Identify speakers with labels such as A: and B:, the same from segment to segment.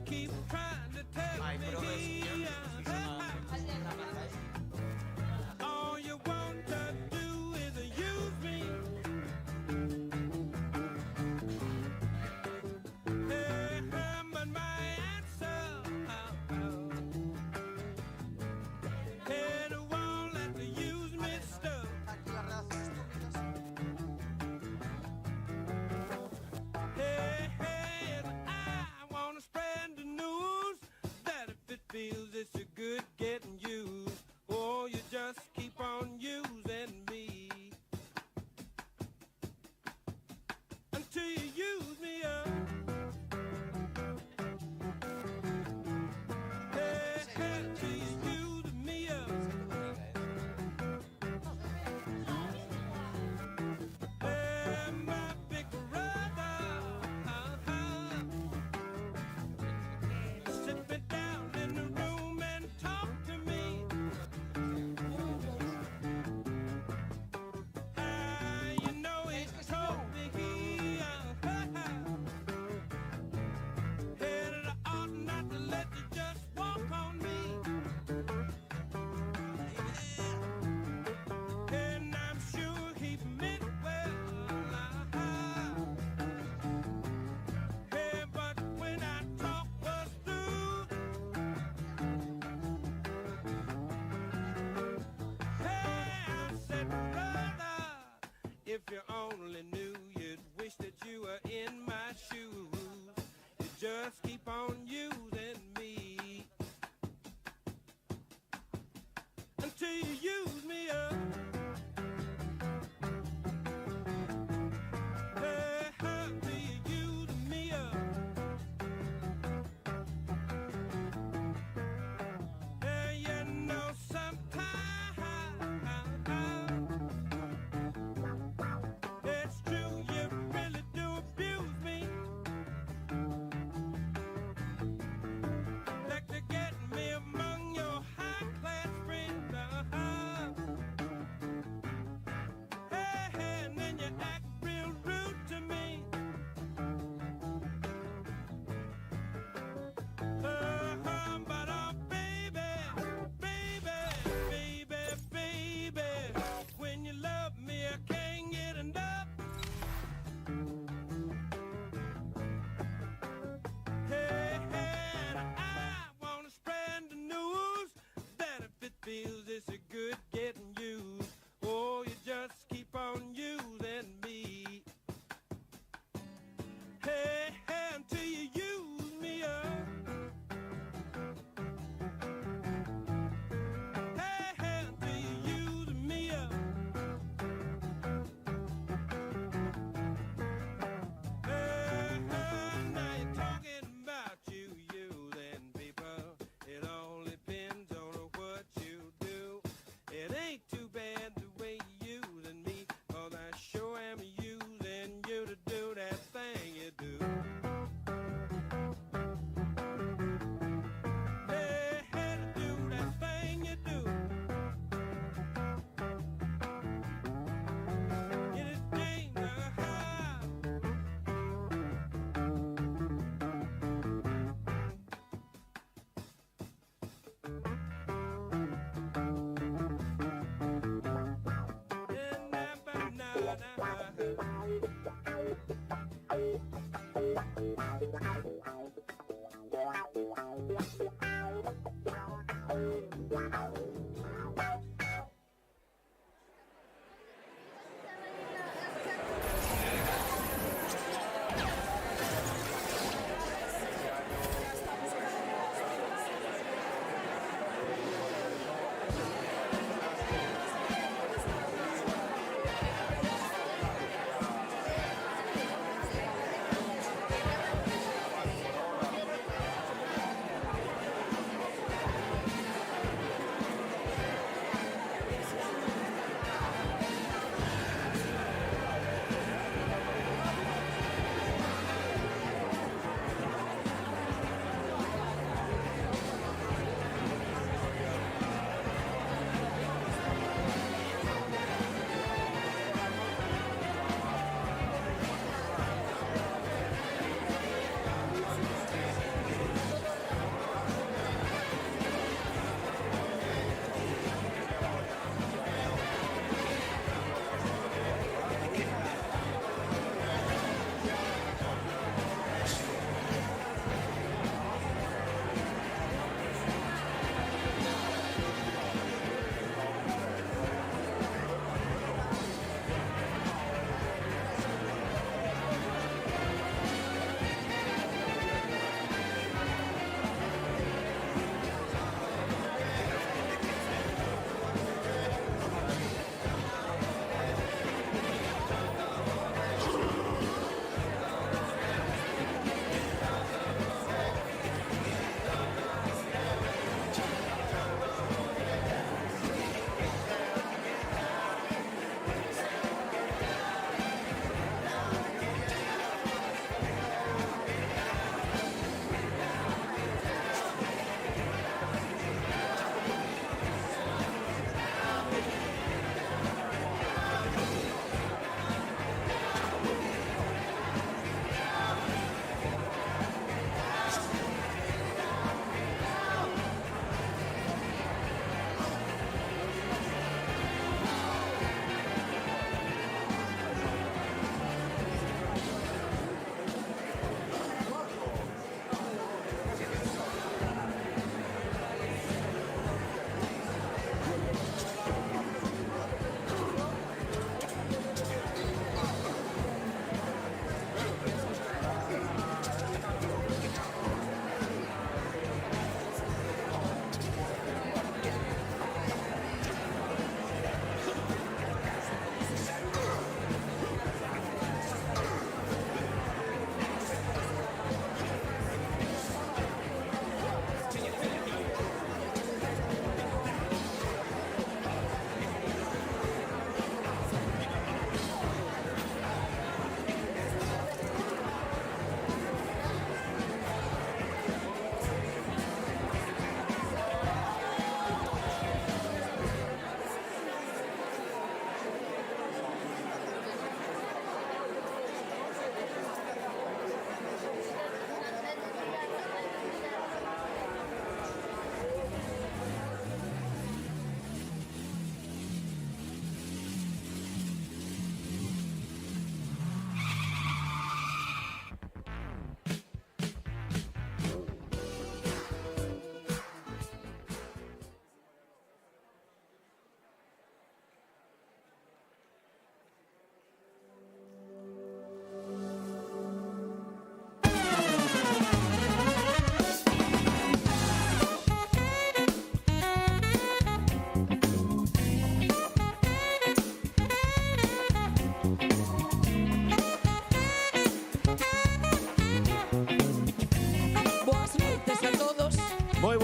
A: keep trying to tell
B: Ay,
A: me
B: pero
A: all you want to do is use me. Hey, but my answer, hey, the won't let the use me stuff. Hey, hey, I wanna spread the news that if it feels it's a good getting used, oh, you just keep on using me until you use me up. Hey, hey, till you use me up. Hey, my big brother, sit me down in the room and talk to me. You know he told me hey, that I ought not to let you just walk on me. And I'm sure he meant well. Hey, but when I talk was through, hey, I said, brother, if you only knew, you'd wish that you were in my shoes. You just keep on using me until you use me up. Hey, until you use me up. Hey, you know sometimes it's true, you really do abuse me. Like to get me among your high class friends.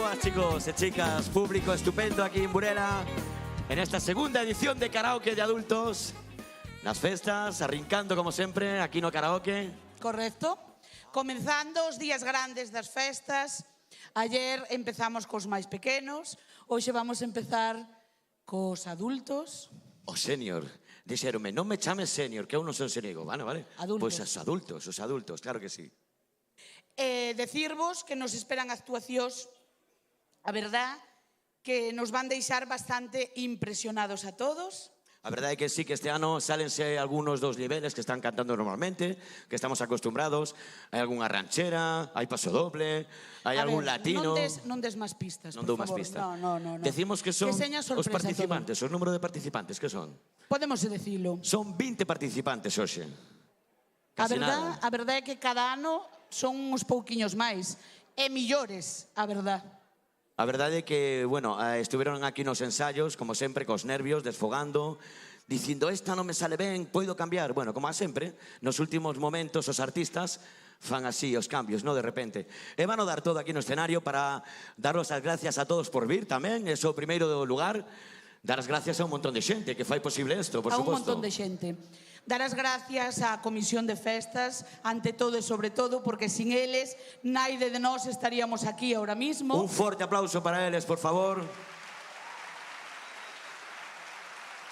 B: vas, chicos y chicas? Público estupendo aquí en Burela, en esta segunda edición de karaoke de adultos. Nas festas, arrincando como sempre, aquí no karaoke.
C: Correcto. Comenzando os días grandes das festas. Ayer empezamos cos máis pequenos, hoxe vamos a empezar cos adultos.
B: O senior. Dixeronme, non me chames senior, que eu non son senior. Vale.
C: Adultos.
B: Pois os adultos, claro que sí.
C: Decirvos que nos esperan actuacións, a verdad, que nos van deixar bastante impresionados a todos.
B: A verdade é que sí, que este ano sálense algúnos dos niveles que están cantando normalmente, que estamos acostumbrados. Hai algunha ranchera, hai paso doble, hai algún latino.
C: Non des máis pistas,
B: Non
C: por
B: dou máis
C: favor.
B: pista.
C: No.
B: Decimos que son
C: Que seña
B: os
C: sorpresa
B: participantes, os número de participantes, que son?
C: Podemos decilo.
B: Son 20 participantes hoxe.
C: A
B: Casi nada.
C: verdade é que cada ano son uns pouquiños máis. E millores, a verdad.
B: A verdade é que, bueno, estuveron aquí nos ensayos, como sempre, cos nervios, desfogando, dicindo, esta non me sale ben, poido cambiar. Bueno, como a sempre, nos últimos momentos os artistas fan así os cambios, no de repente. E van a dar todo aquí no escenario para daros as gracias a todos por vir tamén, eso primeiro do lugar, dar as gracias a un montón de xente que fai posible isto, por
C: A un
B: suposto.
C: montón de xente. Dar as gracias á Comisión de Festas, ante todo e sobre todo, porque sin eles, naide de nós estaríamos aquí ahora mismo.
B: Un forte aplauso para eles, por favor.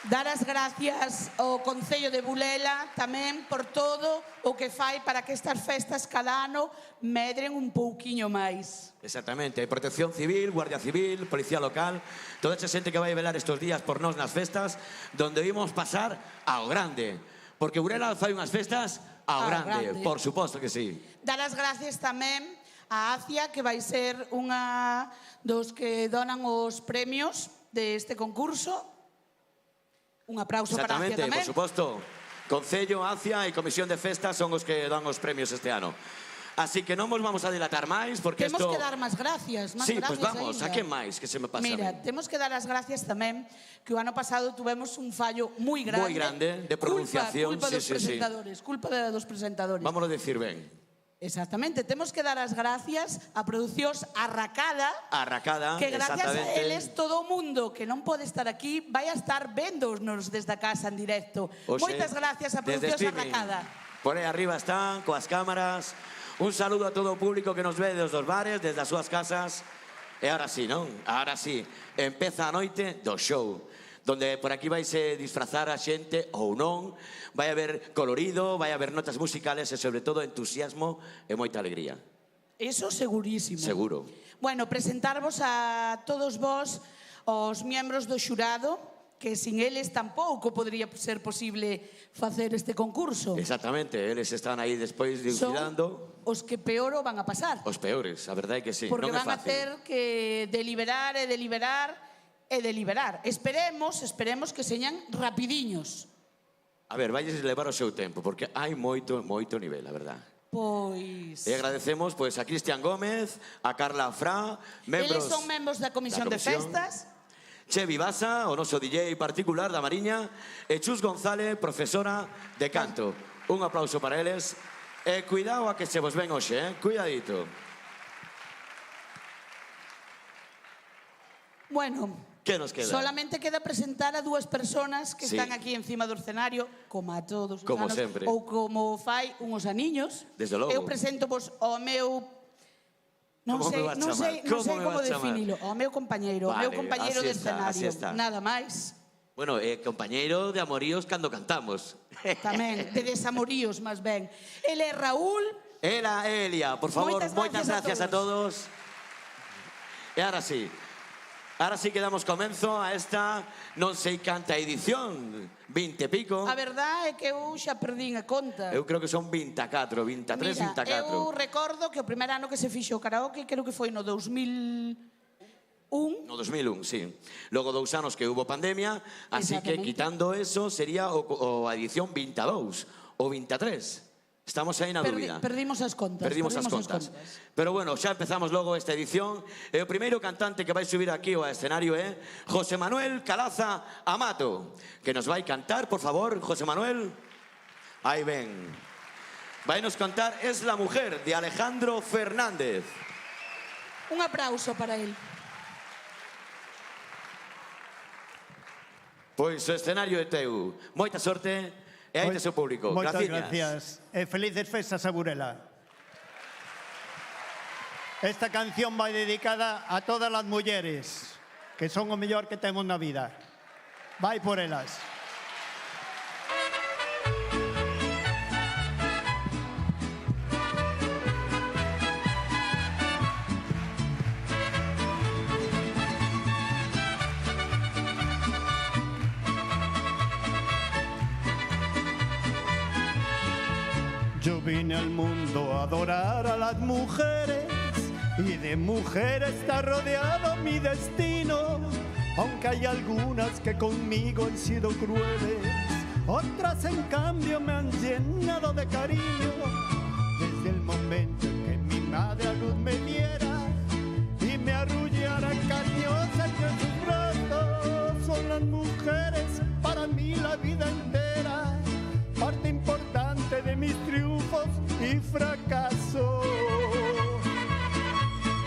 C: Dar as gracias ao Concello de Bulela tamén por todo o que fai para que estas festas cada ano medren un pouquiño máis.
B: Exactamente, hai protección civil, guardia civil, policía local, toda esa xente que vai velar estos días por nós nas festas, donde vimos pasar ao grande. Porque Burela fai unhas festas ao grande, por suposto que sí.
C: Dar as gracias tamén a ACIA, que vai ser unha dos que donan os premios deste concurso. Un aplauso para ACIA tamén.
B: Exactamente, por suposto. Concello, ACIA e Comisión de Festas son os que dan os premios este ano. Así que non nos vamos a dilatar máis, porque
C: temos
B: isto...
C: que dar máis gracias.
B: Sí, pois vamos, a quen máis que se me pasa?
C: Mira, temos que dar as gracias tamén que o ano pasado tuvemos un fallo moi grande.
B: Moi grande, de pronunciación.
C: Culpa dos presentadores, culpa dos presentadores.
B: Vámonos decir ben.
C: Exactamente, temos que dar as gracias a producións Arracada, que gracias a eles todo o mundo que non pode estar aquí vai a estar véndonos desde a casa en directo. Moitas gracias a producións Arracada.
B: Por aí arriba están, coas cámaras. Un saludo a todo o público que nos ve desde os bares, desde as súas casas. E ahora sí, non? Ahora sí, empeza a noite do show, donde por aquí vaise disfrazar a xente ou non, vai haber colorido, vai haber notas musicales e sobre todo entusiasmo e moita alegría.
C: Eso segurísimo.
B: Seguro.
C: Bueno, presentarvos a todos vos os miembros do xurado, que sin eles tampouco podría ser posible facer este concurso.
B: Exactamente, eles están aí despois dilucidando.
C: Son os que peor o van a pasar.
B: Os peores, a verdade é que sí,
C: porque
B: non é
C: van a
B: fácil.
C: ter que deliberar e deliberar e deliberar. Esperemos que señan rapidiños.
B: A ver, valles levar o seu tempo, porque hai moito nivel, a verdade.
C: Pois...
B: E agradecemos a Cristian Gómez, a Carla Fra, membros...
C: Eles son membros da Comisión de Festas.
B: Chevi Basa, o noso DJ particular da Mariña, e Chus González, profesora de canto. Un aplauso para eles. E cuidado a que se vos ven hoxe, cuidadito.
C: Bueno,
B: que nos queda?
C: Solamente queda presentar a dúas personas que están aquí encima do escenario, como a todos os
B: como
C: anos,
B: sempre.
C: ou como fai unhos aniños.
B: Desde logo.
C: Eu presento vos ao meu... Non sei como definilo. Ao meu compañeiro,
B: vale,
C: ao meu compañeiro de escenario.
B: está.
C: Nada máis.
B: Bueno, compañeiro de amoríos cando cantamos.
C: Tamén, de desamoríos, máis ben. Ele é Raúl.
B: Ela é Elia, por favor, moitas gracias a todos. E ahora sí que damos comenzo a esta non sei canta edición, 20 e pico.
C: A verdade é que eu xa perdín a conta.
B: Eu creo que son 24, 23,
C: Mira,
B: 24.
C: Eu recordo que o primer ano que se fixo o karaoke, creo que foi no 2001.
B: No 2001, sí. Logo 2 anos que hubo pandemia, así que quitando eso sería a edición 22 ou 23. Estamos aí na dúbida.
C: Perdimos as contas.
B: Perdimos as contas. Pero bueno, xa empezamos logo esta edición. E o primeiro cantante que vai subir aquí ao escenario é José Manuel Calaza Amato, que nos vai cantar, por favor, José Manuel. Aí ven. Vai nos cantar Es la mujer, de Alejandro Fernández.
C: Un aplauso para él.
B: Pois o escenario é teu. Moita sorte e aí tes o público.
D: Moitas gracias. E felices festas a Burela. Esta canción vai dedicada a todas as mulleres que son o mellor que temos na vida. Vai por elas. Yo vine al mundo a adorar a las mujeres y de mujeres está rodeado mi destino, aunque hay algunas que conmigo han sido crueles, otras en cambio me han llenado de cariño. Desde el momento en que mi madre a luz me diera y me arrullara cariñosa entre sus brazos, son las mujeres para mí la vida entera, parte importante de mis triunfos y fracasos.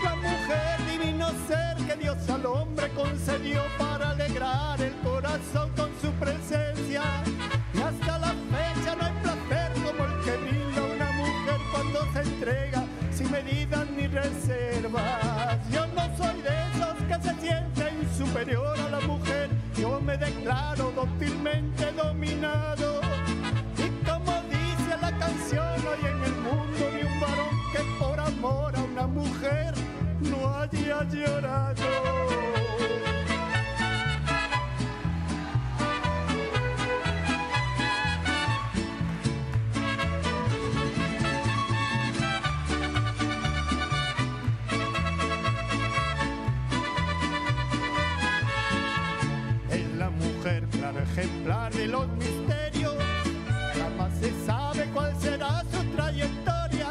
D: La mujer, divino ser que Dios al hombre concedió para alegrar el corazón con su presencia. Y hasta la fecha no hay placer como el que brinda una mujer cuando se entrega sin medidas ni reservas. Yo no soy de esos que se sienten superior a la mujer, yo me declaro dócilmente dominado. La canción hoy en el mundo ni un varón que por amor a una mujer no haya llorado. Es la mujer claro ejemplar de los misterios, jamás se sabe cuál será su trayectoria.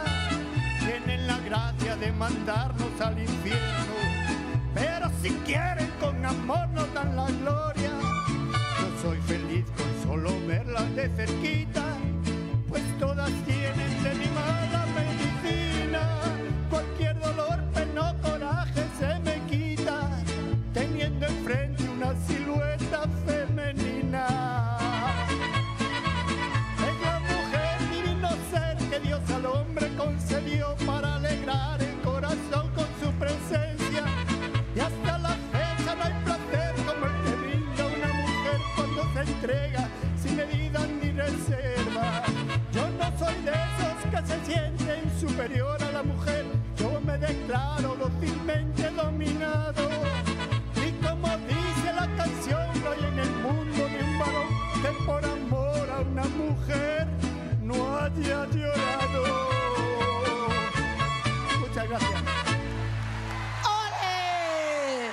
D: Tienen la gracia de mandarnos al infierno, pero si quieren con amor nos dan la gloria. Yo soy feliz con solo verlas de cerquita, pues todas tienen de mi mala medicina. Cualquier dolor, pena o coraje se me quita, teniendo enfrente una silueta femenina. Dios al hombre concedió para alegrar el corazón con su presencia, y hasta la fecha no hay placer como el que brinda una mujer cuando se entrega sin medidas ni reserva. Yo no soy de esos que se sienten superior a la mujer, yo me declaro dócilmente dominado. Y como dice la canción, no hay en el mundo ni un varón que por amor a una mujer no haya llorado. Muchas gracias.
C: ¡Ole!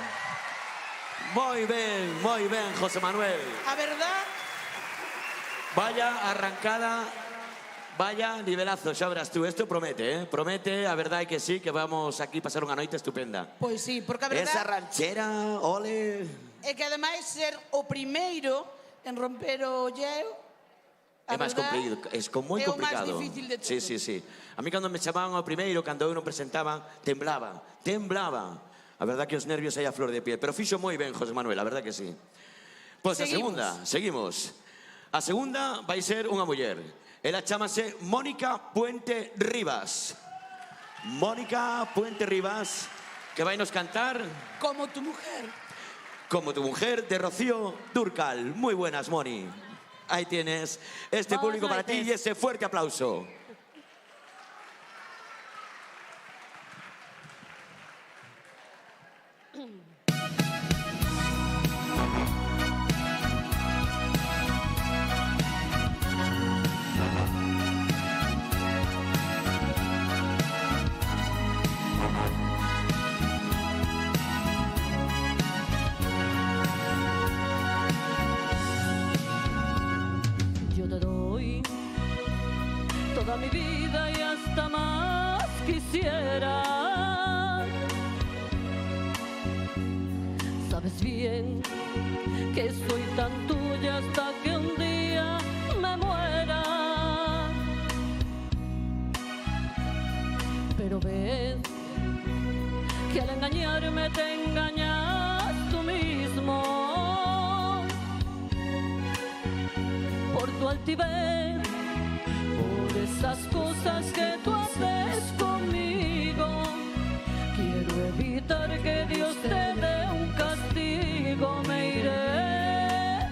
B: Moi ben, José Manuel.
C: A verdad?
B: Vaya arrancada, vaya nivelazo, xa verás tú, isto promete, promete, a verdade que sí, que vamos aquí pasar unha noite estupenda.
C: Pois sí, porque a verdad...
B: Esa ranchera, ole...
C: É que ademais ser o primeiro en romper o hielo,
B: é máis complicado, é moi complicado.
C: É o máis difícil de todo.
B: Sí. A mí cando me chamaban ao primeiro, cando eu non presentaba, temblaba. A verdad que os nervios hai a flor de piel, pero fixo moi ben José Manuel, a verdad que sí. Pois a segunda, seguimos. A segunda vai ser unha muller. Ela chámase Mónica Puente Rivas. Mónica Puente Rivas, que vai nos cantar...
C: Como tu mujer.
B: Como tu mujer, de Rocío Dúrcal. Muy buenas, Moni. Ahí tienes este público para ti y ese fuerte aplauso.
E: Toda mi vida y hasta más quisiera. Sabes bien que soy tan tuya hasta que un día me muera. Pero ves que al engañarme te engañas tú mismo. Por tu altivez, por esas cosas que tú haces conmigo, quiero evitar que Dios te dé un castigo. Me iré,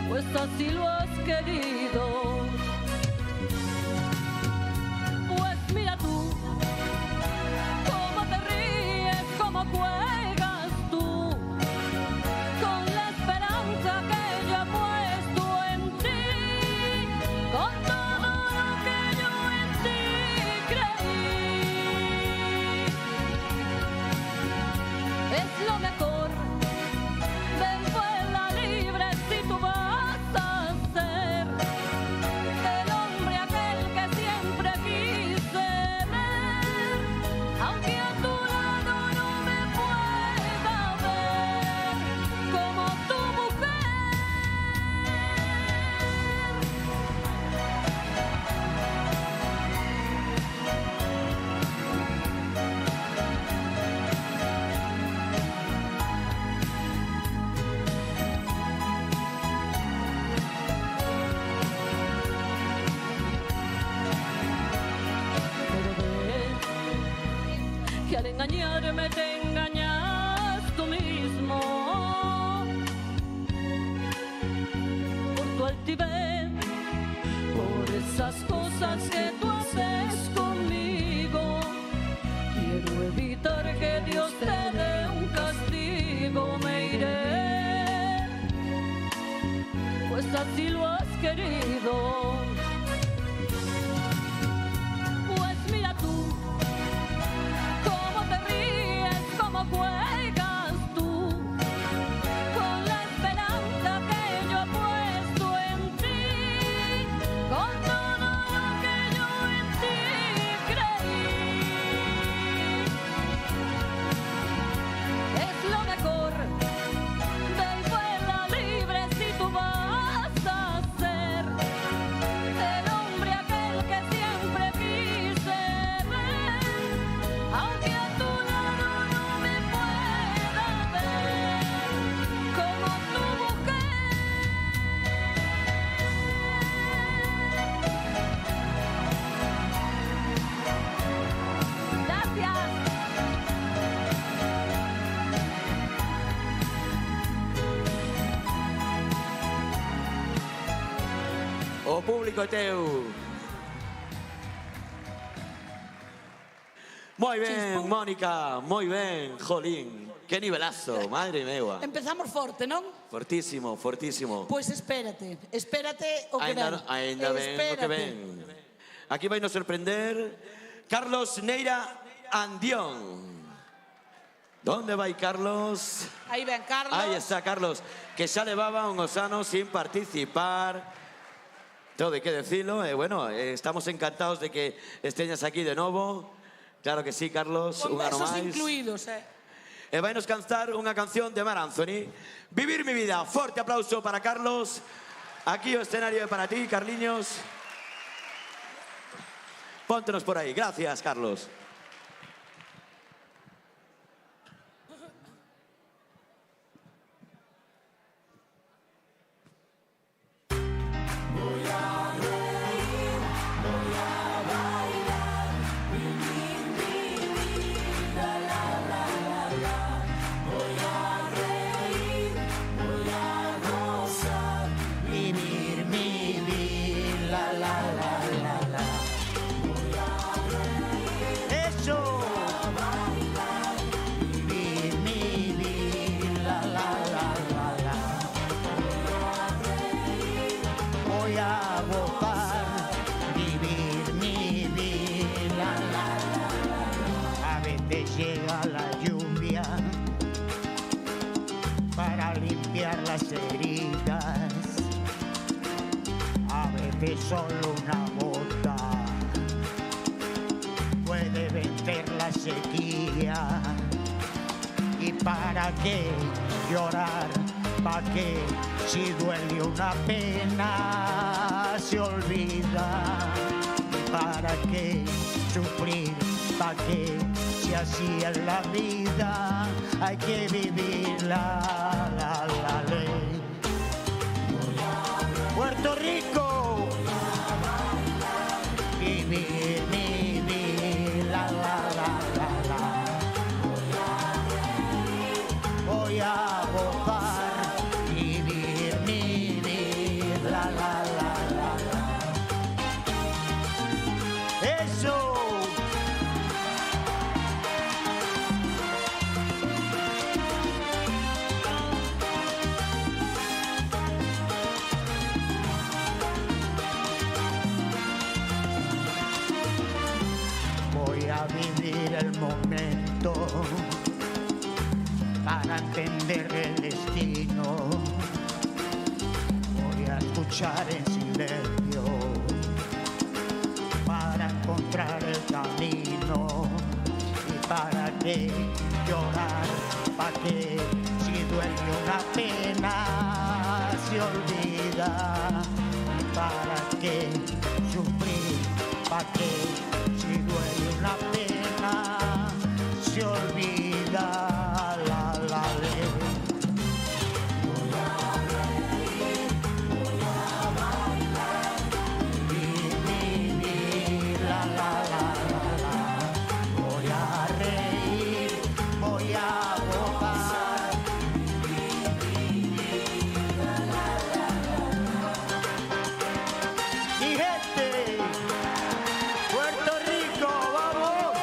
E: pues así lo has querido. Pues mira tú, cómo te ríes, cómo juegas tú, con la esperanza que yo he puesto en ti, con todo lo que yo en ti creí. Es lo mejor, ven, vuela libre si tú vas a ser el hombre aquel que siempre quise ver, aunque a tu lado no me pueda ver como tu mujer. Pero ve que al engañarme te engañas tú mismo. Por tu altivez, por esas cosas que tú haces conmigo, quiero evitar que Dios te dé un castigo. Me iré, pues así lo has querido. Pues mira tú, cómo te ríes, cómo juegas tú, con la esperanza que yo he puesto en ti, con todo lo que yo en ti creí. Es lo mejor, ven, vuela libre si tú vas a ser el hombre aquel que siempre quise ver, aunque a tu lado no me pueda ver como tu mujer. Gracias.
B: O público é teu. Moi ben, Mónica, moi ben, jolín. Que nivelazo, madre mea.
C: Empezamos forte, non?
B: Fortísimo, fortísimo.
C: Pois espérate o que ven.
B: Ainda ben, o que ven. Aquí vai nos sorprender Carlos Neira Andión. ¿Dónde vai Carlos?
C: Aí ven Carlos.
B: Aí está Carlos, que xa levaba uns anos sin participar. Todo hai que decirlo, bueno, estamos encantados de que esteñas aquí de novo. Claro que sí, Carlos,
C: Con
B: un ano
C: besos
B: máis.
C: incluídos,
B: E vai nos cantar unha canción de Mar Anthony, Vivir mi vida. Forte aplauso para Carlos. Aquí o escenario é para ti, Carliños. Póntenos por aí. Gracias, Carlos.
F: Vivir mi vida, la la la la. Eso. Vivir mi vida, la la la la. Voy a gozar, vivir mi vida, la la la. A veces llega la lluvia para limpiar las heridas. A veces solo una gota puede vencer la sequía. ¿Y para qué llorar? ¿Para qué? Si duele una pena se olvida. ¿Para qué sufrir pa' que si así es la vida hay que vivirla, la ley. Puerto Rico, vivir mi vida, la. Voy a gozar, vivir mi vida, la. Eso. Voy a vivir el momento para entender el destino. Voy a escuchar en silencio para encontrar el camino. Y para qué llorar, para que si duele una pena se olvida. Y para qué sufrir, para que si duele una pena se olvida. La ley. Voy a reír, voy a bailar, vivir, la. Voy a reír, voy a gozar, vivir, la. Mi gente, Puerto Rico, vamos,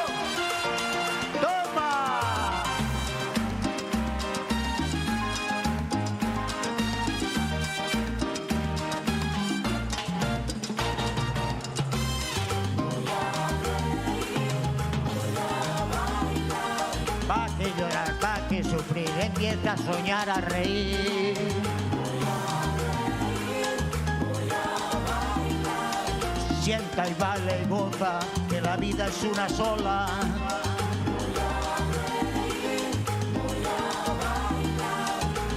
F: toma. Pa' que llorar, pa' que sufrir, empieza a soñar, a reír. Sienta y baila y goza, que la vida es una sola.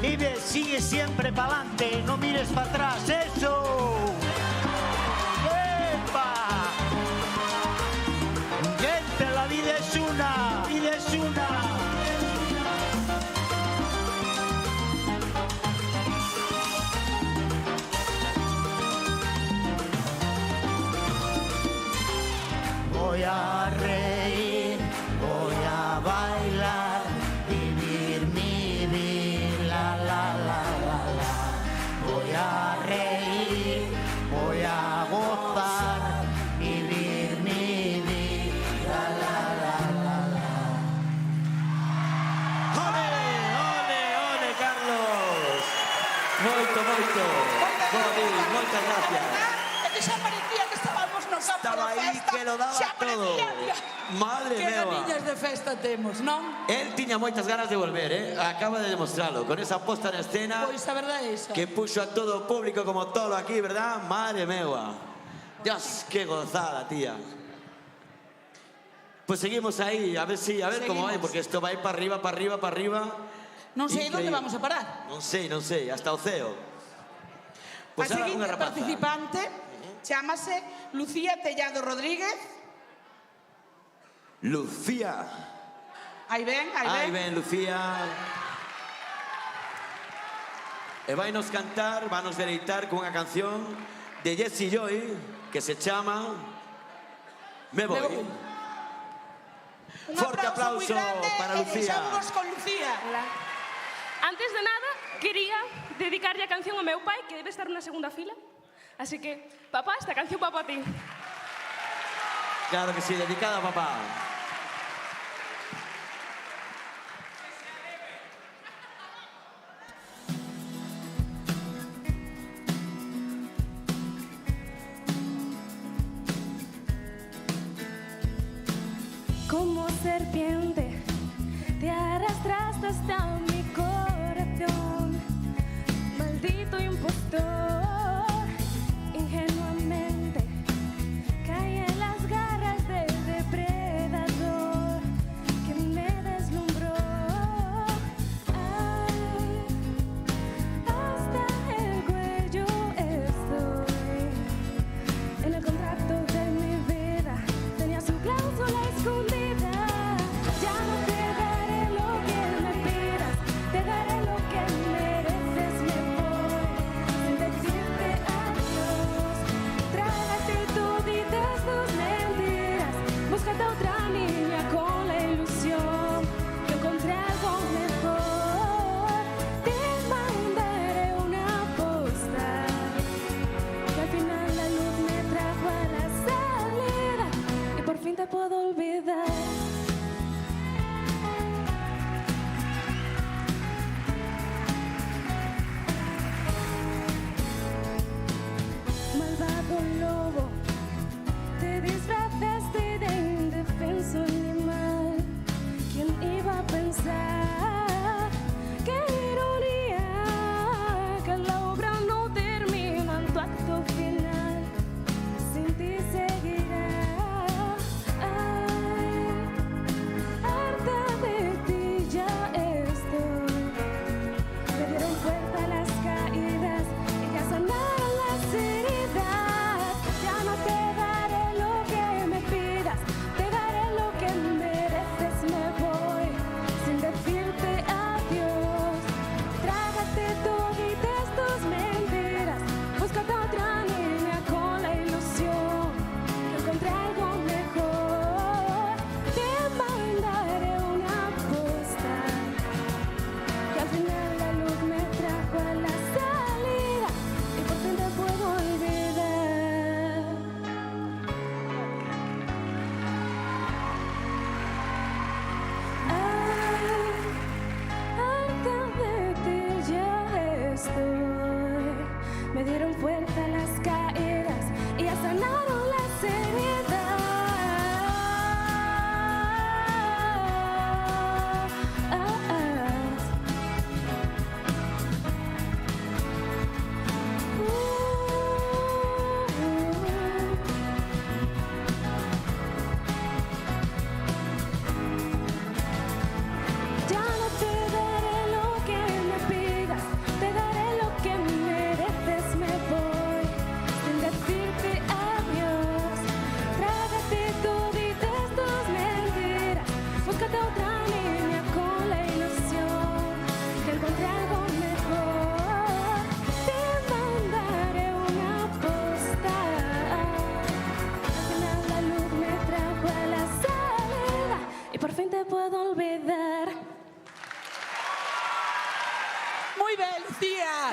F: Vive, sigue siempre pa'lante, no mires para atrás, eso. ¡Epa! Gente, la vida es una, vida es una. Voy a reír, voy a bailar, vivir mi vida, la. Voy a reír, voy a gozar, vivir mi vida, la.
B: Ole, Carlos. Moito. Joder, moitas gracias.
C: É que xa parecía que estábamos no campo
B: Estaba
C: de
B: aí
C: festa.
B: que lo daba
C: Xa
B: todo.
C: parecía.
B: Madre
C: Que
B: mea.
C: ganiñas de festa temos, non?
B: Él tiña moitas ganas de volver, acaba de demostrarlo, con esa posta en escena
C: Pois a verdade é esa.
B: que puxo a todo o público como todo aquí, ¿verdad? Madre mea. Dios, qué gozada, tía. Pues seguimos ahí, a ver cómo vai,
C: Seguimos.
B: porque esto va a ir para arriba.
C: Non sei onde
B: Increíble.
C: vamos a parar.
B: Non sei, hasta o ceo. Pues
C: A
B: ahora
C: seguinte
B: unha rapaza.
C: participante chámase Lucía Tellado Rodríguez.
B: Lucía.
C: Aí ven.
B: Aí ven, Lucía. E vainos cantar, vanos deleitar con unha canción de Jessie Joy que se chama Me voy.
C: Un
B: Forte
C: aplauso
B: aplauso
C: moi grande
B: para
C: e
B: Lucía.
C: deixámonos con Lucía.
E: Antes de nada, quería dedicarlle a canción ao meu pai, que debe estar na segunda fila. Así que, papá, esta canción va para ti.
B: Claro que sí, dedicada a papá.
E: Como serpiente, te arrastraste hasta mi corazón. Maldito impostor, ingenuamente caí en las garras del depredador que me deslumbró. Ay, hasta el cuello estoy. En el contrato de mi vida tenía su cláusula escondida.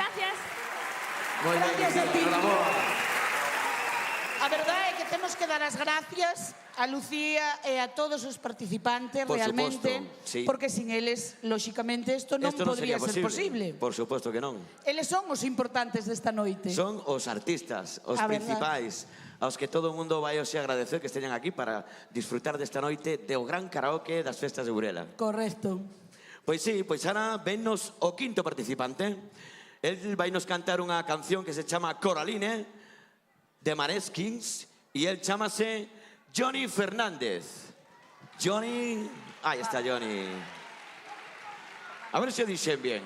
E: Gracias.
B: Moi ben,
C: Gracias a ti.
B: bravo.
C: A verdade é que temos que dar as gracias a Lucía e a todos os participantes
B: Por
C: realmente,
B: suposto, sí.
C: porque sin eles, lóxicamente, isto non
B: Esto non
C: podría
B: sería
C: ser posible.
B: Por suposto que non.
C: Eles son os importantes desta noite.
B: Son os artistas, os
C: A verdad.
B: principais, aos que todo o mundo vai hoxe agradecer que esteñan aquí para disfrutar desta noite do gran karaoke das festas de Burela.
C: Correcto.
B: Pois sí, pois ahora vennos o quinto participante. El vai nos cantar unha canción que se chama Coraline, de Maneskin, e el chámase Johnny Fernández. Johnny... Aí está Johnny. A ver se o dixen bien.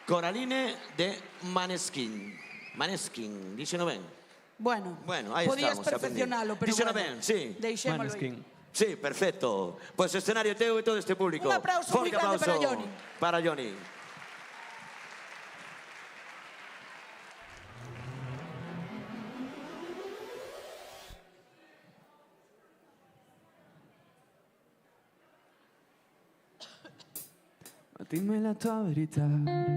B: Coraline de Maneskin. Maneskin, díxeno ben?
C: Bueno,
B: Aí
C: podías
B: estamos,
C: perfeccionalo, pero
B: díxeno
C: bueno,
B: ben, sí.
C: deixémolo aí.
B: Sí, perfecto. Pois pues escenario teu e todo este público.
C: Un aplauso moi
B: Forte
C: grande para Johnny.
B: Para Johnny.
G: Dimmi la tua verità,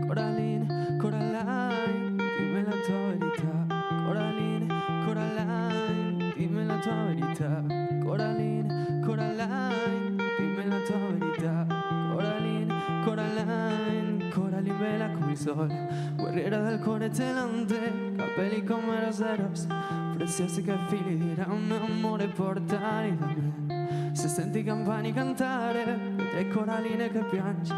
G: Coraline, Coraline, dimmi la tua verità, Coraline, Coraline, dimmi la tua verità, Coraline, Coraline, dimmi la tua verità, Coraline, Coraline, Coraline bella come il sole, guerriera del cuore zelante, capelli come roseros, preziosi che fili di rame, amore portali da me, se senti campani cantare, vedrai Coraline che piange,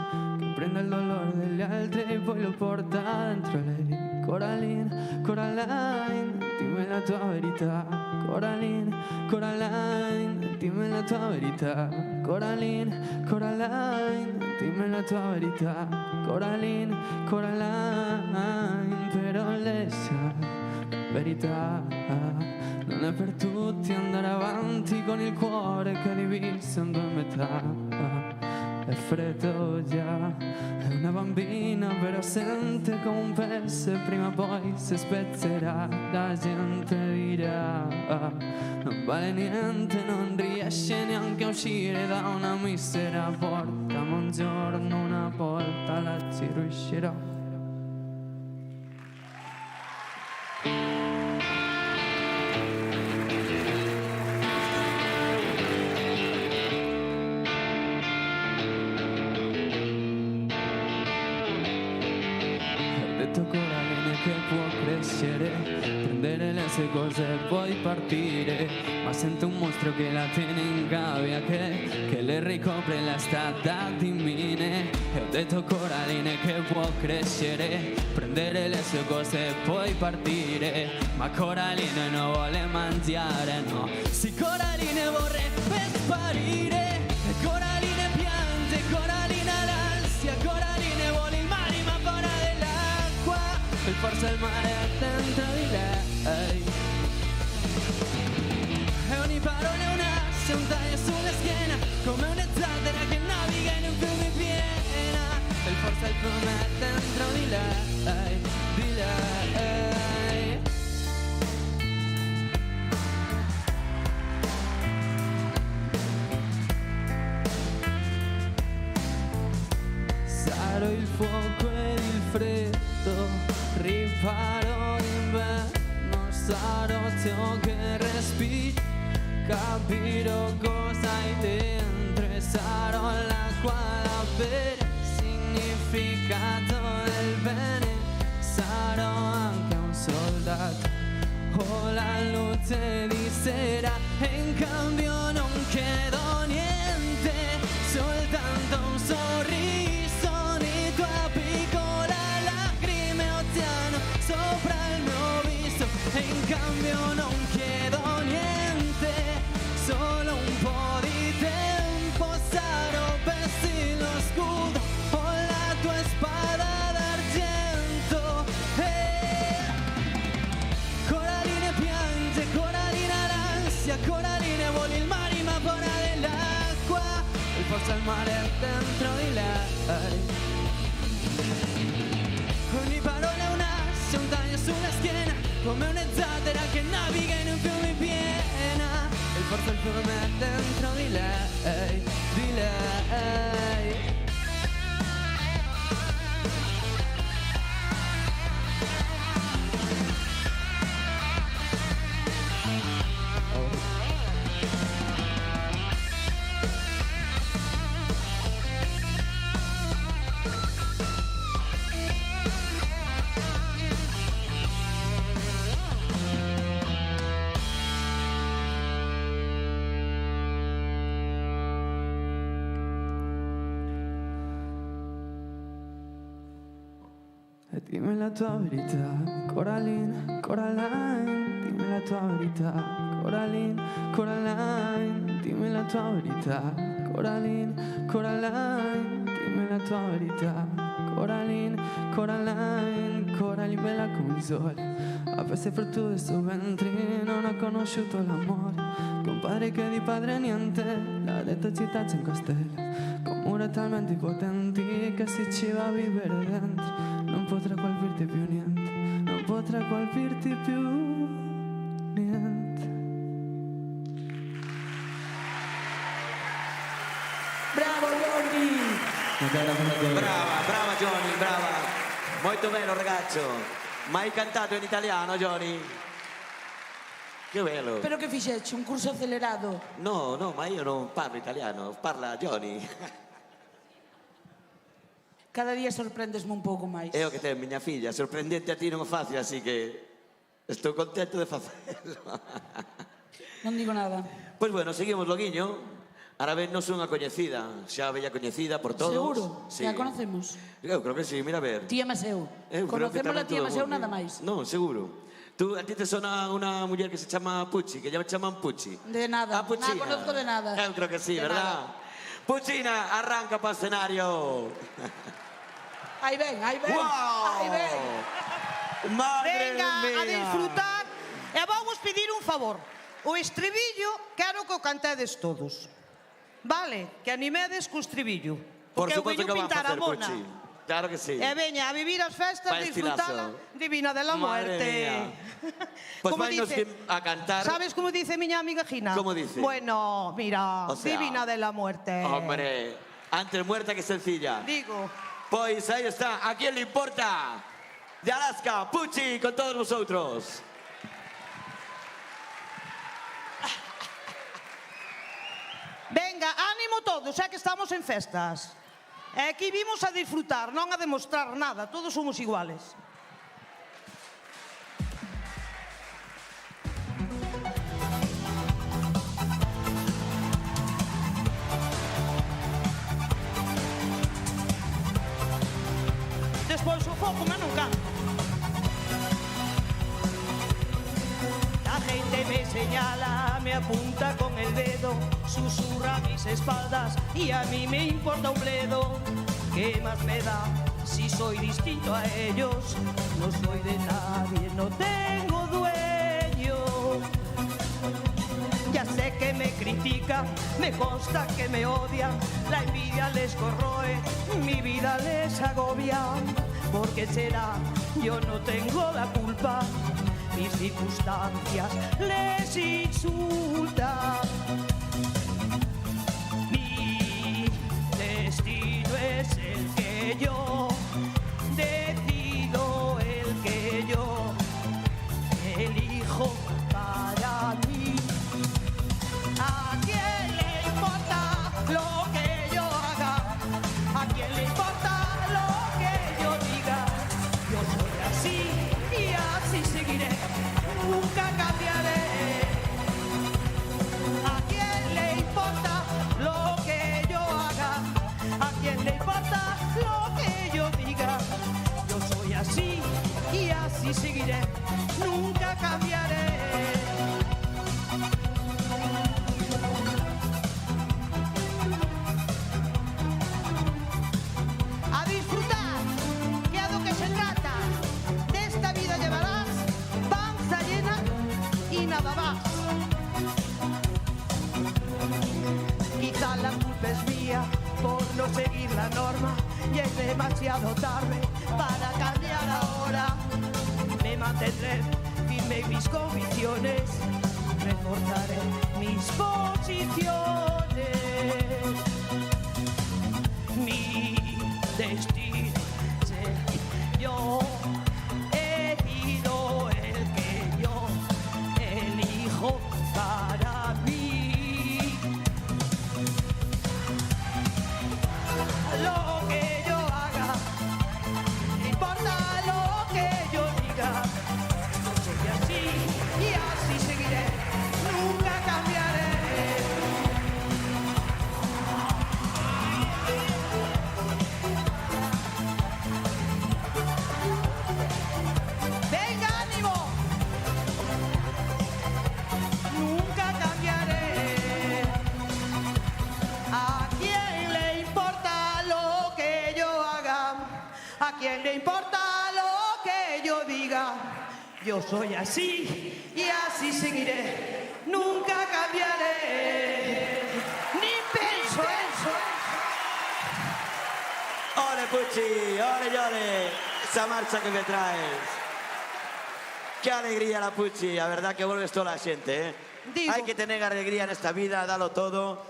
G: prende il dolore degli altri e poi lo porta dentro lei. Coraline, Coraline, dimmi la tua verità. Coraline, Coraline, dimmi la tua verità. Coraline, Coraline, dimmi la tua verità. Coraline, Coraline, però lei sa la verità. Non è per tutti andare avanti con il cuore che è diviso in due metà. È freddo già, è una bambina però sente come un pesce, prima o poi si spezzerà, la gente dirà non vale niente, non riesce neanche a uscire da una misera porta, ma un giorno una volta la ci riuscirò. Prendere le sue cose e poi partire, ma sente un mostro che la tiene in gabbia, che le ricopre la strada di mine. E ho detto Coraline che può crescere, prendere le sue cose e poi partire, ma Coraline non vuole mangiare, no. Sì, Coraline vorrebbe sparire, e Coraline piange, Coraline ha l'ansia, Coraline vuole il mare ma paura dell'acqua, e forse il mare è dentro di lei. E ogni parola è un asse, un taglio sulla schiena, come una zattera che naviga in un fiume piena, e forse il fiume è dentro di lei, di lei. Sarò il fuoco ed il freddo, riparo d'inverno, sarò ciò che respiri, capirò cosa hai dentro e sarò l'acqua da bere, significato del bene, sarò anche un soldato o la luce di sera, e in cambio non chiedo niente, soltanto un sorriso di tua piccola lacrime oceano sopra il mio viso, e in cambio non chiedo niente, solo un po' di tempo, sarò vesti lo scudo o la tua spada d'argento. Coraline piange, Coraline ha l'ansia, Coraline vuole il mare ma paura dell'acqua, e forse il mare è dentro di lei. Ogni parola è un asse, un taglio sulla schiena, come una zattera che naviga in un fiume piena, e forse il fiume è dentro di lei, di lei. E dimmi la tua verità, Coraline, Coraline, dimmi la tua verità, Coraline, Coraline, dimmi la tua verità, Coraline, Coraline, dimmi la tua verità, Coraline, Coraline, Coraline bella come il sole, a queste frutto del suo ventre non ha conosciuto l'amore, che un padre che di padre niente, l'ha detto città 5 stelle, con mura talmente potenti che si ci va a vivere dentro. Non potrà colpirti più niente, non potrà colpirti più niente.
C: Bravo Johnny!
B: Brava Johnny, brava. Molto bello ragazzo. Ma hai cantato in italiano, Johnny? Che bello.
C: Però che fixeche? Un curso accelerado?
B: No, ma io non parlo italiano, parla Johnny.
C: Cada día sorprendesme un pouco máis.
B: É o que ten miña filla, sorprendente a ti non é fácil, así que estou contento de facelo.
C: Non digo nada.
B: Pois bueno, seguimos loguiño. Ahora vennos unha coñecida, xa bella coñecida por todos.
C: Seguro?
B: Sí.
C: Ya conocemos?
B: Eu creo que sí, mira a ver.
C: Tía Maseu. Conocemos a tía Maseu nada máis.
B: Non, seguro. A ti te sona unha muller que se chama Pucci, que ya me chaman Pucci.
C: De nada,
B: Puccina.
C: non conozco de nada.
B: Eu creo que sí,
C: De
B: verdad? Puccina, arranca para o escenario.
C: Aí ven, aí ven.
B: Wow.
C: Aí ven.
B: Madre
H: Venga
B: mía.
H: a disfrutar e vamos pedir un favor. O estribillo quero que o cantedes todos. Vale, que animedes co estribillo.
B: Por
H: Porque eu
B: suposto
H: veño
B: que van a
H: pintar a
B: facer
H: mona.
B: Pucci. Claro que sí.
H: E veña a vivir as festas,
B: Vai
H: disfrutala
B: estilazo.
H: divina de la
B: Madre
H: muerte.
B: mía. Pues vainos a cantar.
H: ¿Sabes cómo dice miña amiga Gina?
B: ¿Cómo dice?
H: Bueno, mira,
B: O sea,
H: divina de la muerte.
B: Hombre, antes muerta que sencilla.
H: Digo,
B: Pois aí está, ¿a quién le importa? De Alaska, Pucci, con todos vosotros.
H: venga, ánimo todos, xa que estamos en festas. E aquí vimos a disfrutar, non a demostrar nada, todos somos iguales. Despois o foco, mas non canto. La gente me señala, me apunta con el dedo, susurra a mis espaldas y a mí me importa un bledo. ¿Qué más me da si soy distinto a ellos? No soy de nadie, no tengo dueño. Ya sé que me critican, me consta que me odian, la envidia les corroe, mi vida les agobia. ¿Por qué será? Yo no tengo la culpa, mis circunstancias les insultan. Mi destino es el que yo decido, el que yo elijo para mí. ¿A quién le importa lo que yo haga? ¿A quién le importa lo que yo diga? Yo soy así y así seguiré, nunca cambiaré. ¿A quién le importa lo que yo haga? ¿A quién le importa lo que yo diga? Yo soy así y así seguiré, nunca cambiaré. A disfrutar, que a lo que se trata, de esta vida llevarás panza llena y nada más. Quizá la culpa es mía por no seguir la norma y es demasiado tarde para cambiar ahora. Me mantendré firme en mis convicciones, reforzaré mis posiciones. Mi destino es el que yo elijo, el que yo elijo para mí. Lo que yo haga, no importa lo que yo diga, yo soy así y así seguiré, nunca cambiaré. quién le importa lo que yo diga? Yo soy así y así seguiré. Nunca cambiaré. Ni pienso eso.
B: ¡Ole, Pucci! ¡Ole, ole! Esa marcha que me traes. ¡Qué alegría la Pucci! La verdad que vuelves toda la gente, ¿eh?
H: Digo.
B: Hay que tener alegría en esta vida, dalo todo.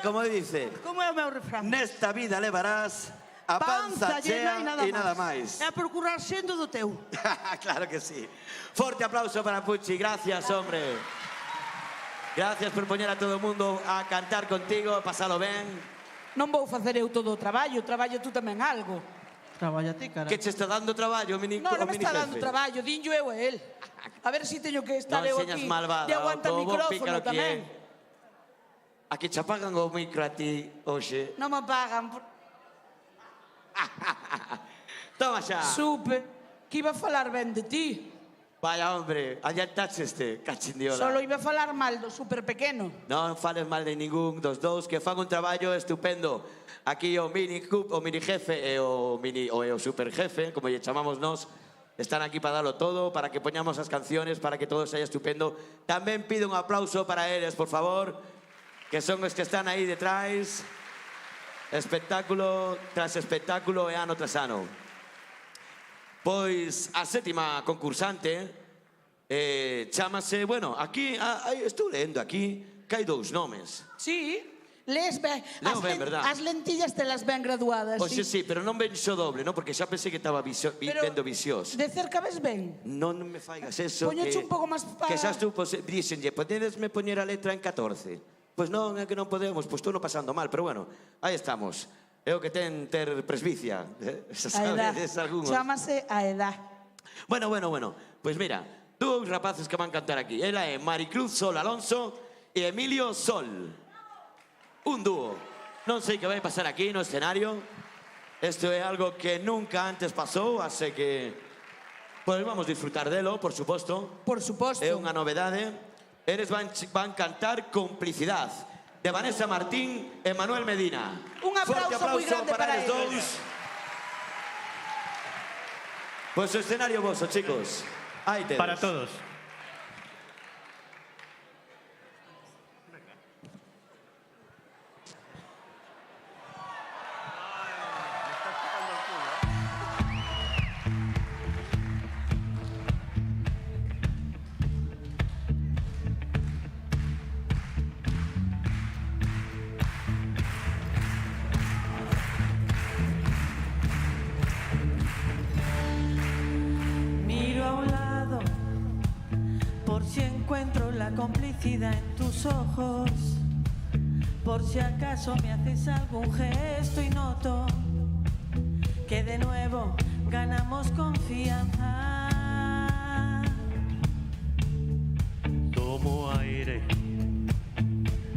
B: Como dice,
H: Como é o meu refrán?
B: nesta vida levarás a panza chea e nada máis.
H: É procurar sendo do teu.
B: Claro que sí. Forte aplauso para Pucci. Gracias, hombre. Gracias por poñer a todo o mundo a cantar contigo, a pasalo ben.
C: Non vou facer eu todo o traballo tú tamén algo.
H: Traballa ti, cara.
B: Que che está dando traballo, o mini
C: Non me está
B: jefe?
C: dando traballo, dinllo eu e el. A ver si teño que estar
B: Non
C: eu
B: enseñas
C: aquí
B: malvada,
C: de aguanta
B: o bo
C: micrófono
B: pícaro que
C: tamén.
B: é. A que che apagan o micro a ti hoxe.
C: Non me pagan.
B: Toma xa.
C: Supe que iba a falar ben de ti.
B: Vaya, hombre, adiantaxe este, cachindiola.
C: Solo iba a falar mal do super pequeno.
B: Non fales mal de ningún dos dous, que fan un traballo estupendo. Aquí o mini jefe e o super jefe, como lle chamamos nós, están aquí para darlo todo, para que poñamos as canciones, para que todo saia estupendo. Tamén pido un aplauso para eles, por favor, que son os que están aí detrás. Espectáculo tras espectáculo e ano tras ano. Pois a sétima concursante chámase, bueno, aquí, estou lendo aquí que hai dous nomes.
C: Sí, lees ben.
B: Leo ben, verdad?
C: As lentillas telas ben graduadas.
B: Oxe, sí, pero non ven xo doble, non? Porque xa pensei que estaba vendo visiós.
C: De cerca ves ben.
B: Non me faigas eso.
C: Poñoche un pouco máis para...
B: Que xa estou, díxenlle, podedesme poñer a letra en 14? Pois non, é que non podemos, pois estou no pasando mal, pero bueno, aí estamos. É o que ten ter presbicia, sabedes algúns.
C: Chámase a edad.
B: Bueno, pois mira, dous rapaces que van cantar aquí. Ela é Maricruz Sol Alonso e Emilio Sol. Un dúo. Non sei que vai pasar aquí no escenario. Isto é algo que nunca antes pasou, así que pois vamos disfrutar delo, por suposto.
C: Por suposto.
B: É unha novedade. Eles van cantar Complicidade, de Vanessa Martín e Manuel Medina.
C: Un aplauso moi grande para
B: eles dous. Pois o escenario voso, chicos. Aí tedes.
D: Para todos.
H: Miro a un lado por si encuentro la complicidad en tus ojos, por si acaso me haces algún gesto y noto que de nuevo ganamos confianza.
D: Tomo aire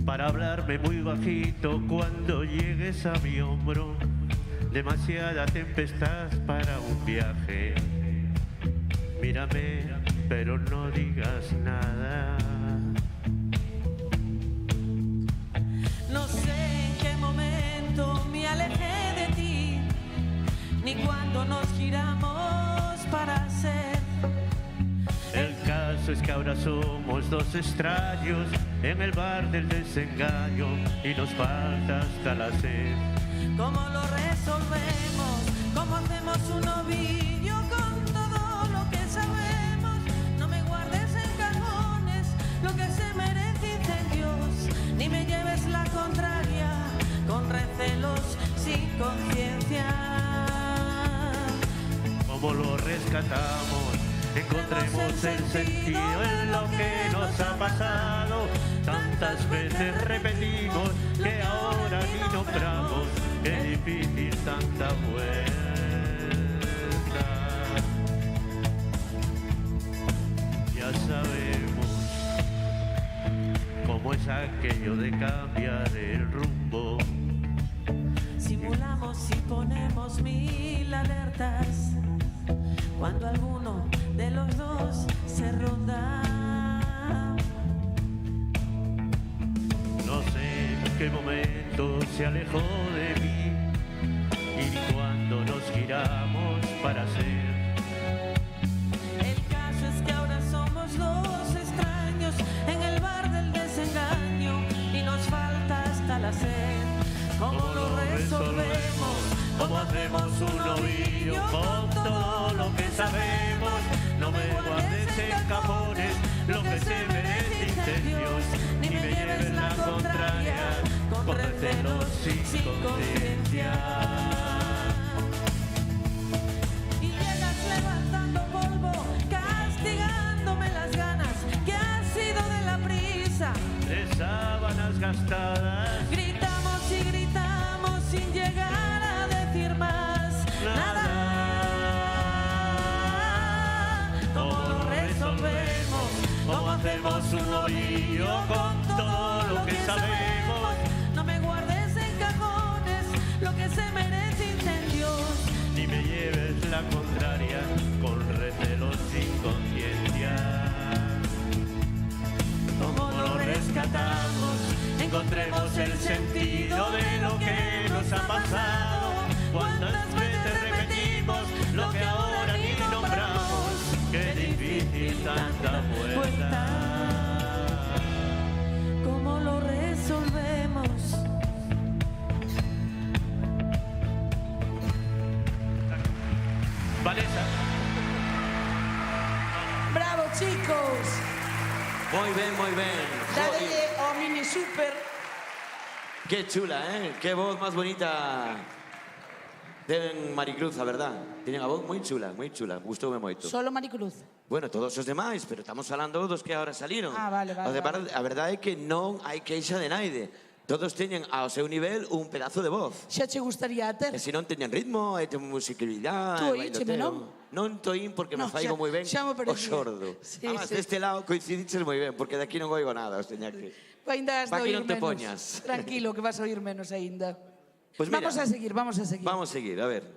D: para hablarme muy bajito cuando llegues a mi hombro. Demasiada tempestad para un viaje. Mírame, pero no digas nada.
H: No sé en qué momento me alejé de ti, ni cuando nos giramos para ser.
D: El caso es que ahora somos dos extraños en el bar del desengaño y nos falta hasta la sed.
H: ¿Cómo lo resolvemos? ¿Cómo hacemos un ovillo con todo lo que sabemos? No me guardes en cajones lo que se merece incendios, ni me lleves la contraria con recelos sin conciencia.
D: ¿Cómo lo rescatamos? Encontremos el sentido en lo que nos ha pasado. Tantas veces repetimos que ahora ni nombramos. Qué difícil tanta vuelta. Ya sabemos cómo es aquello de cambiar el rumbo.
H: Simulamos y ponemos 1000 alertas cuando alguno de los dos se ronda.
D: No sé en qué momento se alejó de mí y cuando cuando nos giramos para ser.
I: El caso es que ahora somos dos extraños en el bar del desengaño y nos falta hasta la sed. ¿Cómo lo resolvemos? ¿Cómo hacemos un novillo con todo lo que sabemos? No me guardes en cajones lo que se merece incendios, ni me lleves la contraria con recelos sin conciencia. Y llegas levantando polvo, castigándome las ganas que ha sido de la prisa,
D: de sábanas gastadas.
I: Gritamos y gritamos sin llegar a decir más nada. ¿Cómo lo resolvemos? ¿Cómo hacemos un novillo con todo lo que sabemos? No me guardes en cajones lo que se merece incendios,
D: Ni me lleves la contraria con recelos sin conciencia.
I: ¿cómo lo rescatamos? Encontremos el sentido de lo que nos ha pasado. ¿Cuántas veces repetimos lo que ahora ni nombramos?
D: Qué difícil tanta vuelta.
I: ¿Cómo lo resolvemos?
D: Vanessa.
C: Bravo, chicos.
B: Moi ben, moi ben.
C: Dale o mini super.
B: Qué chula, ¿eh? Qué voz más bonita ten Maricruz, a verdad. Tiene a voz moi chula, gustoume moito.
C: Solo Maricruz.
B: Bueno, todos os demais, pero estamos falando dos que ahora saliron.
C: Ah, vale.
B: A verdade é que non hai queixa de naide. Todos teñen ao seu nivel un pedazo de voz.
C: Xa che gustaría ter?
B: E se non teñen ritmo, e ten musicalidade,
C: Tú oícheme, non?
B: Non toín porque me
C: No,
B: faigo
C: xa-
B: moi ben
C: xa me
B: o
C: parecía.
B: sordo.
C: Sí,
B: Además,
C: sí.
B: deste lado coincidiches moi ben, porque de aquí non oigo nada, os teña que...
C: Ainda has de
B: Pa' que
C: oír
B: non te
C: menos.
B: poñas.
C: Tranquilo, que vas a oír menos aínda.
B: Pues mira,
C: Vamos a seguir.
B: Vamos a seguir, a ver.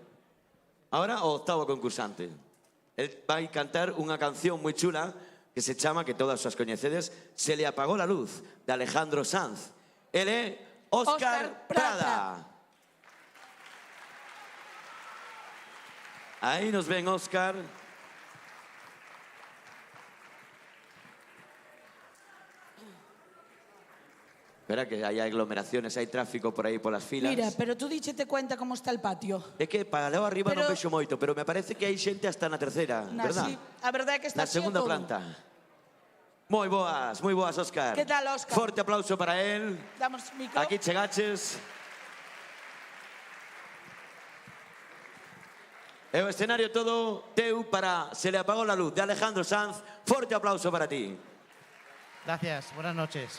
B: Ahora o octavo concursante. El vai cantar unha canción moi chula que se chama, que todas as coñecedes, Se le apagó la luz, de Alejandro Sanz. El é Óscar Prada. Aí nos ven, Óscar. Espera, que hai aglomeraciones, hai tráfico por aí polas filas.
C: Mira, pero tú díchete cuenta como está el patio.
B: É que para leo arriba
C: Pero-
B: non vexo moito, pero me parece que hai xente hasta na terceira, verdad?
C: Sí, a verdade é que está
B: Na
C: cheo
B: segunda
C: todo.
B: planta. Moi boas, Óscar.
C: Que tal, Óscar?
B: Forte aplauso para él.
C: Damos micro.
B: Aquí chegaches. E o escenario todo teu para Se le apagó la luz, de Alejandro Sanz. Forte aplauso para ti.
F: Gracias, buenas noches.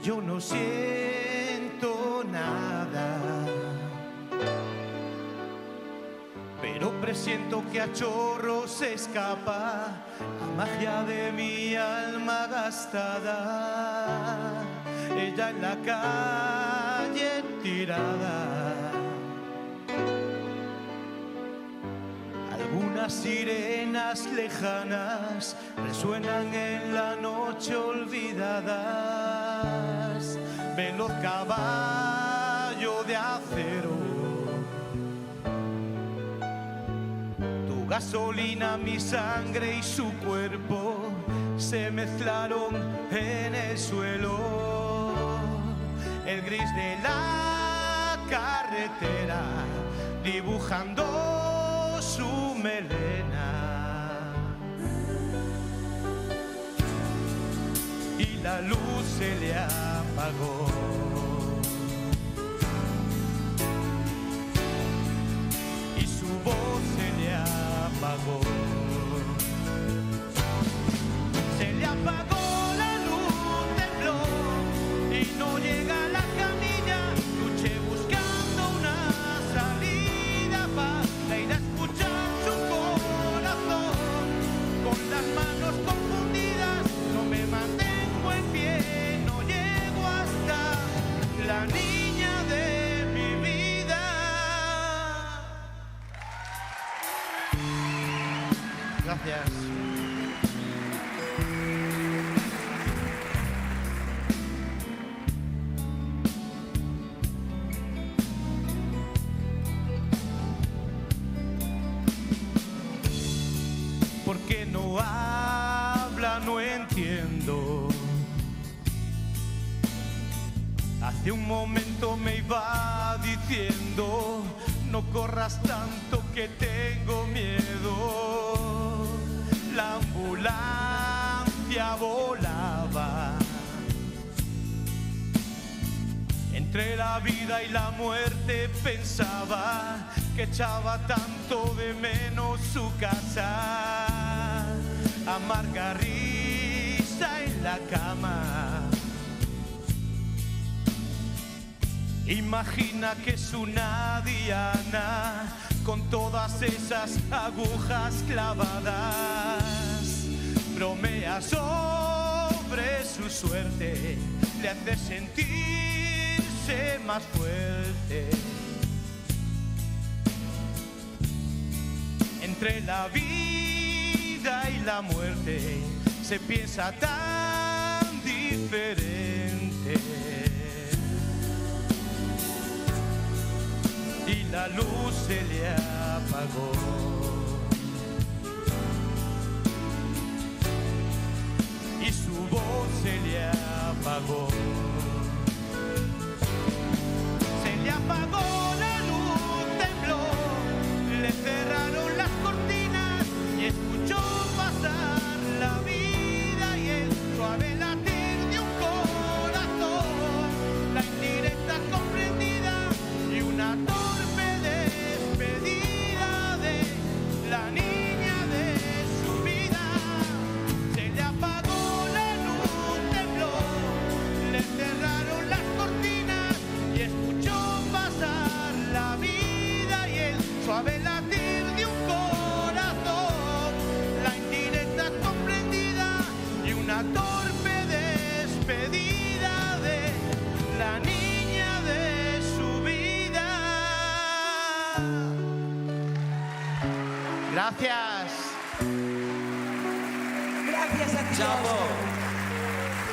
F: Yo no siento nada, pero presiento que a chorros se escapa la magia de mi alma gastada. Ella en la calle tirada, algunas sirenas lejanas resuenan en la noche olvidadas. Veloz caballo de acero, tu gasolina, mi sangre y su cuerpo se mezclaron en el suelo. El gris de la carretera dibujando su melena, y la luz se le apagó. Y su voz se le apagó. Se le apagó la luz, tembló y no llega a la camilla. Luché buscando una salida para ir a escuchar su corazón. Con las manos confundidas Gracias. ¿Por qué no habla? No entiendo. Hace un momento me iba diciendo, no corras tanto que tengo miedo. La ambulancia volaba entre la vida y la muerte, pensaba que echaba tanto de menos su casa. Amarga risa en la cama, imagina que es una diana con todas esas agujas clavadas. Bromea sobre su suerte, le hace sentirse más fuerte. Entre la vida y la muerte se piensa tan diferente. Y la luz se le apagó. Y su voz se le apagó. Se le apagó la luz, tembló, le cerraron las cortinas y escuchó pasar la vida y el suave latir de un corazón, la indirecta comprendida y una torpe despedida de la niña de su vida. Se le apagó la luz, tembló, le cerraron las cortinas y escuchó pasar la vida y el suave latir de un corazón, la indirecta comprendida y una torpe despedida de la niña de su vida. Gracias.
C: Gracias a ti.
B: Chapo.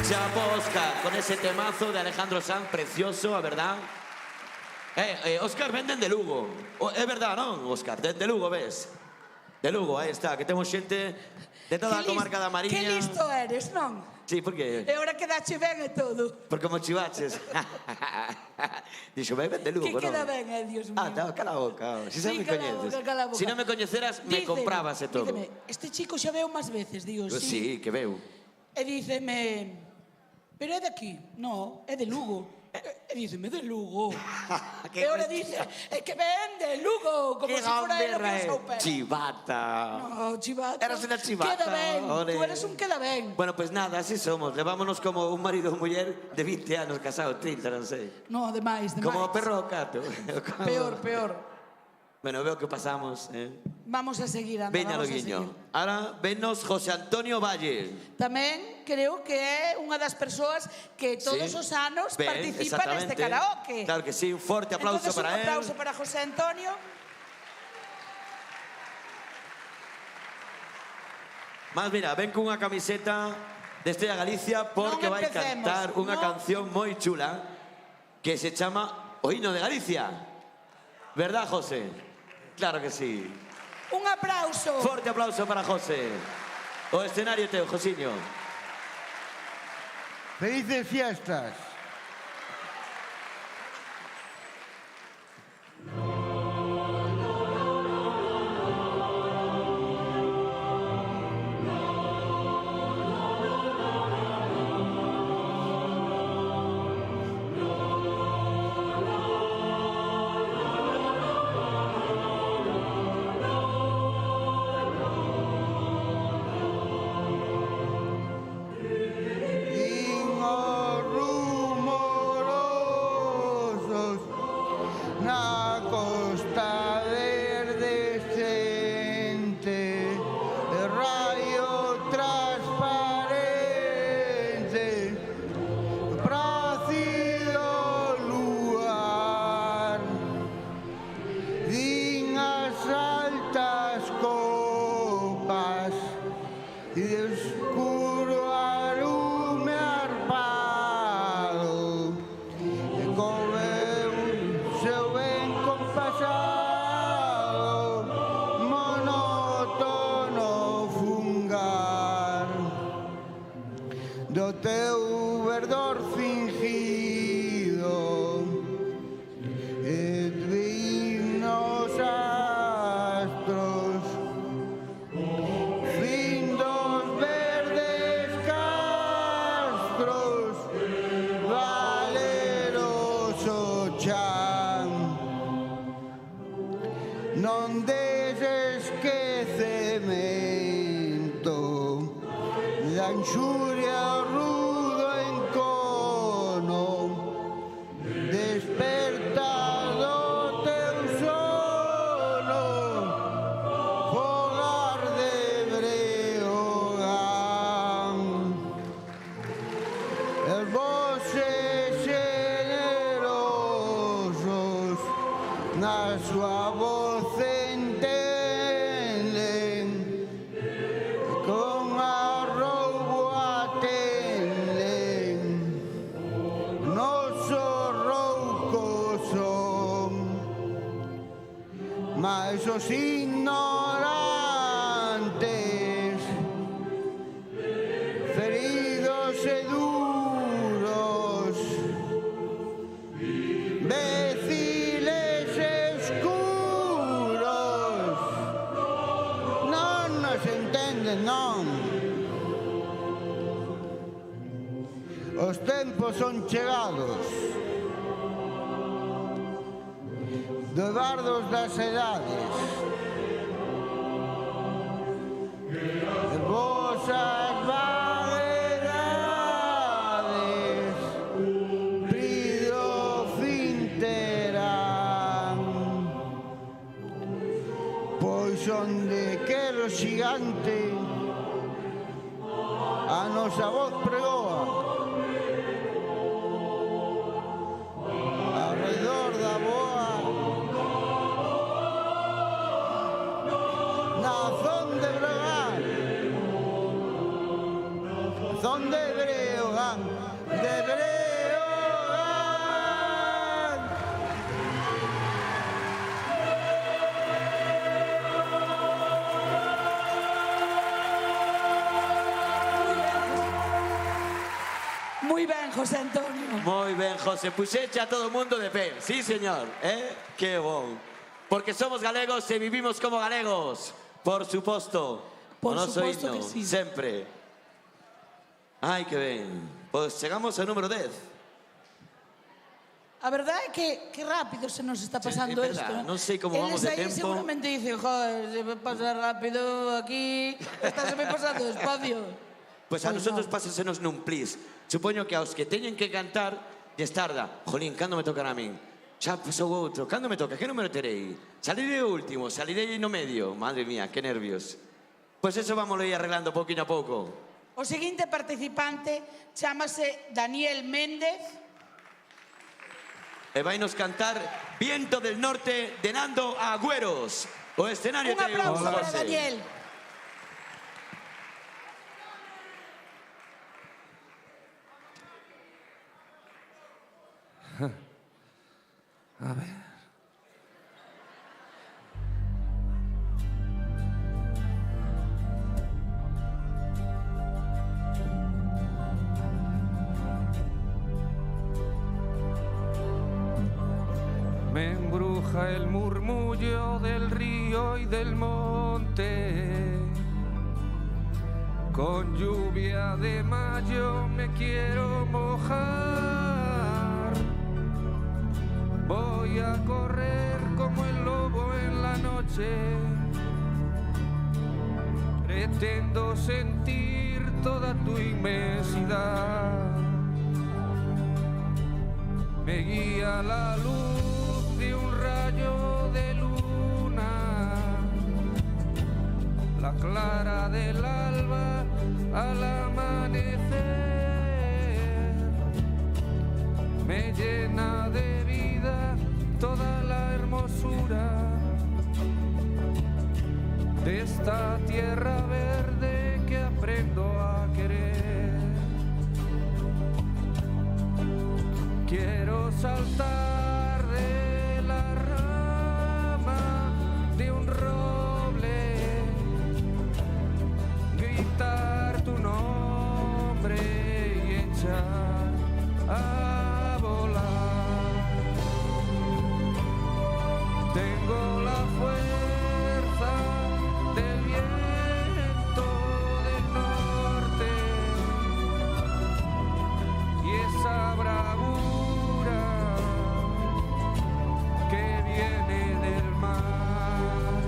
B: Chapo, Óscar, con ese temazo de Alejandro Sanz, precioso, a verdad. Óscar, venden de Lugo. É verdad, non, Óscar? De Lugo, ves? De Lugo, aí está, que temos xente de toda a comarca da Mariña.
C: Que listo eres, non?
B: Sí, por qué?
C: E ahora quedache ben e todo.
B: Porque como chivaches. Dixo, vai ben de Lugo,
C: Que
B: non?
C: queda ben, Dios mío.
B: Cala a boca. Si
C: Sí,
B: me
C: cala a
B: coñeces.
C: boca, cala a boca.
B: Si non me coñeceras, me
C: Díceme,
B: comprabas e todo.
C: díceme, este chico xa veo máis veces, digo,
B: Pues sí, que veu.
C: E díceme, pero é de aquí? No, é de Lugo. E díceme, de Lugo. E ahora dice, é que ven de Lugo, como
B: Que
C: se fora ele o que
B: gamberra,
C: o seu pé.
B: chivata.
C: No, chivata.
B: Eras una chivata,
C: Queda ben,
B: ole.
C: tú eres un queda ben.
B: Bueno, pues nada, así somos. Levámonos como un marido e muller de 20 anos casados, 30, non sei.
C: No, demais, demais.
B: Como perro o gato.
C: Peor, peor.
B: Bueno, veo que pasamos.
C: Vamos a seguir, anda,
B: Veña,
C: vamos a
B: Loguiño.
C: seguir.
B: Ahora, venos José Antonio Valle.
C: Tamén creo que é unha das persoas que todos
B: Sí.
C: os anos
B: Ben,
C: participan neste
B: exactamente.
C: karaoke.
B: Claro que sí, un forte aplauso
C: Entonces,
B: para
C: un aplauso
B: él.
C: para José Antonio.
B: Más mira, ven con unha camiseta de Estrella Galicia porque
C: Non
B: vai
C: empecemos,
B: cantar unha
C: non.
B: canción moi chula que se chama O Himno de Galicia. ¿Verdad, José? Claro que sí.
C: Un aplauso.
B: Forte aplauso para José. O escenario teu, Josiño.
J: Felices fiestas. In a room y de oscuro alume arpado e come seu ben compasado monótono fungar do teu verdor fingido e divinos astros fin dos verdes castros valeroso chan non des esquecemento da inxuria rudo encono desperta do teu sono fogar de Breogán os voces generosos na súa voz entenden con arroubo atenden nosos roucos son mas os ignorantes feridos e duros béciles escuros non nos entenden, non. Os tempos son chegados dos bardos das edades de vosas vaguedades prido fin terán pois onde quer o xigante a nosa voz pregoa alrededor da boa na zona de Breogán zona de Breogán de Breogán.
C: Muy ben, José Antonio.
B: Moi ben, José, puxeche a todo o mundo de pé. Sí, señor, que bon. Porque somos galegos e vivimos como galegos. Por suposto.
C: Por
B: o noso
C: suposto
B: himno,
C: que sí.
B: sempre. Ai, que ben. Pois chegamos ao número 10.
C: A verdade é que rápido se nos está pasando
B: É verdad,
C: isto.
B: non sei como vamos de
C: Eles aí
B: tempo.
C: seguramente dicen, joder, se me pasa rápido aquí, está se me pasando despacio.
B: Pois a
C: Pois
B: nosotros
C: non.
B: pásensenos nun plis. Supoño que aos que teñen que cantar lles tarda. Jolín, cando me tocará a min? Xa pasou outro. Cando me toca? Que número terei? Salirei o último, salirei no medio. Madre mía, que nervios. Pois eso vámoslo ir arreglando pouquinho a pouco.
C: O seguinte participante chámase Daniel Méndez.
B: E vai nos cantar Viento del Norte de Nando Agüeros. O escenario
C: Un aplauso para Daniel.
K: A ver. Me embruja el murmullo del río y del monte. Con lluvia de mayo me quiero mojar. Voy a correr como el lobo en la noche. Pretendo sentir toda tu inmensidad. Me guía la luz de un rayo de luna, la clara del alba al amanecer. Me llena de vida toda la hermosura de esta tierra verde que aprecia. saltar de la rama de un roble, gritar tu nombre y echar a volar. Tengo la fuerza del viento del norte y esa bravura que viene del mar.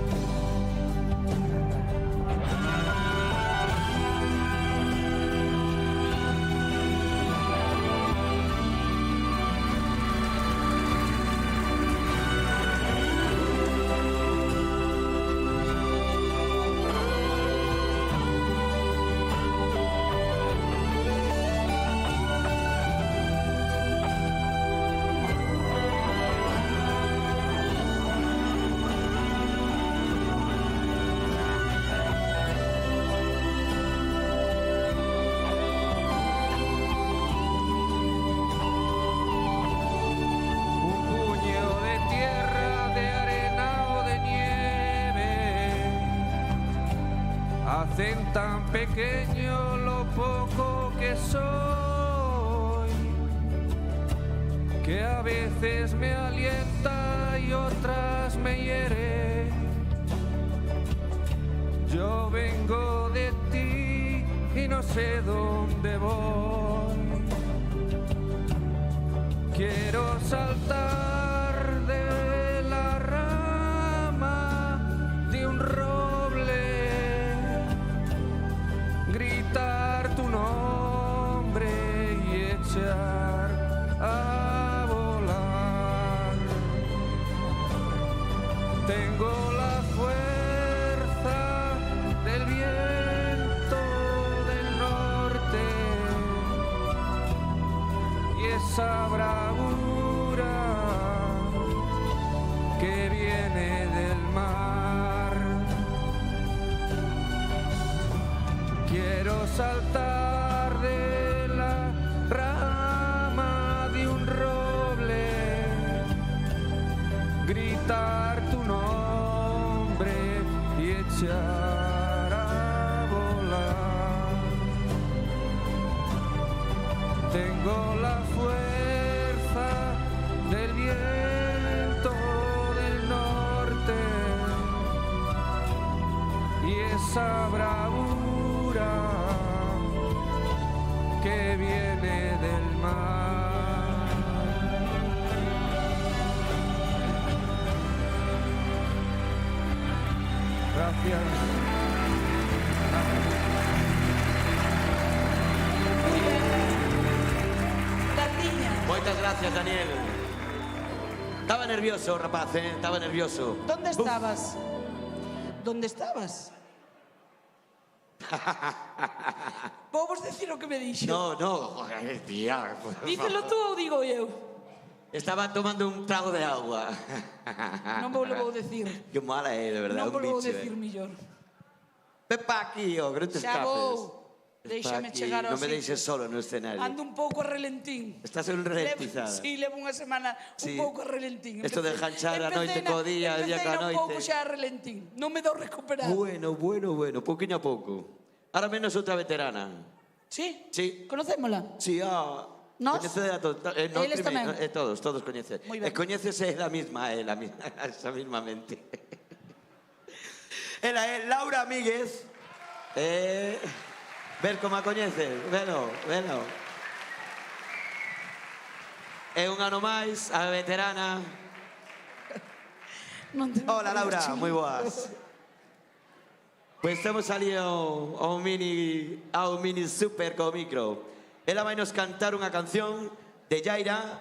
K: Un puño de tierra, de arena o de nieve hacen tan pequeño lo poco que soy, que a veces me alienta y otras me hiere. Yo vengo de ti y no sé dónde voy. Quiero saltar de la rama de un roble, gritar tu nombre y echar a volar. Tengo la fuerza del viento del norte y esa bravura que viene del mar. Quiero saltar de la rama de un roble, gritar tu nombre y echar a volar. Tengo la fuerza del viento del norte y esa bravura que viene del mar. Gracias.
B: Moitas gracias, Daniel. Estaba nervioso, rapaz, estaba nervioso.
C: ¿Dónde estabas? ¿Dónde estabas? Vamos decir lo que me dixo.
B: No, joder, tía.
C: Dícelo tú ou digo eu?
B: Estaba tomando un trago de agua.
C: Non vou lo vou decir.
B: Qué mala de verdad,
C: Non vou
B: un
C: lo vou
B: bicho,
C: decir millor.
B: Ven pa aquí, que non te
C: Xa
B: escapes.
C: vou. Déixame chegar ao
B: Non me
C: sitio.
B: deixes solo no escenario.
C: Ando un pouco a relentín.
B: Estás un ralentizada.
C: Sí, levo unha semana
B: Sí.
C: un pouco a relentín.
B: Esto de janchar a noite co día, día ca
C: Empecé un pouco
B: noite.
C: xa a relentín. Non me dou recuperar.
B: Bueno, pouquinho a pouco. Ahora menos outra veterana.
C: Sí?
B: Sí.
C: Conocémola?
B: Sí,
C: Nos?
B: coñece a todos.
C: Eles tamén?
B: Todos coñecen.
C: Moi ben.
B: E coñécese ela mesma, esa mesma mente. Ela é Laura Míguez. Ver como a coñeces, velo. É un ano máis, a veterana. Hola, Laura, moi boas. Pois temos ali ao mini super co micro. Ela vai nos cantar unha canción de Yaira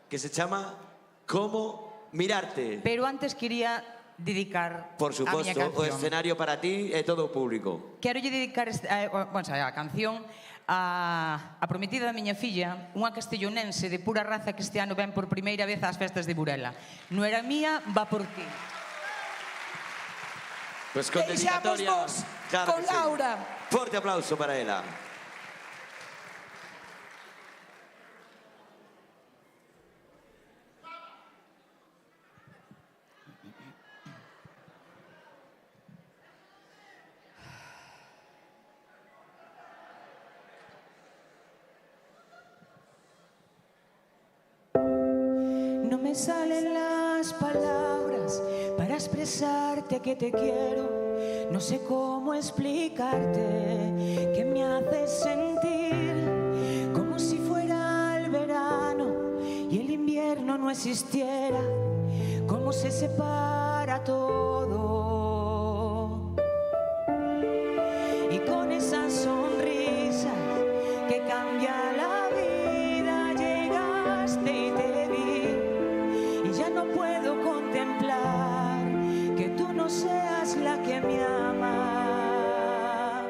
B: que se chama Como mirarte.
L: Pero antes quería dedicar
B: Por
L: a miña
B: suposto, o
L: canción.
B: escenario para ti e todo o público.
L: Quero lle dedicar a canción a prometida da miña filla, unha castellonense de pura raza que este ano ven por primeira vez ás festas de Burela. Non era mía, va por ti.
B: Pues con
C: Deixamos
B: dedicatoria.
C: vos con
B: que sí.
C: Laura.
B: Forte aplauso para ela.
L: me salen las palabras para expresarte que te quiero. No sé cómo explicarte que me haces sentir como si fuera el verano y el invierno no existiera. Cómo se separa todo. Y con esa sonrisa que cambia la vida llegaste y te vi. Y ya no puedo contemplar que tú no seas la que me ama.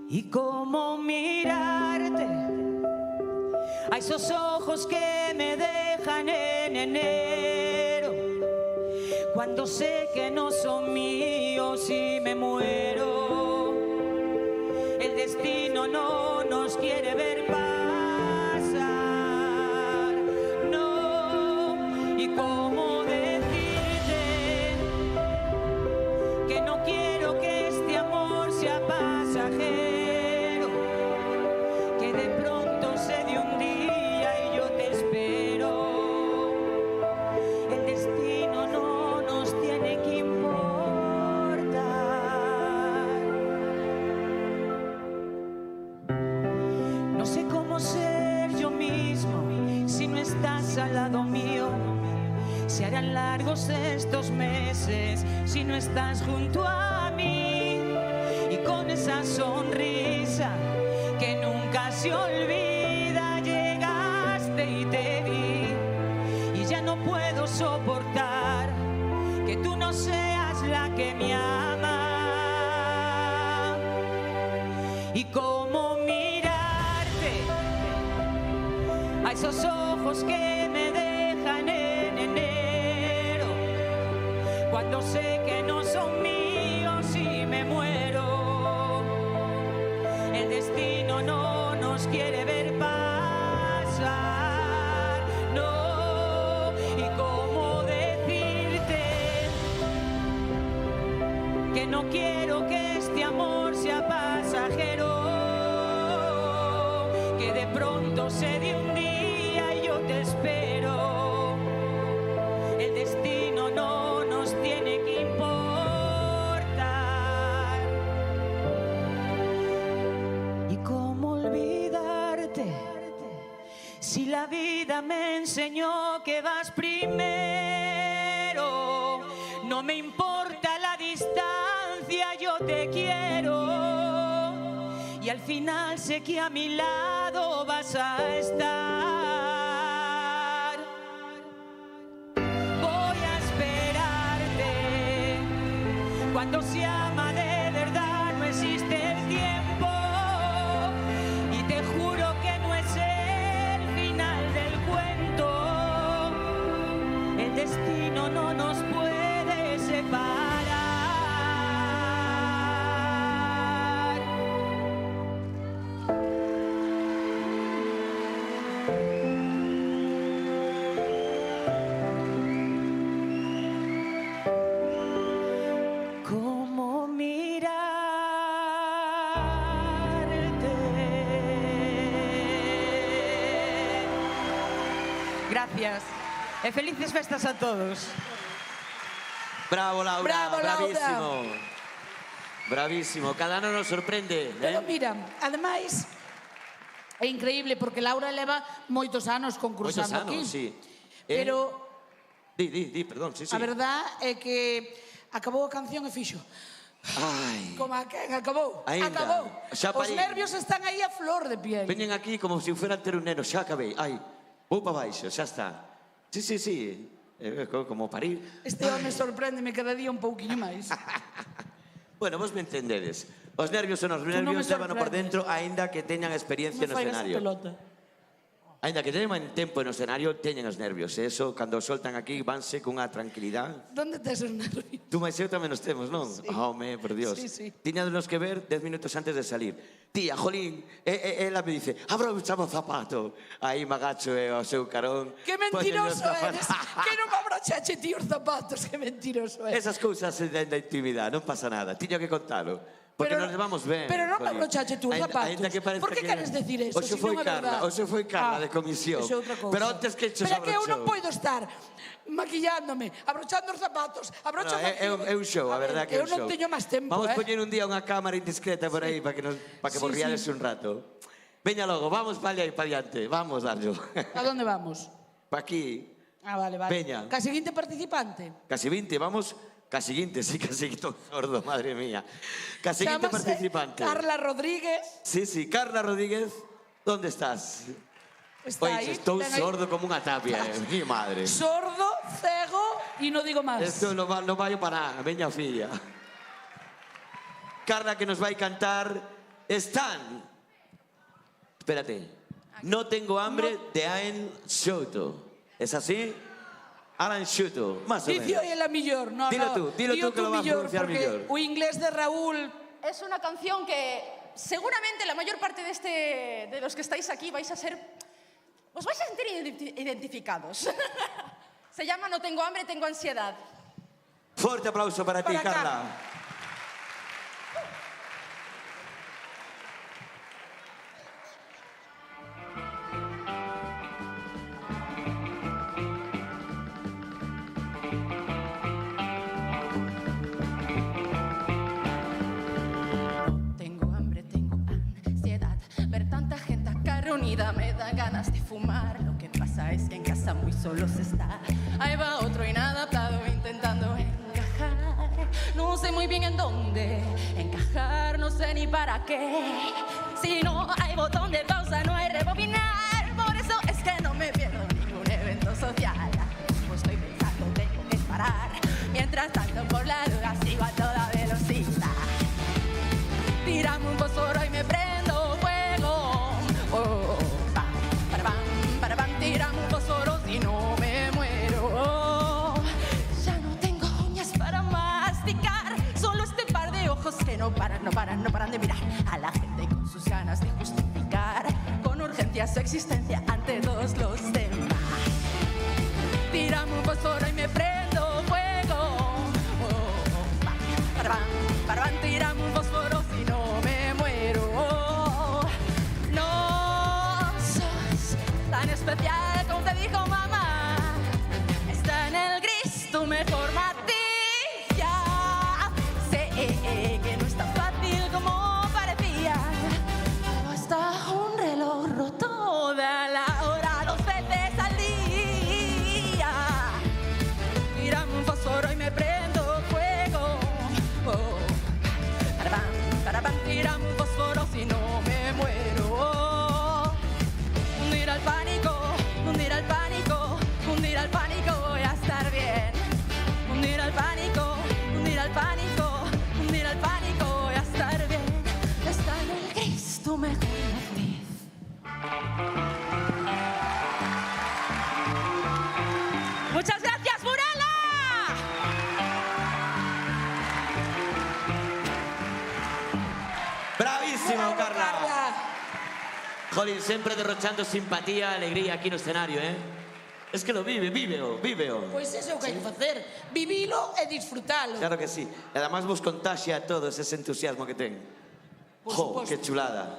L: Y cómo mirarte a esos ojos que me dejan en enero, cuando sé que no son míos y me muero. El destino no nos quiere ver pasar, no. Y cómo decirte que no quiero que este amor sea pasajero, que de pronto se dé un día y yo te espero. El destino no nos tiene que importar. No sé cómo ser yo mismo si no estás al lado mío. Se harán largos estos meses si no estás junto a mí. Y con esa sonrisa que nunca se olvida llegaste y te vi. Y ya no puedo soportar que tú no seas la que me ama. Y cómo mirarte a esos ojos que me dejan en enero, cuando sé que no son míos y me muero. El destino no nos quiere ver pasar, no. Y cómo decirte que no quiero que este amor sea pasajero, que de pronto se dé un día y yo te espero. El destino no nos tiene que importar. ¿Y cómo olvidarte si la vida me enseñó que vas primero? No me importa la distancia, yo te quiero. Y al final sé que a mi lado vas a estar. Voy a esperarte. Cuando se ama de verdad no existe el tiempo. Y te juro que no es el final del cuento. El destino no nos puede separar. Cómo mirarte. Gracias. E felices festas a todos.
B: Bravo, Laura.
C: Bravo, Laura.
B: Bravísimo. Bravísimo. Cada ano nos sorprende.
C: Pero mira, ademais, é increíble porque Laura leva moitos anos concursando
B: Moitos
C: aquí.
B: anos, sí.
C: Pero
B: Di, perdón, sí.
C: a verdad é que acabou a canción e fixo.
B: Ai.
C: Como a quen acabou.
B: Ainda.
C: Acabou.
B: Xa
C: Os
B: parín.
C: nervios están aí a flor de piel.
B: Veñen aquí como se fuera ter un neno. Xa acabei. Ai, vou pa baixo, xa está. Sí. Como parir.
C: Este home sorpréndeme cada día un pouquiño máis.
B: Bueno, vos me entendedes. Os nervios son os
C: non me
B: nervios, lévano por
C: sorprendes.
B: dentro, aínda que teñan experiencia
C: Me
B: no
C: faigas a
B: escenario.
C: pelota.
B: Aínda que teñan tempo no escenario, teñen os nervios. E eso, cando soltan aquí, vanse cunha tranquilidade.
C: Donde tes os nervios?
B: Tú máis eu tamén os temos, non?
C: Sí.
B: Home, por Dios.
C: Sí.
B: Tiñadenos que ver 10 minutos antes de salir. Tía, jolín, ela me dice, abrochame o zapato. Aí magacho e o seu carón.
C: Que mentiroso eres. Que non me abrochache ti os zapatos. Que mentiroso eres.
B: Esas cousas da intimidade, non pasa nada. Tiño que contalo. Porque nos levamos ben.
C: Pero non me
B: Jolín.
C: abrochache tú os zapatos.
B: Ainda que parece
C: Por que queres decir eso?
B: Hoxe
C: Se
B: foi
C: non é
B: Carla,
C: verdad.
B: hoxe foi Carla
C: Ah,
B: de comisión.
C: eso é outra cousa.
B: Pero antes que che
C: Pero é que eu non
B: abrochou.
C: podo estar maquillándome, abrochando os zapatos, abrochando
B: É un show, a verdad que é
C: eu
B: un show.
C: non teño máis tempo,
B: Vamos poñer un día unha cámara indiscreta por aí para que
C: Sí,
B: vos riades
C: sí.
B: un rato. Veña logo, vamos para allá e para diante. Vamos, darlo.
C: A donde vamos?
B: Pa aquí.
C: Ah, vale, vale.
B: Veña.
C: Ca seguinte participante.
B: Casi 20, vamos. Casi 20, sí, casi todo sordo, madre mía. Casi 20
C: Chámase
B: participante.
C: Carla Rodríguez.
B: Sí, sí, Carla Rodríguez, ¿dónde estás?
C: Está
B: Oye,
C: aí.
B: estou
C: Ven aí.
B: sordo como unha tapia, mi madre.
C: Sordo, cego e non digo máis.
B: Esto no vai para nada, veña filla. Carla que nos vai cantar Stan. Espérate. No tengo hambre de Alan Souto. ¿Es así? Alan Souto, más o
C: Dicio
B: menos.
C: é la millor. No,
B: Dilo
C: no.
B: tú que lo vas a pronunciar
C: porque
B: millor.
C: O inglés de Raúl...
M: Es una canción que seguramente la mayor parte de los que estáis aquí vais a ser... Os vais a sentir identificados. Se llama No tengo hambre, tengo ansiedad.
B: Fuerte aplauso para ti,
M: Para
B: Carla.
M: Tengo hambre, tengo ansiedad. Ver tanta gente acá reunida me da ganas de fumar. Lo que pasa es que en casa muy solo se está. Ahí va otro inadaptado intentando encajar. No sé muy bien en dónde encajar, no sé ni para qué. Si no hay botón de pausa, no hay rebobinar. Por eso es que no me pierdo ningún evento social. Pues estoy pensando, tengo que parar. Mientras tanto, por la duda, sigo a toda velocidad. Tírame un fósforo y me prendo fuego. Oh, para bam, tírame un fósforo si no me muero. Oh, ya no tengo uñas para masticar. Solo este par de ojos que no paran de mirar a la gente con sus ganas de justificar con urgencia su existencia ante todos los demás. Tírame un fósforo y me prendo fuego. Oh, para bam, tírame un fósforo si no me muero. Oh, no sos tan especial como te dijo mamá. Está en el gris tu mejor matiz. Ya sé que no es tan fácil como parecía. Basta un reloj roto de la hora 2 veces al día. Tírame un fósforo y me prendo fuego. Oh, para bam, tírame un fósforo si no me muero. Oh, hundir al pánico, hundir al pánico, hundir al pánico, voy a estar bien. Hundir al pánico, hundir al pánico, hundir al pánico, voy a estar bien. Está en el gris tu mejor matiz. Muchas gracias, Burela.
B: Bravísimo, Carla. Jolín, sempre derrochando simpatía, alegría aquí no escenario, eh? Es que lo víveo.
C: Pois ese é o que hai que facer. Vivilo e disfrutalo.
B: Claro que sí. E además vos contaxia a todos ese entusiasmo que ten.
C: Por
B: Jo,
C: suposto.
B: que chulada.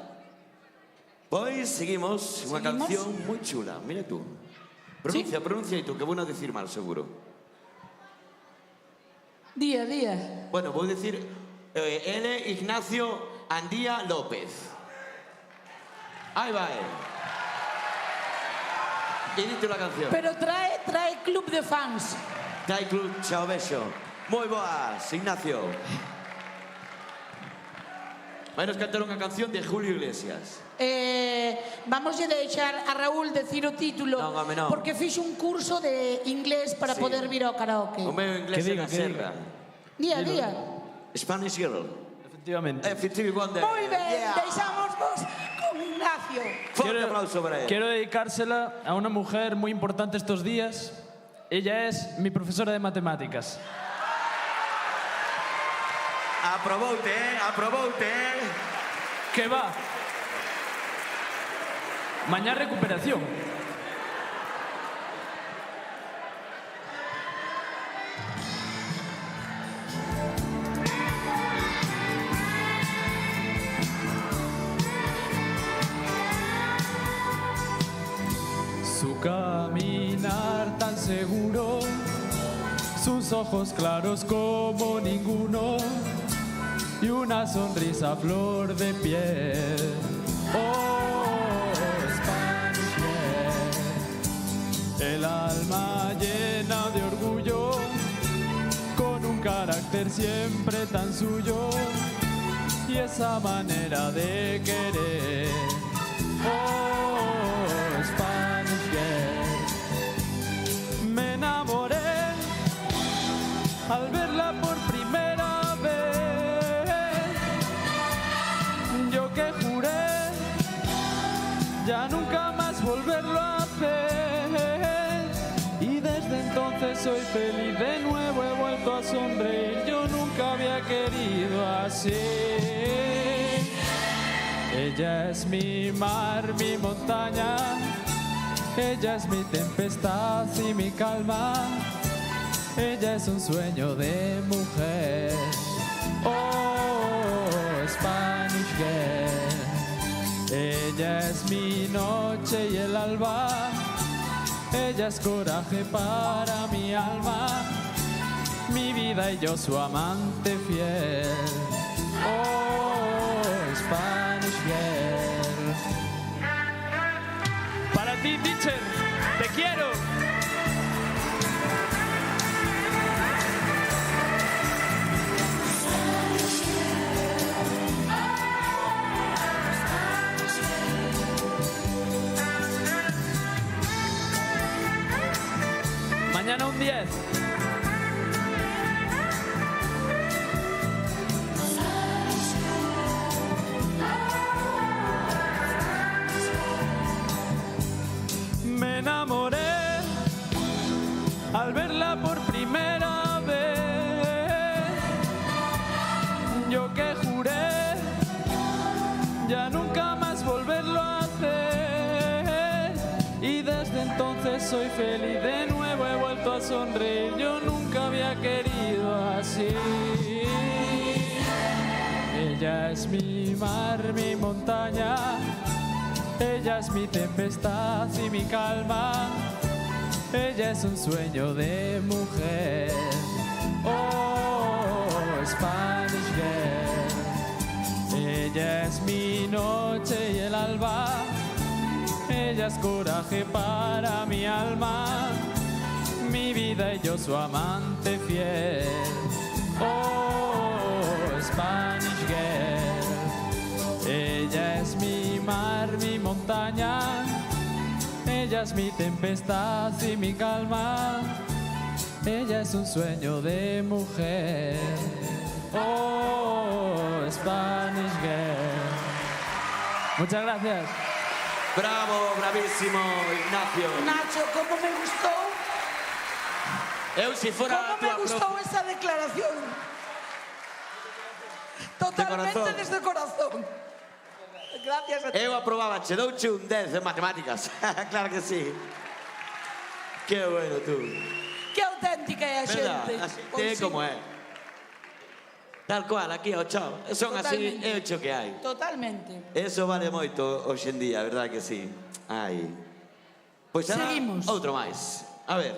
B: Pois seguimos unha canción moi chula. Mira tú. Pronuncia e tú, que vou non dicir mal, seguro.
C: Día.
B: Bueno, vou dicir L. Ignacio Andía López. Aí vai. E dite la canción.
C: Pero trae club de fans.
B: Trae club, chao, beso. Moi boas, Ignacio. Vai nos cantar unha canción de Julio Iglesias.
C: Vamos a deixar a Raúl decir o título.
B: Non, home, non.
C: Porque fixo un curso de inglés para
B: Sí.
C: poder vir ao karaoke.
B: O meu inglés é na serra.
C: Día.
B: Spanish Girl.
G: Efectivamente.
B: Stevie Wonder.
C: Moi ben, deixamos vos con Ignacio.
B: Fuerte aplauso para él.
G: Quiero dedicársela a una mujer muy importante estos días. Ella es mi profesora de matemáticas.
B: Aproboute,
G: Que va. Mañana recuperación. unos ojos claros como ninguno y una sonrisa a flor de piel. Oh, Spanish Girl, el alma llena de orgullo, con un carácter siempre tan suyo y esa manera de querer. Oh, Spanish Girl, me enamoré al verla por primera vez. Yo que juré ya nunca más volverlo a hacer, y desde entonces soy feliz de nuevo, he vuelto a sonreír, yo nunca había querido así. Ella es mi mar, mi montaña, ella es mi tempestad y mi calma, ella es un sueño de mujer. Oh, Spanish Girl, ella es mi noche y el alba, ella es coraje para mi alma, mi vida y yo su amante fiel. Oh, Spanish Girl. Para ti, teacher, te quiero. Mañana un 10. Me enamoré al verla por primera vez. Yo que juré ya nunca más volverlo a hacer, y desde entonces soy feliz de nuevo, he vuelto a sonreír, yo nunca había querido así. Ella es mi mar, mi montaña, ella es mi tempestad y mi calma, ella es un sueño de mujer. Oh, Spanish Girl, ella es mi noche y el alba, ella es coraje para mi alma, mi vida y yo su amante fiel. Oh, Spanish Girl, ella es mi mar, mi montaña, ella es mi tempestad y mi calma, ella es un sueño de mujer. Oh, Spanish Girl. Muchas gracias.
B: Bravo, bravísimo, Ignacio.
C: Nacho, ¿cómo me gustó?
B: Eu, si fuera
C: ¿Cómo me gustó esa declaración? Totalmente desde el corazón. Gracias a ti.
B: Eu aprobaba, che douche un 10 en matemáticas. Claro que sí. Qué bueno, tú.
C: Qué auténtica é a xente.
B: Así
C: Pois
B: é
C: sí.
B: como é. Tal cual, aquí ao chao. Son así,
C: Totalmente.
B: é o cho que hai.
C: Totalmente.
B: Eso vale moito hoxe en día, verdad que sí. Ai. Pois ahora,
C: Seguimos.
B: outro máis. A ver.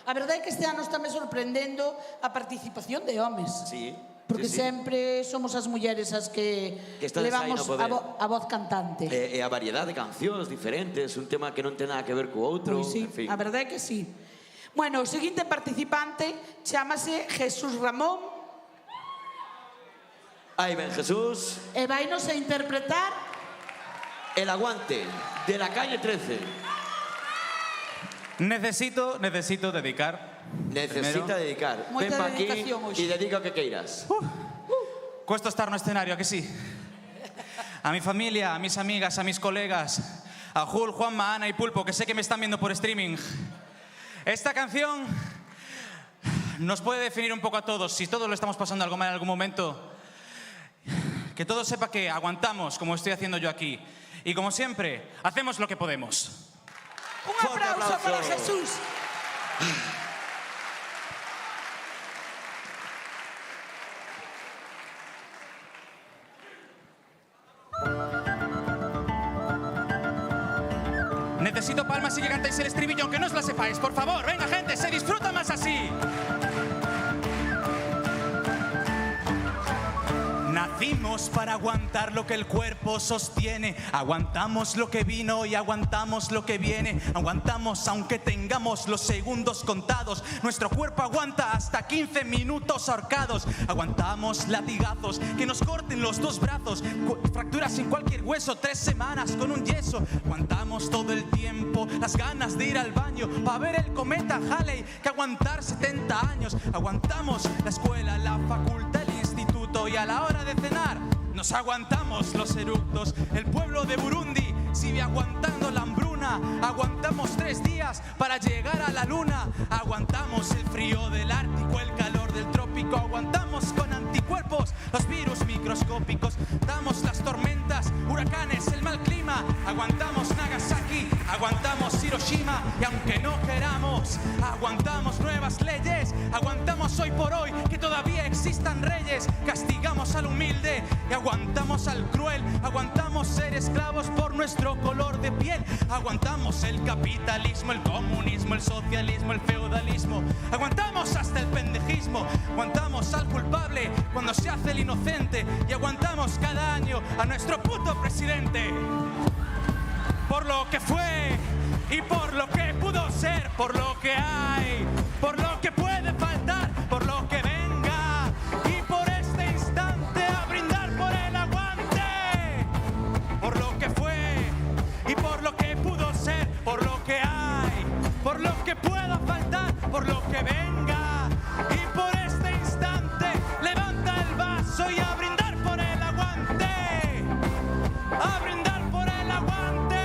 C: A verdade é que este ano está me sorprendendo a participación de homes.
B: Sí.
C: Porque
B: sí, sí.
C: sempre somos as mulleres as que
B: estades aí
C: levamos
B: no poder.
C: a voz cantante.
B: E a variedade de cancións diferentes, un tema que non ten nada que ver co outro,
C: Pois sí,
B: en fin.
C: a verdade é que sí. Bueno, o seguinte participante chámase Jesús Ramón
B: Aí ven Jesús,
C: e vainos a interpretar
B: El aguante, de la calle 13.
N: Necesito dedicar.
B: Necesita
N: primero.
B: dedicar.
C: Moita
B: Ven pa aquí
C: dedicación hoxe.
B: e dedica o que queiras.
N: Cuesta estar no escenario, ¿a que sí? A mi familia, a mis amigas, a mis colegas, a Jul, Juanma, Ana y Pulpo, que sé que me están viendo por streaming. Esta canción nos puede definir un poco a todos. Si todos lo estamos pasando algo mal en algún momento, que todos sepa que aguantamos, como estoy haciendo yo aquí. Y como siempre, hacemos lo que podemos.
C: un aplauso para Jesús.
N: Necesito palmas y que cantéis el estribillo, aunque no os la sepáis, por favor. Venga, gente, se disfruta más así. Nacimos para aguantar lo que el cuerpo sostiene. Aguantamos lo que vino y aguantamos lo que viene. Aguantamos aunque tengamos los segundos contados. Nuestro cuerpo aguanta hasta 15 minutos ahorcados. Aguantamos latigazos que nos corten los dos brazos, fracturas en cualquier hueso, 3 semanas con un yeso. Aguantamos todo el tiempo las ganas de ir al baño para ver el cometa Halley que aguantar 70 años. Aguantamos la escuela, la facultad, el instituto y a la hora de cenar nos aguantamos los eructos. El pueblo de Burundi sigue aguantando la hambruna. Aguantamos 3 días para llegar a la luna. Aguantamos el frío del Ártico, el calor del trópico. Aguantamos con anticuerpos los virus microscópicos. Damos las tormentas, huracanes, el mal clima. Aguantamos Nagasaki, aguantamos Hiroshima. Y aunque no queramos, aguantamos nuevas leyes. Aguantamos hoy por hoy que todavía existan reyes. Castigamos al humilde y aguantamos al cruel. Aguantamos ser esclavos por nuestro color de piel. Aguantamos el capitalismo, el comunismo, el socialismo, el feudalismo. Aguantamos hasta el pendejismo. Aguantamos al culpable cuando se hace el inocente. Y aguantamos cada año a nuestro puto presidente. Por lo que fue y por lo que pudo ser, por lo que hay, por lo que puede faltar, por lo que venga. Y por este instante a brindar por el aguante. Por lo que fue y por lo que pudo ser, por lo que hay, por lo que pueda faltar, por lo que venga. Y por este instante levanta el vaso y a brindar por el aguante. A brindar por el aguante.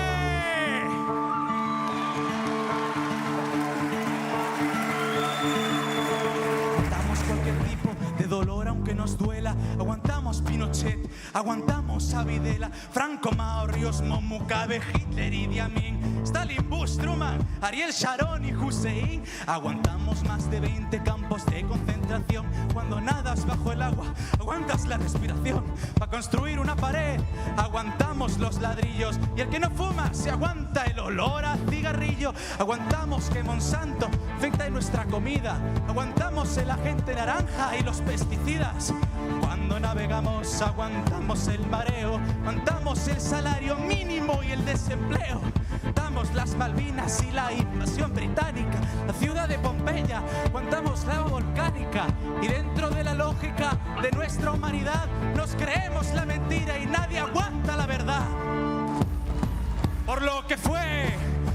N: Aguantamos cualquier tipo de dolor aunque nos duela. Aguantamos Pinochet, aguantamos a Videla, Franco, Mao, Ríos, Mugabe, Hitler, Idi Amin, Stalin, Bush, Truman, Ariel Sharon y Hussein. Aguantamos más de 20 campos de concentración. Cuando nadas bajo el agua, aguantas la respiración. Para construir una pared, aguantamos los ladrillos. Y el que no fuma, se aguanta el olor a cigarrillo. Aguantamos que Monsanto afecta en nuestra comida. Aguantamos el agente naranja y los pesticidas. Cuando navegamos, aguantamos el mareo. Aguantamos el salario mínimo y el desempleo. Aguantamos las Malvinas y la invasión británica. La ciudad de Pompeya, aguantamos la volcánica. Y dentro de la lógica de nuestra humanidad, nos creemos la mentira y nadie aguanta la verdad. Por lo que fue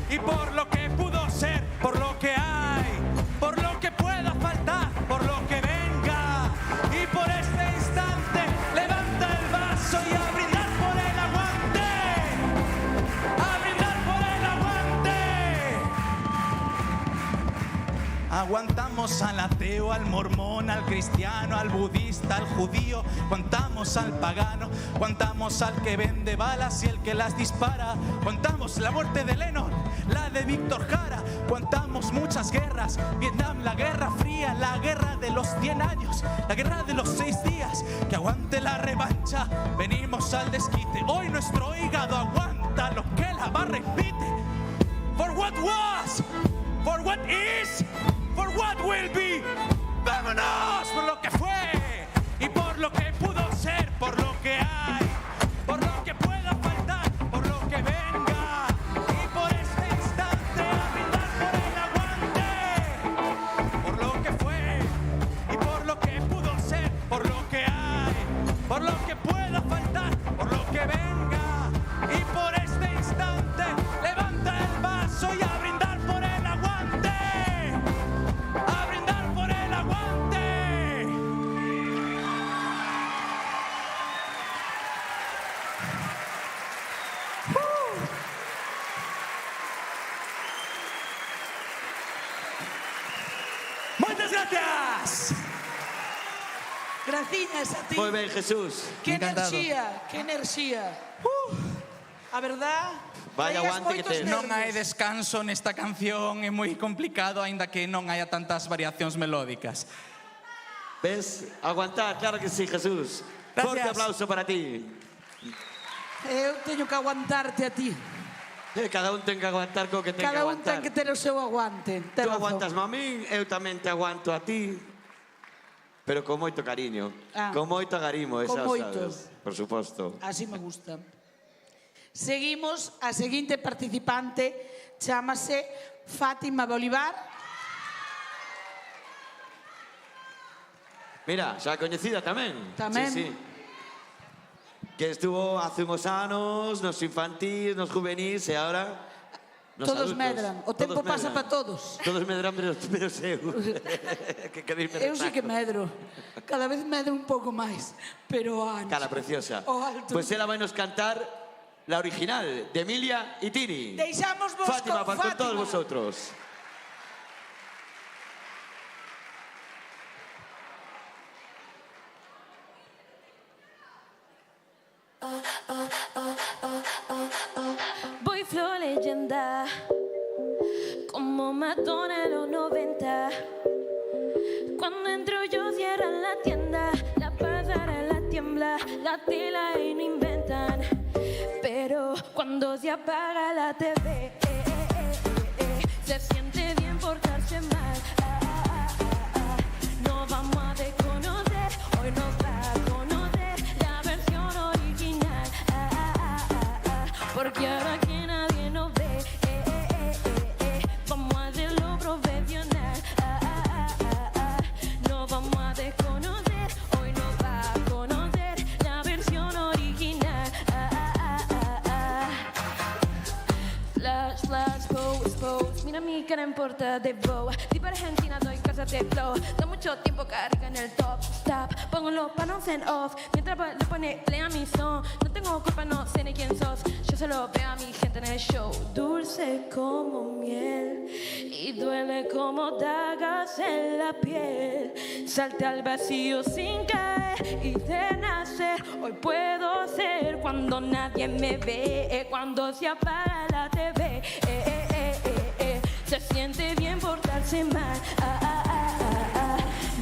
N: y por lo que pudo ser, por lo que hay, por lo que pueda faltar, por lo que venga. Y por este instante levanta el vaso y a brindar por el aguante. A brindar por el aguante. Aguantamos al ateo, al mormón, al cristiano, al budista, al judío. Aguantamos al pagano, aguantamos al que vende balas y el que las dispara. Aguantamos la muerte de Lennon, la de Víctor Jara. Aguantamos muchas guerras, Vietnam, la Guerra Fría, la guerra de los 100 años, la guerra de los 6 días. Que aguante la revancha, venimos al desquite. Hoy nuestro hígado aguanta lo que la barra repite. For what was, for what is, for what will be. ¡Vámonos! Por lo que fue y por lo que pudo ser, por lo que hay, por lo que pueda faltar, por lo que venga. Y por este instante a brindar por el aguante. Por lo que fue y por lo que pudo ser, por lo que hay, por lo que pueda faltar, por lo que venga. Y por este instante levanta el vaso y a brindar por el aguante. A brindar por el aguante. Muchas gracias.
C: Graciñas a ti.
B: Moi ben, Jesús.
C: Que
N: Encantado.
C: enerxía, que enerxía. A verdad?
B: Vaya
C: traías
B: aguante que
C: moitos
B: tes.
N: Non hai
C: nervios.
N: descanso nesta canción, é moi complicado, aínda que non haya tantas variacións melódicas.
B: ¿Ves? Aguantar, claro que sí, Jesús.
N: Gracias.
B: Fuerte aplauso para ti.
C: Eu teño que aguantarte a ti.
B: Cada un ten que aguantar co que ten que
C: Cada un
B: aguantar.
C: ten que ter o seu aguante. Ten
B: Tú
C: razón.
B: aguantas a min, eu tamén te aguanto a ti. Pero con moito cariño.
C: Ah.
B: Con moito agarimo,
C: Con
B: esa
C: moito.
B: sabes. Por suposto.
C: Así me gusta. Seguimos, a seguinte participante chámase Fátima Bolívar.
B: Mira, xa coñecida tamén.
C: Tamén.
B: Sí, sí. Que estuvo hace uns anos nos infantís, nos juvenís e ahora nos
C: Todos
B: adultos.
C: medran. O tempo
B: Todos
C: pasa
B: medran.
C: para todos.
B: Todos medran, pero eu. que quedirme
C: Eu sí que medro. Cada vez medro un pouco máis. Pero ancho.
B: Cara preciosa.
C: O alto.
B: Pois ela vai nos cantar la original de Emilia y Tini.
C: Deixamos vos
B: Fátima,
C: con
B: para con
C: Fátima.
B: todos vosotros.
E: Voy flow leyenda, como Madonna en los 90. Cuando entro yo cierran la tienda, la pasarela tiembla, la tela y no inventan. Pero cuando se apaga la TV, se siente bien portarse mal. No vamos a desconocer, hoy nos va a conocer la versión original. Porque ahora que nadie nos ve, vamos a hacerlo profesional. No vamos a desconocer, hoy nos va a conocer la versión original. Flash, flash, pose, pose. Mira mi cara en portada de Vogue. Si para Argentina doy casa de flow. Da mucho tiempo carga en el top. Stop, pongo los panos en off. Mientras le pone play a mi son. No tengo culpa, no sé ni quién sos. Yo solo veo a mi gente en el show. Dulce como miel y duele como dagas en la piel. Salte al vacío sin caer y de nacer. Hoy puedo ser cuando nadie me ve. Cuando se apaga la TV. Se siente bien portarse mal.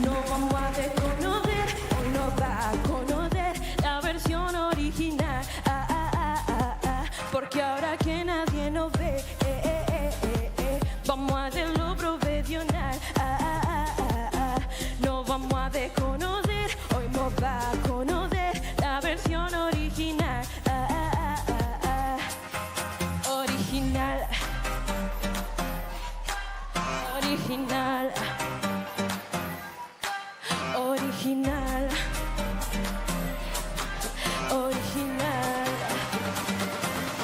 E: No vamos a desconocer, hoy nos va a conocer la versión original. Porque ahora que nadie nos ve, vamos a hacerlo profesional. No vamos a desconocer, hoy nos va a conocer la versión original. Original. Original. Original. Original.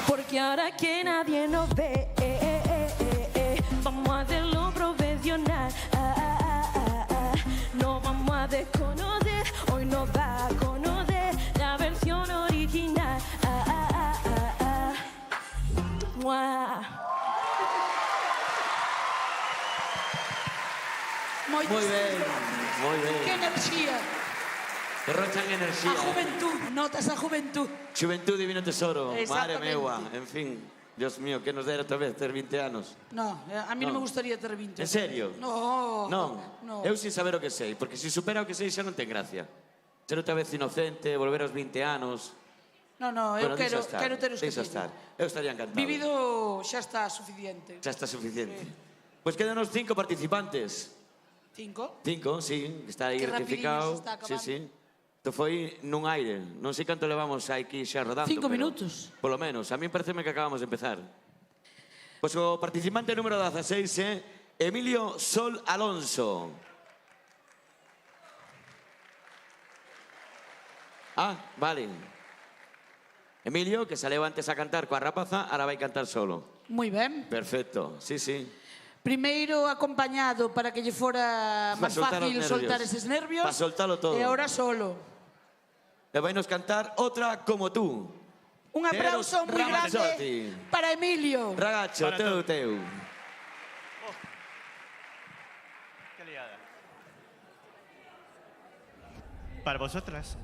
E: Porque ahora que nadie nos ve, vamos a hacerlo profesional. No vamos a desconocer, hoy nos va a conocer la versión original. Mua.
B: Muy bien, muy bien.
C: Que enerxía.
B: Derrochan enerxía.
C: A juventud, notas a juventud.
B: Juventud, divino tesoro. Madre
C: Exactamente.
B: meua. En fin, Dios mío, que nos dera otra vez ter 20 anos.
C: No, a mí non
B: No.
C: me gustaría ter 20.
B: En serio?
C: No.
B: Non.
C: No.
B: Eu sin saber o que sei, porque se supera o que sei xa non ten gracia. Ser outra vez inocente, volver aos 20 anos.
C: No, eu
B: Bueno,
C: quero
B: deixa estar,
C: ter os que
B: deixa
C: teño.
B: estar. Eu estaría encantado.
C: Vivido xa está suficiente.
B: Xa está suficiente. Pois quedanos 5 participantes.
C: 5.
B: 5, sí, está aí
C: Que
B: rectificado.
C: rapidinho se está
B: Sí,
C: acabando.
B: sí. Isto foi nun aire. Non sei canto levamos aquí xa rodando.
C: 5
B: pero
C: minutos.
B: Polo menos. A mí pareceme que acabamos de empezar. Pois o participante número 16 é Emilio Sol Alonso. Ah, vale. Emilio, que saleu antes a cantar coa rapaza, ahora vai cantar solo.
C: Moi ben.
B: Perfecto, sí, sí.
C: Primeiro acompañado para que lle fora
B: Pa
C: máis
B: soltar os
C: fácil
B: nervios.
C: soltar eses nervios.
B: Pa soltalo todo.
C: E ahora solo.
B: E vai nos cantar outra como tú.
C: Un aplauso moi grande
B: Ramazzotti.
C: para Emilio.
B: Ragazzo,
J: Para
B: teu.
J: Qué liada. Para vosotras.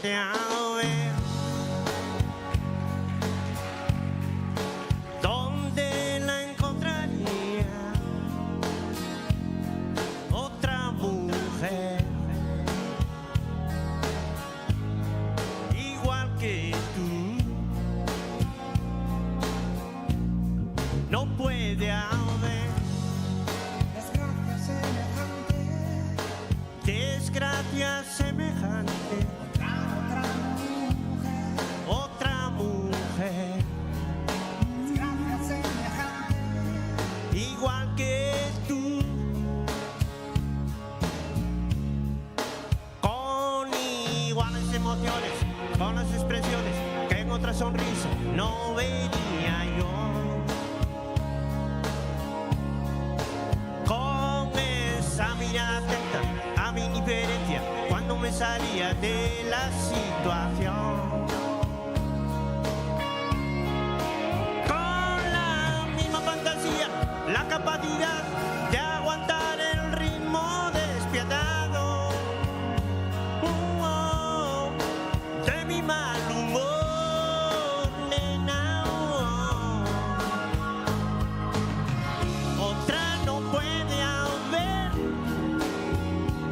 F: puede haber. ¿Dónde la encontraría otra mujer igual que tú? No puede haber desgracia semejante. Otra mujer igual que tú, con iguales emociones, con las expresiones que en otra sonrisa no vería yo, con esa mirada atenta a mi indiferencia cuando me salía de la situación. La capacidad de aguantar el ritmo despiadado de mi mal humor, nena. Otra no puede haber,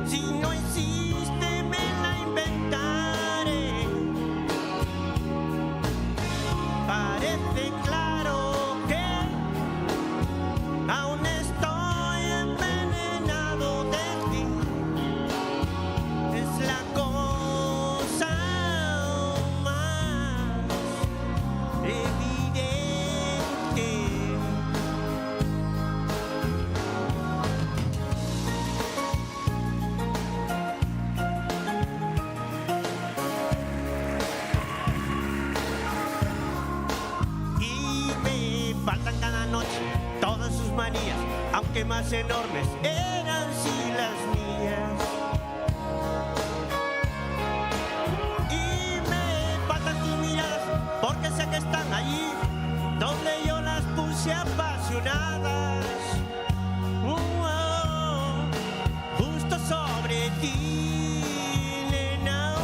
F: si no existe me la inventaré. Parece claro que aún estoy envenenado de ti. Es la cosa más evidente. Y me faltan cada noche todas sus manías, aunque más enormes eran sí las mías. Y me faltan tus miradas, porque sé que están allí, donde yo las puse apasionadas. Justo sobre ti, nena.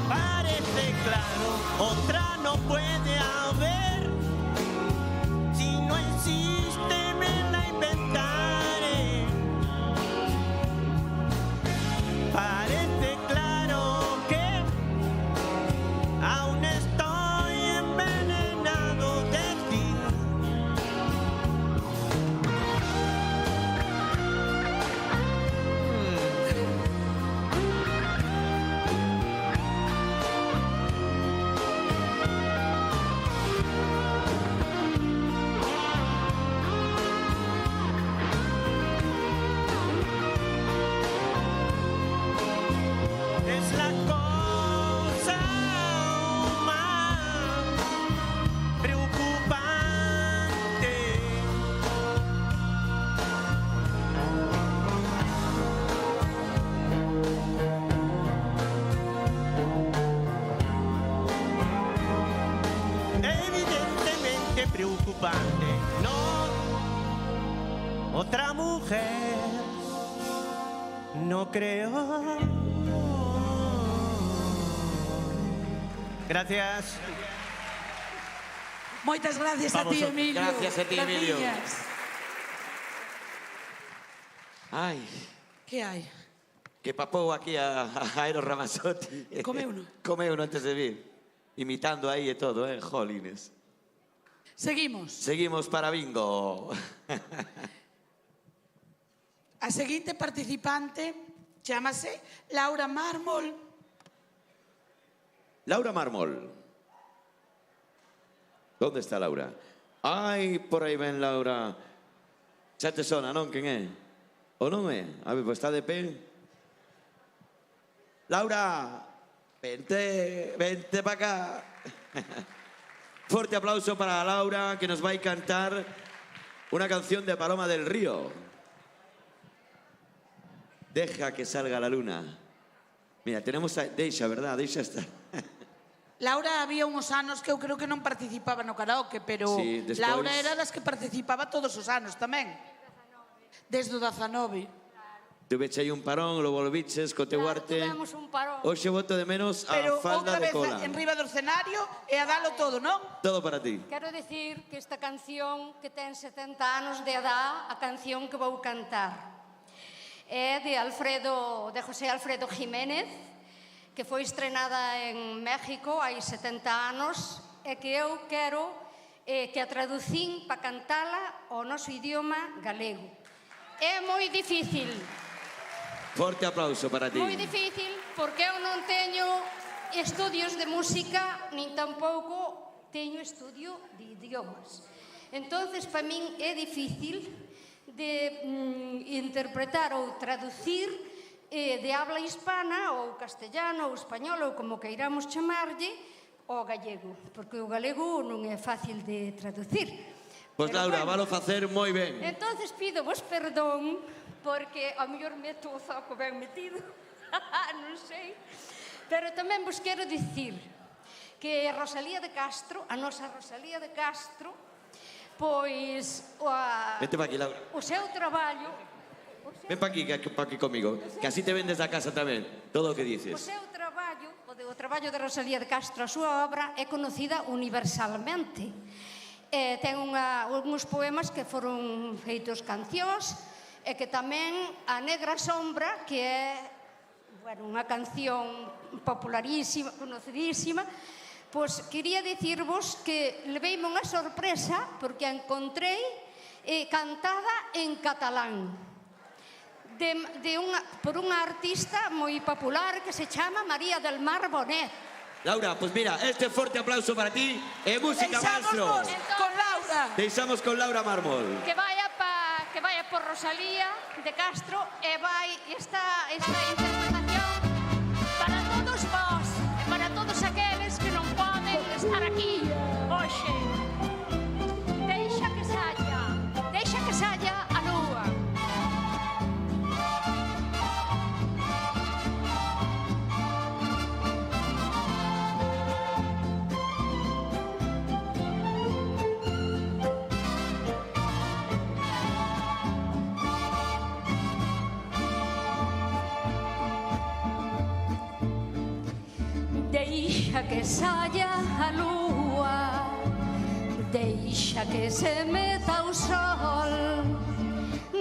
F: Parece claro, otra no puede haber, si no existe me la inventaré. Parece claro que aún estoy envenenado de ti. Es la cosa más preocupante. Evidentemente preocupante. No, otra mujer, no creo. Gracias.
C: Moitas gracias a ti, Emilio.
B: Gracias a ti, Emilio.
C: Gracias.
B: Ai,
C: Que hai?
B: que papou aquí a Jairo Ramazzotti.
C: Come uno.
B: Come uno antes de vir. Imitando aí e todo, jolines.
C: Seguimos.
B: Seguimos para bingo.
C: A seguinte participante chámase Laura Mármol.
B: Laura Mármol. ¿Dónde está Laura? Ai, por aí ven Laura. Xa te sona, non? Quen é? O non é? A ver, pois está de pé. Laura, vente para acá. Fuerte aplauso para Laura, que nos va a cantar una canción de Paloma del Río. Deja que salga la luna. Mira, tenemos a Deixa, ¿verdad? Deixa está.
C: Laura había unos anos que eu creo que non participaba no karaoke, pero
B: Sí, despois-
C: Laura era das que participaba todos os anos tamén. Desde o 19.
B: Tuvechei un parón, lo volviches co teu arte.
O: Tivemos un parón.
B: Hoxe boto de menos a
C: Pero
B: falda
C: outra
B: de
C: vez
B: cola.
C: en riba do escenario e a dalo todo, non?
B: Todo para ti.
O: Quero dicir que esta canción que ten 70 anos de edad, a canción que vou cantar, é de José Alfredo Jiménez, que foi estrenada en México hai 70 anos e que eu quero que a traducín para cantala ao noso idioma galego. É moi difícil.
B: Forte aplauso para ti.
O: Moi difícil porque eu non teño estudios de música nin tampouco teño estudio de idiomas. Entonces, para min é difícil de interpretar ou traducir de habla hispana ou castellano ou español ou como queiramos chamarlle ao gallego, porque o galego non é fácil de traducir.
B: Pois Laura, valo facer moi ben.
O: Entonces pido vos perdón porque ao mellor meto o zoco ben metido, non sei. Pero tamén vos quero dicir que a Rosalía de Castro, a nosa Rosalía de Castro, pois
B: Vete pa aquí, Laura.
O: o seu traballo...
B: Ven pa aquí comigo, que así te ven desde a casa tamén, todo o que
O: O
B: dices.
O: seu traballo, o traballo de Rosalía de Castro, a súa obra é conocida universalmente. Ten algúns poemas que foron feitos cancións e que tamén A Negra Sombra, que é unha canción popularísima, conocidísima, pois quería dicirvos que leveime unha sorpresa porque a encontrei cantada en catalán por unha artista moi popular que se chama María del Mar Bonet.
B: Laura, pues mira, este forte aplauso para ti e música, maestro.
C: Con Laura.
B: Deixamos con Laura Mármol.
O: Que vaya por Rosalía de Castro e vai esta interpretación para todos vós e para todos aqueles que non poden estar aquí hoxe. Deixa que saia a lúa. Deixa que saia a lúa, deixa que se meta o sol,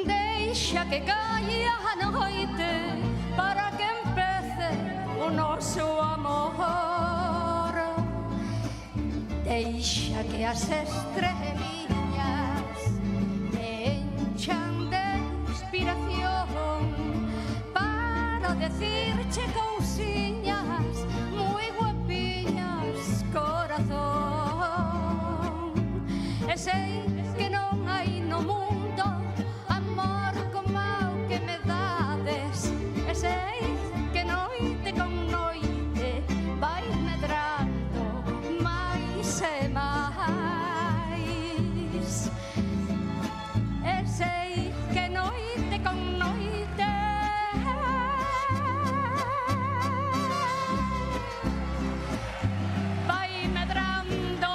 O: deixa que caia a noite para que empece o noso amor. Deixa que as estreliñas me enchan de inspiración para decirche cousiñas moi guapiñas, corazón. E sei que non hai no mundo amor como o que me dades. E sei que noite con noite vai medrando máis e máis. E sei que noite con noite vai medrando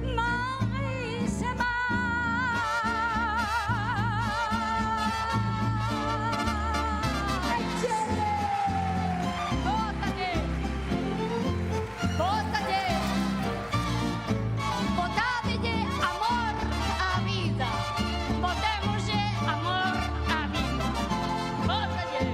O: máis e máis. Botádelle amor á vida, botémoslle amor á vida. Bótalle.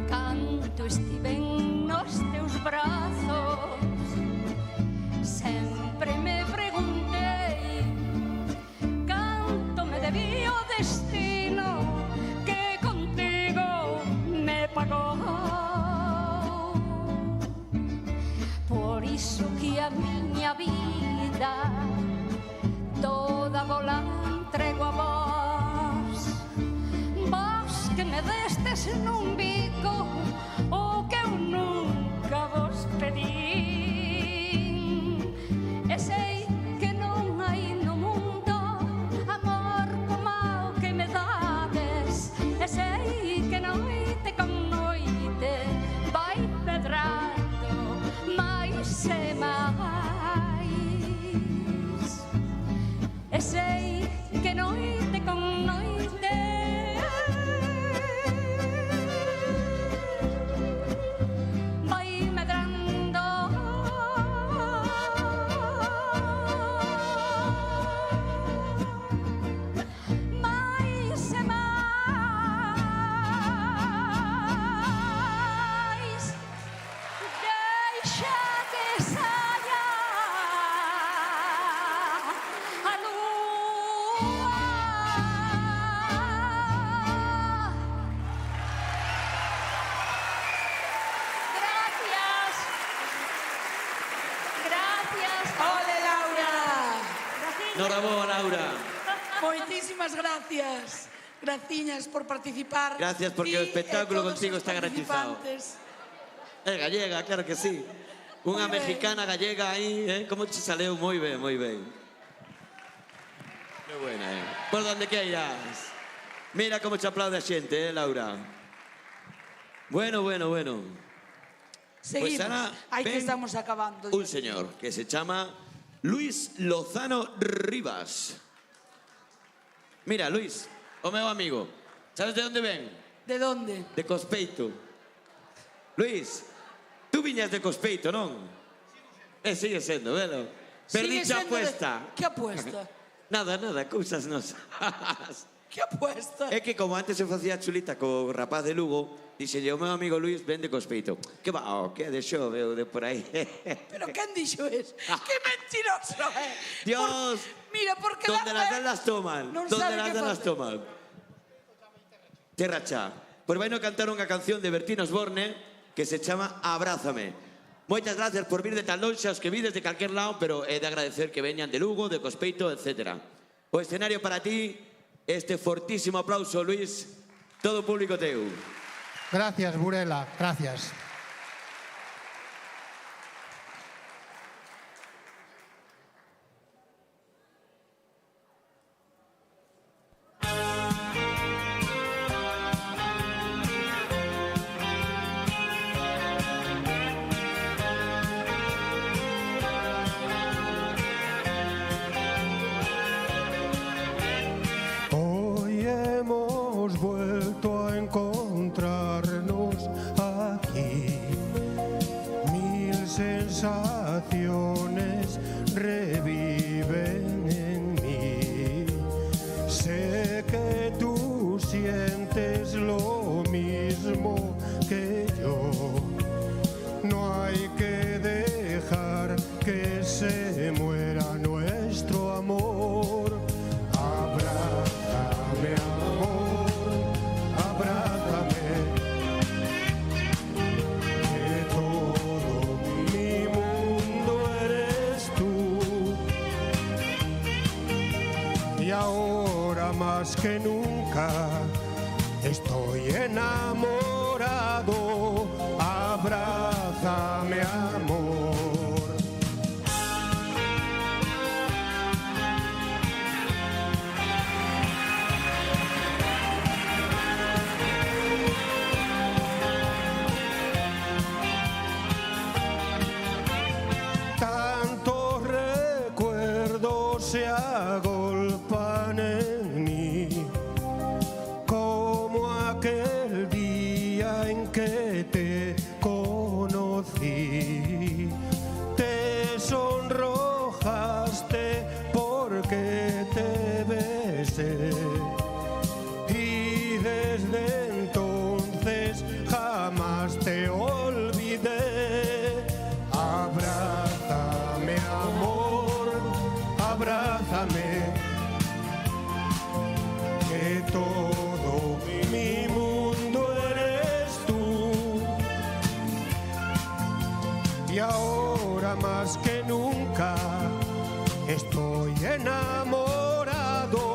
O: Canto estiven nos teus brazos, sempre me preguntei canto me debía o destino que contigo me pagou. Por iso que a miña vida toda vola entrego a vos, vos que me destes nun bico o que eu nunca vos pedín. E sei que non hai no mundo amor como
M: que noite con noite vai medrando máis e máis. E sei que noite con noite vai medrando máis e máis. Deixa que saia a lúa. Gracias. Gracias.
C: Ole, Laura.
B: Enhorabuena, Laura.
C: Moitísimas gracias. Graciñas por participar.
B: Gracias porque
C: Ti
B: o espectáculo
C: e todos
B: contigo
C: os
B: está garantizado.
C: participantes.
B: É gallega, claro que sí. Unha
C: Moi ben.
B: mexicana gallega aí, como che saleu moi ben, moi ben. Que buena, Por donde queiras. Mira como che aplaude a xente, Laura. Bueno.
C: Seguimos.
B: ahora
C: Ai, que
B: ven
C: estamos acabando.
B: un señor que se chama Luis Lozano Rivas. Mira, Luis, o meu amigo, sabes de onde ven?
C: De onde?
B: De Cospeito. Luis, tú viñas de Cospeito, non? Sigue sendo, velo. Perdiche a apuesta.
C: Que apuesta?
B: Nada, cousas nosas.
C: Que apuesta?
B: É que como antes se facía chulita co rapaz de Lugo, dixelle o meu amigo Luis ven de Cospeito. Que va, que de xove ou de por aí.
C: Pero quen dixo es? Que mentiroso,
B: Dios,
C: Mira, porque
B: donde las dan las toman.
C: Non
B: Donde
C: sabe
B: las
C: que
B: dan las
C: facer.
B: toman. Terra Chá. Pois vai no cantar unha canción de Bertín Osborne que se chama Abrázame. Moitas gracias por vir de tan lonxe, aos que vides de calquer lado, pero é de agradecer que veñan de Lugo, de Cospeito, etc. O escenario para ti, este fortísimo aplauso, Luis, todo público teu.
P: Gracias, Burela, gracias. Hoy hemos vuelto a encontrarnos aquí. Mil sensaciones reviven en mí. Sé que tú sientes lo mismo que yo. No hay que dejar que se muera nuestro amor. Abrázame, amor, abrázame, que todo mi mundo eres tú. Y ahora más que nunca estoy enamorado. Abrázame, amor. Tantos recuerdos se agolpan en mí, como aquel día en que te conocí. Te sonrojaste porque te besé, y desde entonces jamás te olvidé. Abrázame, amor, abrázame, que todo mi mundo eres tú. Y ahora más que nunca estoy enamorado.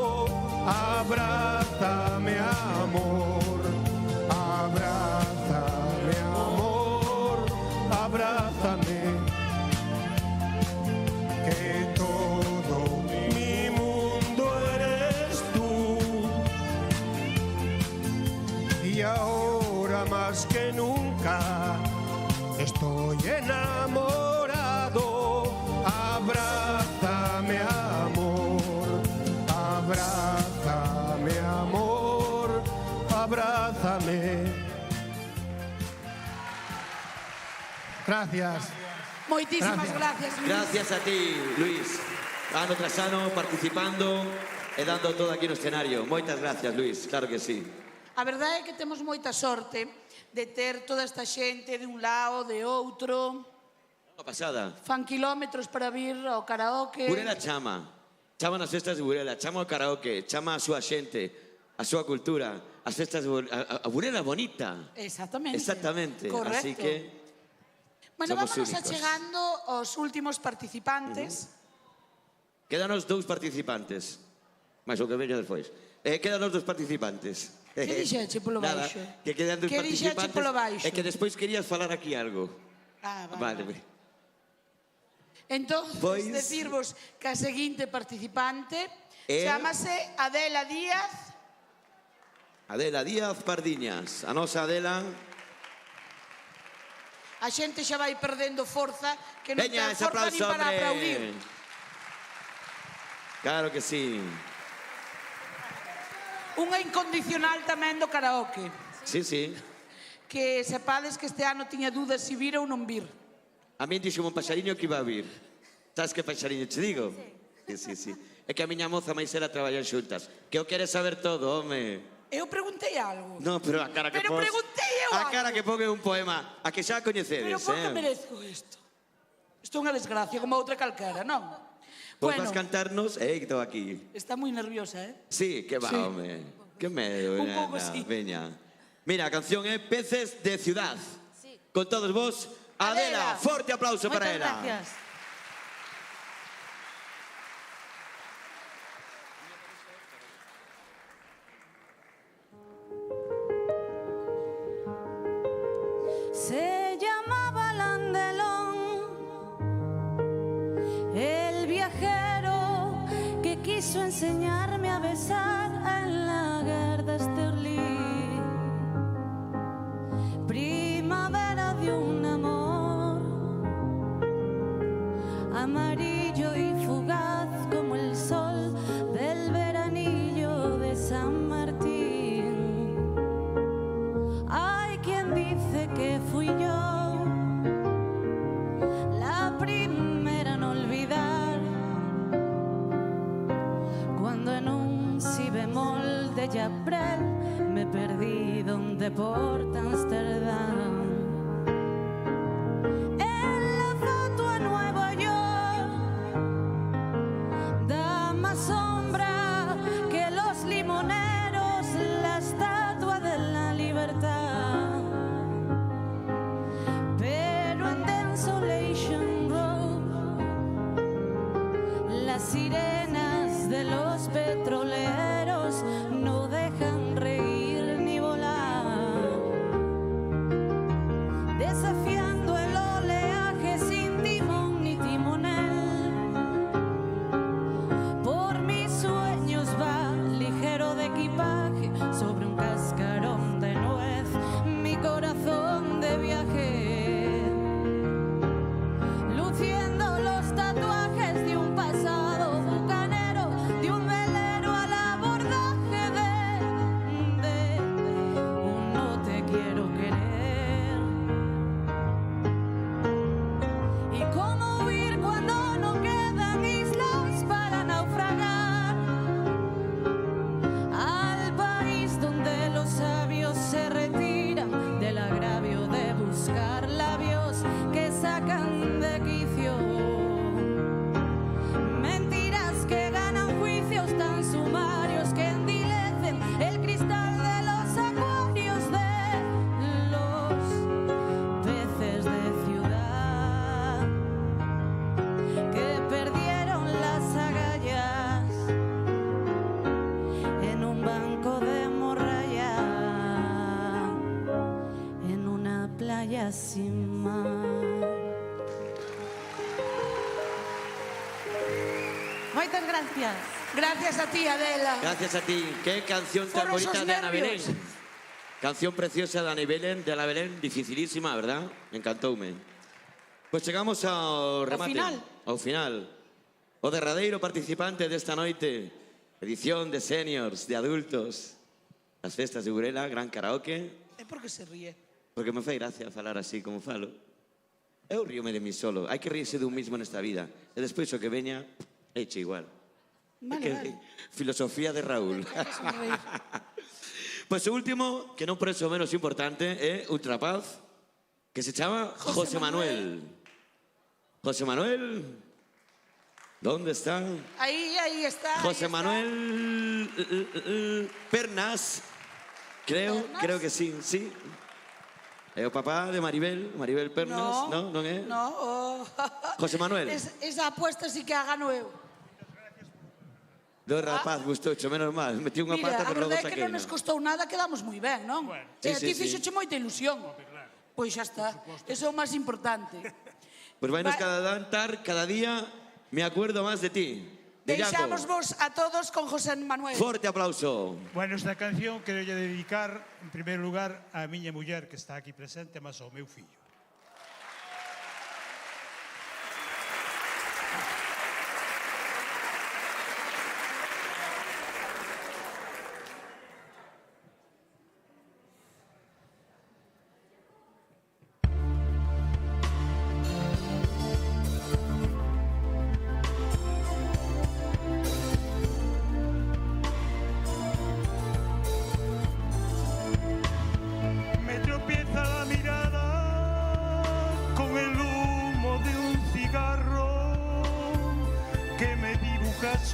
P: Abrázame, amor, abrázame, amor, abrázame, que todo mi mundo eres tú. Y ahora ahora más que nunca estoy enamorado. Abrázame, amor, abrázame, amor, abrázame.
D: Gracias.
C: Moitísimas gracias, Luis.
B: Gracias a ti, Luis. Ano tras ano, participando e dando todo aquí no escenario. Moitas gracias, Luis, claro que sí.
C: A verdade é que temos moita sorte de ter toda esta xente de un lado, de outro.
B: Unha pasada.
C: Fan kilómetros para vir ao karaoke.
B: Burela chama. Chama nas festas de Burela, chama ao karaoke, chama a súa xente, a súa cultura, as festas de Burela. A Burela bonita.
C: Exactamente.
B: Exactamente.
C: Correcto.
B: Así que
C: Bueno,
B: somos
C: vámonos
B: únicos.
C: achegando aos últimos participantes.
B: Quédanos 2 participantes. Mais o que veño despois. Quédanos 2 participantes.
C: Que dixeche polo
B: Nada,
C: baixo?
B: que quedan 2
C: Que dixeche
B: participantes.
C: polo baixo?
B: E que despois querías falar aquí algo.
C: Ah, vale.
B: Vale.
C: Entón,
B: Pois-
C: decirvos que a seguinte participante
B: É-
C: chamase Adela Díaz.
B: Adela Díaz Pardiñas. A nosa Adela.
C: A xente xa vai perdendo forza, que non
B: Veña,
C: ten
B: ese
C: forza
B: aplauso,
C: ni para
B: hombre.
C: aplaudir.
B: Claro que sí.
C: Unha incondicional tamén do karaoke,
B: Sí, sí.
C: que sepades que este ano tiña dúdas se vir ou non vir.
B: A min dixo un paxariño que iba a vir. Sabes que paxariño che digo? Sí, sí, sí. É que a miña moza máis era traballan xuntas. Que o quere saber todo, home.
C: Eu preguntei algo.
B: No, pero a cara que
C: Pero
B: pos...
C: preguntei eu
B: A cara
C: algo.
B: que pon é un poema. A que xa coñecedes,
C: Pero por que merezco isto? Isto é unha desgracia como outra calquera, non?
B: Pois vas cantarnos, estou aquí.
C: Está moi nerviosa, eh?
B: Sí, que va,
C: Sí.
B: home. Que medo,
C: Un pouco
B: nena.
C: sí.
B: Veña. Mira, a canción é Peces de Ciudad. Con todos vos, Adela. Forte aplauso para
L: Moitas
B: ela.
L: gracias.
E: Se llamaba Landelón, el viajero que quiso enseñarme a besar en la Gerda Sterling. Primavera de un amor amarillo y fugaz como el sol del veranillo de San Martín. Hay quien dice que fui yo la primera en olvidar cuando en un si bemol de Japrel me perdí donde porta Amsterdam. En la foto a Nueva York da más sombra que los limoneros la estatua de la libertad. Pero en Desolation Road las sirenas de los petroleros no dejan reír ni volar, desafiando el oleaje sin timón ni timonel. Por mis sueños va ligero de equipaje sobre un cascarón de nuez mi corazón de viaje, luciendo los tatuajes de un pasado bucanero, de un velero al abordaje de un no te quiero querer. Y cómo huir cuando no quedan islas para naufragar al país donde los sabios se retiran del agravio de buscar labios que sacan de quicio. Mentiras que ganan juicios tan sumarios que endilecen el cristal de los acuarios de los peces de ciudad que perdieron las agallas en un banco de morralla, en una playa sin mar.
C: Moitas gracias. Gracias a ti, Adela.
B: Gracias a ti. Qué canción tan
C: Foron
B: bonita
C: esos
B: de Ana Belén.
C: nervios.
B: Canción preciosa de Ana Belén, de Ana Belén, dificilísima, verdad? Encantoume. Pois chegamos ao remate. Ao final. O derradeiro participante desta noite. Edición de seniors, de adultos. As festas de Burela, gran karaoke.
C: É porque se ríe.
B: Porque me fai gracia falar así como falo. Eu ríome de mí solo. Hai que ríese dun mismo nesta vida. E despois o que veña, eche igual.
C: Vale.
B: Filosofía de Raúl. Pois o último, que non por eso menos importante, é Ultrapaz, que se chama José Manuel. José Manuel, ¿dónde está?
C: Aí está.
B: José Manuel Pernas, creo que sí. É o papá de Maribel Pernas, non é?
C: No.
B: José Manuel.
C: Esa apuesta sí que a gano eu.
B: Do rapaz, gustoucho, menos mal. Metí unha pata, pero logo
C: Mira, a verdade é que non nos costou nada, quedamos moi ben, non? E a ti fixoche moita ilusión. Pois xa está, eso é o máis importante.
B: Pois vai nos cada día me acuerdo máis de ti.
C: Deixamos vos a todos con José Manuel.
B: Forte aplauso.
Q: Bueno, esta canción quero dedicar, en primeiro lugar, á miña muller que está aquí presente, mas ao meu fillo.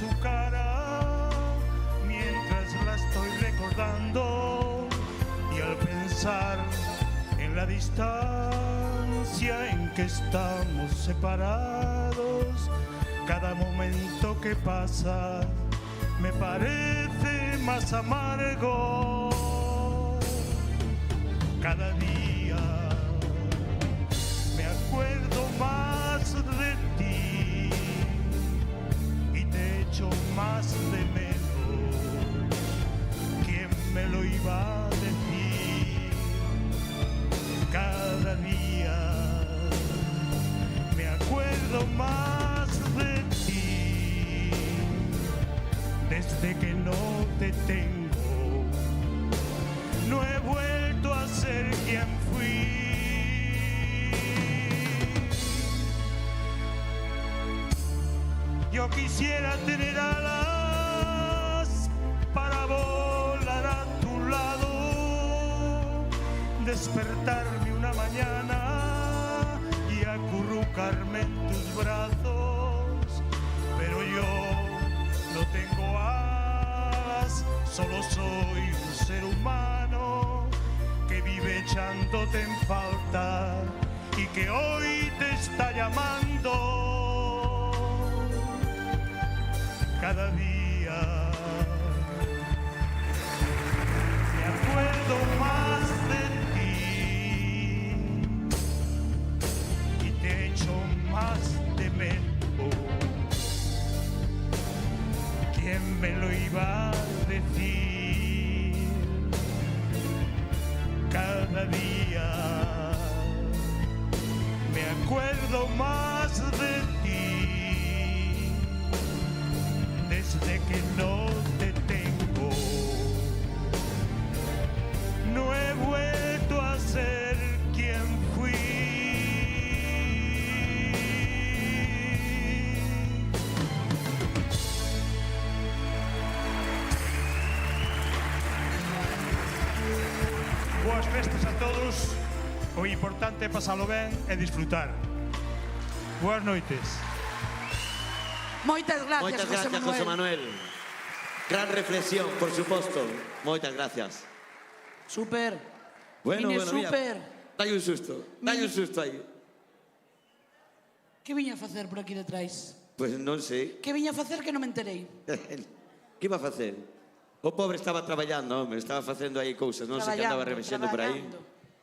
Q: Su cara mientras la estoy recordando y al pensar en la distancia en que estamos separados, cada momento que pasa me parece más amargo. Cada día me acuerdo más de ti, más de menos. ¿Quién me lo iba a decir? Cada día me acuerdo más de ti. Desde que no te tengo, no he vuelto a ser quien fui. Yo quisiera tener alas para volar a tu lado, despertarme una mañana y acurrucarme en tus brazos, pero yo no tengo alas, solo soy un ser humano que vive echándote en falta y que hoy te está llamando. Cada día me acuerdo más de ti y te echo más de menos. ¿Quién me lo iba a decir? Cada día me acuerdo más de ti. Desde que no te tengo, no he vuelto a ser quien fui. Boas festas a todos. O importante é pasalo ben e disfrutar. Boas noites.
C: Moitas gracias,
B: José Manuel. Gran reflexión, por suposto. Moitas gracias.
C: Super.
B: Bueno,
C: super.
B: Dai un susto aí.
C: Que viña a facer por aquí detrás?
B: Pois non sei.
C: Que viña a facer que non me enterei?
B: Que iba a facer? O pobre estaba traballando, home, estaba facendo aí cousas, non sei que andaba remexendo por aí.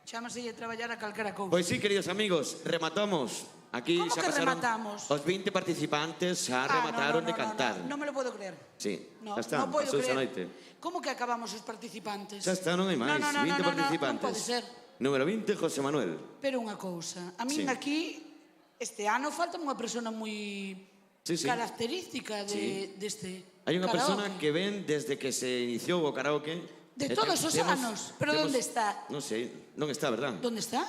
C: Chámaselle traballar a calquera cousa.
B: Pois sí, queridos amigos, rematamos Aquí
C: Como
B: xa
C: que
B: pasaron
C: rematamos?
B: os 20 participantes xa remataron de cantar.
C: Non me lo podo creer.
B: Sí,
C: No,
B: xa está,
C: non podo
B: pasou esa
C: creer.
B: noite.
C: Como que acabamos os participantes?
B: Xa está, non hai máis, 20 participantes.
C: Non pode ser.
B: Número 20, José Manuel.
C: Pero unha cousa, a min
B: Sí.
C: aquí este ano falta unha persona moi
B: Sí, sí.
C: característica deste
B: Hai unha
C: karaoke.
B: persona que ven desde que se iniciou o karaoke.
C: De todos os anos. Pero onde está?
B: Non sei, non está, verdad?
C: Onde está?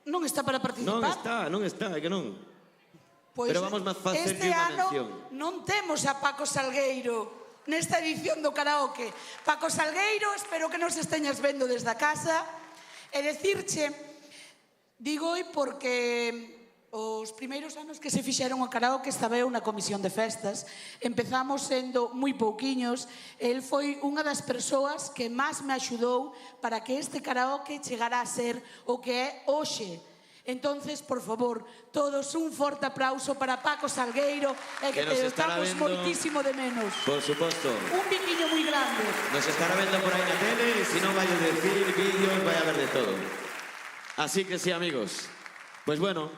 C: Non está para participar?
B: Non está, é que non.
C: Pois
B: Pero vamos máis facer
C: este
B: unha
C: ano
B: mención.
C: non temos a Paco Salgueiro nesta edición do karaoke. Paco Salgueiro, espero que nos esteñas vendo desde a casa e decirche, digo porque os primeiros anos que se fixeron o karaoke estaba eu na comisión de festas. Empezamos sendo moi pouquiños. El foi unha das persoas que máis me axudou para que este karaoke chegara a ser o que é hoxe. Entonces, por favor, todos un forte aplauso para Paco Salgueiro e que
B: Que nos
C: te
B: estará
C: estamos
B: vendo.
C: moitísimo de menos.
B: Por suposto.
C: Un biquiño moi grande.
B: Nos estará vendo por aí na tele e se non vai a decir vídeos, vai a ver de todo. Así que sí, amigos. Pues bueno,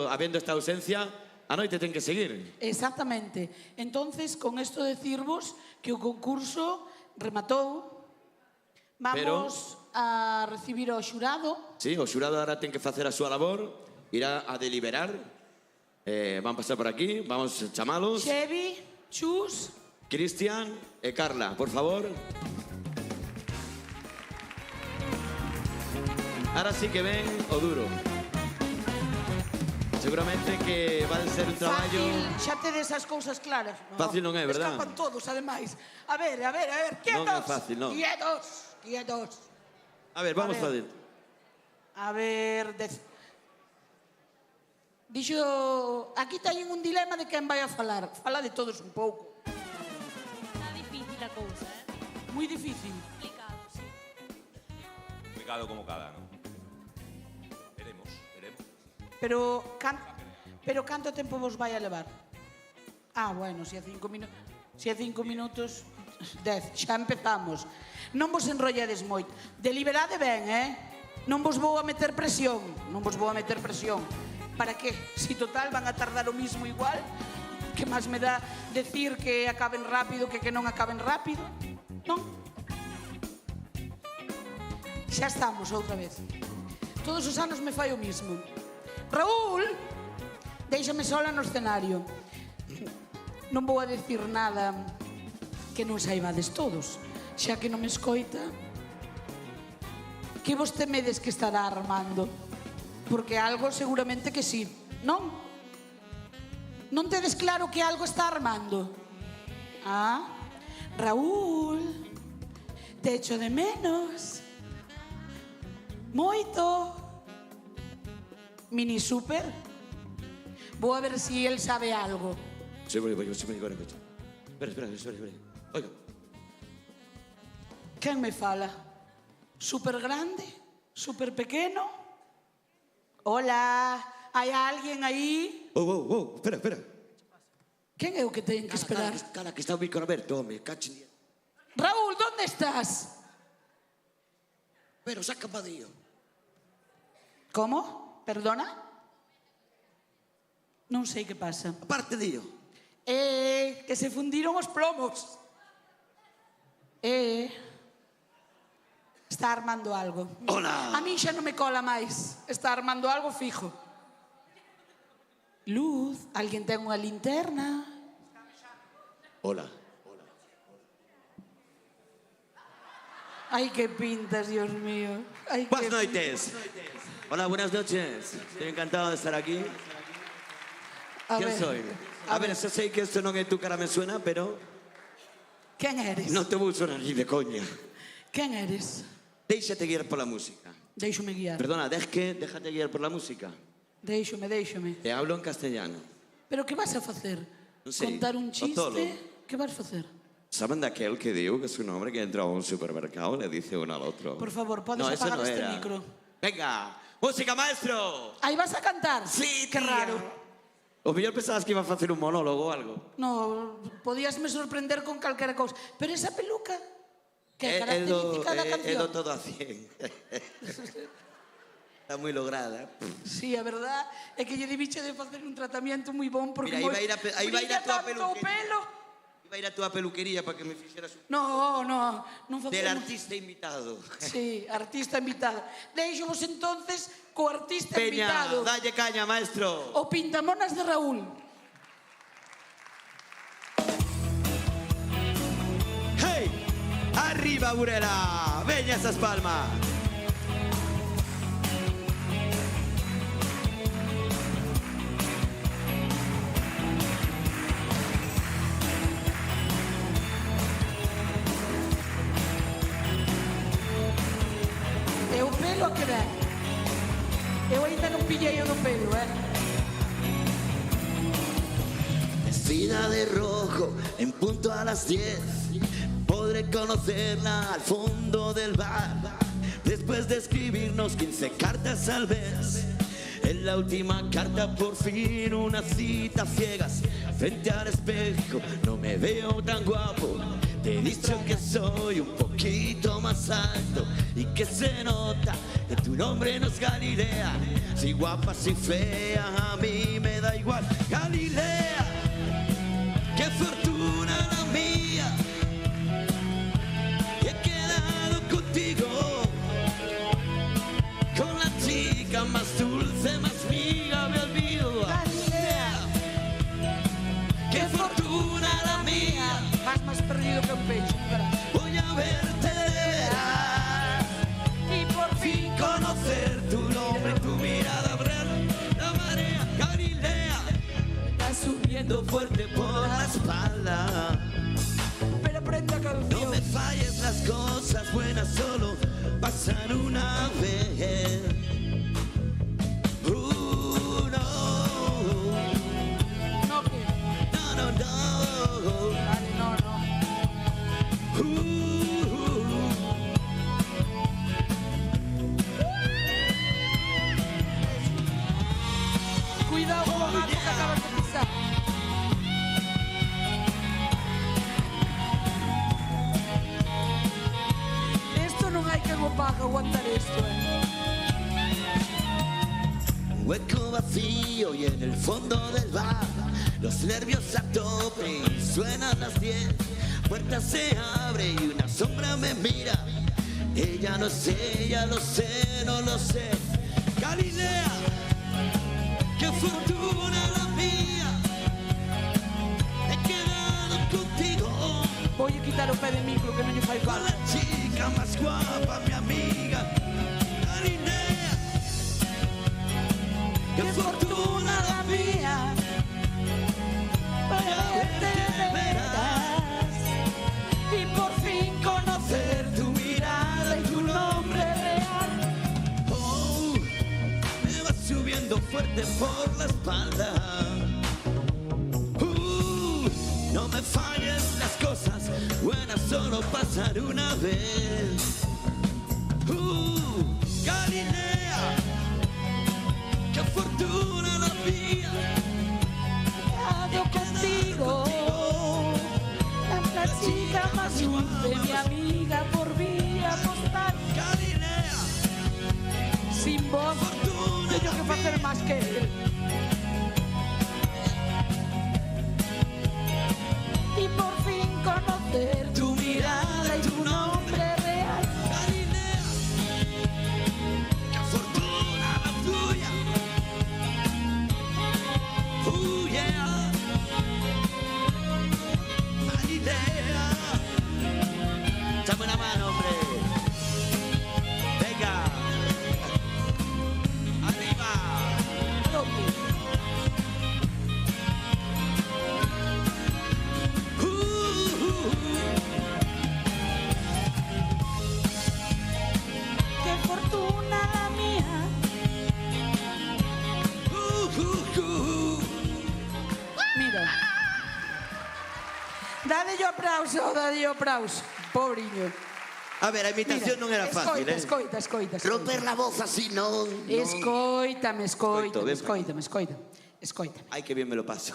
B: habiendo esta ausencia, a noite ten que seguir.
C: Exactamente. Entonces, con esto decirvos que o concurso rematou. Vamos a recibir ao xurado.
B: Sí, o xurado ahora ten que facer a súa labor, irá a deliberar. Van pasar por aquí, vamos a chamalos.
C: Xevi, Chus.
B: Cristian e Carla, por favor. Ahora sí que ven o duro. Seguramente que va a ser un traballo...
C: Fácil, xa tedes as cousas claras.
B: Fácil non é, verdad?
C: Escapan todos, ademais. A ver, quietos.
B: Non é fácil, non.
C: Quietos.
B: A ver, vamos a ver.
C: A ver... Dixo... Aquí teñen un dilema de quen vai a falar. Fala de todos un pouco.
E: Está difícil a cousa,
C: Moi difícil.
E: Complicado, sí.
R: Complicado como cada ano. Veremos.
C: Pero canto tempo vos vai a levar? Ah, bueno, se é 5 minutos... Se é 5 minutos... 10, xa empezamos. Non vos enrollades moito. Deliberade ben, Non vos vou a meter presión. Para que? Si total van a tardar o mismo igual, que máis me dá decir que acaben rápido que non acaben rápido? Non? Xa estamos outra vez. Todos os anos me fai o mismo. Raúl, déixame sola no escenario. Non vou a decir nada que non saibades todos, xa que non me escoita. Que vos temedes que estará armando? Porque algo seguramente que sí, non? Non tedes claro que algo está armando? Ah, Raúl, te echo de menos. Moito. Mini super. Vou a ver si él sabe algo.
B: Sí, voy. Espera. Oiga.
C: Quen me fala? Super grande? Super pequeno? Hola, hai alguén aí?
B: Oh, espera.
C: Quen é o que ten que esperar?
B: Cala, que está o micro aberto, home, cachin.
C: Raúl, ¿dónde estás?
B: Pero saca padillo.
C: Como? Perdona? Non sei que pasa.
B: Aparte dillo.
C: Que se fundiron os plomos. Está armando algo.
B: Hola.
C: A mí xa non me cola máis. Está armando algo fijo. Luz, alguén ten unha linterna?
B: Hola.
C: Ai, que pintas, Dios mío. Ai,
B: Buenas noites. Hola, buenas noches. Estoy encantado de estar aquí. ¿Quién soy? A ver, yo sé que esto no es tu cara me suena, pero...
C: ¿Quién eres?
B: No te voy a sonar ni de coña.
C: ¿Quién eres?
B: Déixate guiar por la música.
C: Déixome guiar.
B: Perdona, déjate guiar por la música.
C: Déixome.
B: Te hablo en castellano.
C: Pero que vas a facer?
B: Non sei,
C: Contar un chiste?
B: Otolo.
C: Que vas a facer?
B: ¿Saben de aquel que digo que es un hombre que entra a un supermercado y le dice uno al otro?
C: Por favor, podes
B: No, eso
C: apagar
B: no
C: este
B: era.
C: micro.
B: Venga, música, maestro.
C: Aí vas a cantar?
B: Sí,
C: Que
B: tía.
C: raro.
B: O mellor pensabas que iba a facer un monólogo ou algo.
C: No, podíasme sorprender con calquera cousa. Pero esa peluca, que é característica da
B: É
C: canción.
B: do todo a 100. Está moi lograda.
C: Sí, a verdad é que lle debiche de facer un tratamento moi bon porque
B: Mira, aí vai ir a tua
C: tanto o pelo.
B: Iba a ir a tua peluquería para que me fixeras un...
C: Non facemos.
B: Del artista invitado.
C: Sí, artista invitado. Deixomos entonces co artista
B: Peña,
C: invitado.
B: dalle caña, maestro.
C: O pintamonas de Raúl.
B: Hey, arriba Burela, veña esas palmas.
C: E o pelo que dá. Eu ainda non pillei o do pelo,
B: Vestida de rojo, en punto a las 10, podré conocerla al fondo del bar. Después de escribirnos 15 cartas al mes, en la última carta por fin una cita ciegas. Frente al espejo no me veo tan guapo. Te he dicho que soy un poquito más alto y que se nota que tu nombre no es Galilea. Si guapa, si fea, a mí me da igual. Galilea, qué fortuna la mía. He quedado contigo, con la chica más dulce, más amiga, me olvido. Galilea, qué fortuna la mía.
C: Vas más perdido que un pecho.
B: Voy a verte de veras
C: y por
B: fin conocer tu nombre, tu mirada real. La marea Galilea está subiendo fuerte por la espalda.
C: Pero aprende a canción.
B: No me falles, las cosas buenas solo pasan una vez.
C: No, ¿qué?
B: No.
C: Vale, no. Cuidado con algo que acabas de pisar. Esto non hai que para aguantar esto,
B: Un hueco vacío y en el fondo del bar los nervios a tope y suenan las 10. Puerta se abre y una sombra me mira. Ella no es ella, lo sé, no lo sé. Galilea, qué fortuna la mía. He quedado contigo.
C: Voy a quitar o pé de micro que non lle fai
B: Con
C: falta.
B: la chica más guapa, mi amiga. Galilea, qué fortuna la mía. Voy a verte de veras
C: y por fin
B: conocer tu mirada y tu nombre real. Oh, me va subiendo fuerte por la espalda. No me falles, las cosas buenas solo pasan una vez. Galilea, qué fortuna la mía.
C: Yo contigo, la chica más dulce, mi amiga por vía postal.
B: Galilea,
C: sin voz, tengo que hacer más que él. Y por fin conocer tu mirada y tu nombre real.
B: Galilea, qué fortuna la tuya. Yeah. Galilea, dame una mano, hombre. Venga, arriba.
C: Qué fortuna la mía. Mira. Dale aplauso, pobriño.
B: A ver, a imitación non era fácil,
C: Escoita.
B: Romper la voz así, non.
C: Escoítame.
B: Ai, que bien me lo paso.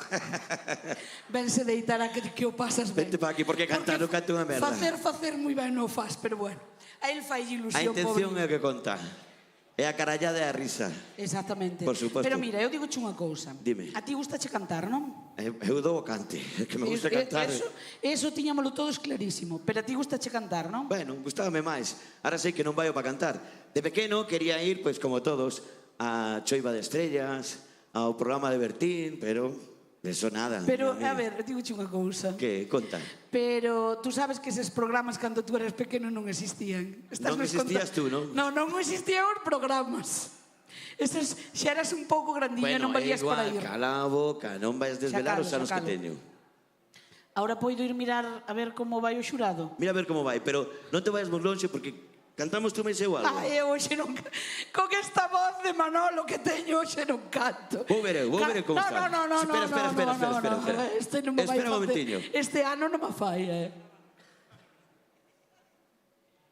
C: Vense deitar a que o pasas ben.
B: Vente para aquí, porque cantar non canto unha merda.
C: Facer moi ben non faz, pero bueno. A él fai
B: A
C: ilusión,
B: intención
C: pobriño.
B: é que conta. É a carallada e a risa.
C: Exactamente.
B: Por suposto.
C: Pero mira, eu digo unha cousa.
B: Dime.
C: A ti gustache cantar, non?
B: Eu dou o cante, é que me gusta cantar.
C: Eso tiñámolo todos clarísimo. Pero a ti gustache cantar, non?
B: Bueno, gustábame máis. Ahora sei que non vai para cantar. De pequeno quería ir, pois como todos, a Choiva de Estrellas, ao programa de Bertín, pero eso nada.
C: Pero, a ver, digo unha cousa.
B: Que? Conta.
C: Pero tú sabes que eses programas cando tú eres pequeno non existían.
B: Non existías tú, non?
C: Non existían os programas. Eses xa eras un pouco grandiño, non valías para ir.
B: Cala a boca, non vais desvelar os anos que teño.
C: Ahora poido ir mirar a ver como vai o xurado?
B: Mira a ver como vai, pero non te vayas moi longe porque cantamos tú máis eu algo.
C: Eu hoxe non... Con esta voz de Manolo que teño hoxe non canto.
B: Vou ver como está.
C: No.
B: Espera.
C: Este non me vai
B: Espera un
C: facer.
B: momentiño.
C: Este ano non me fai,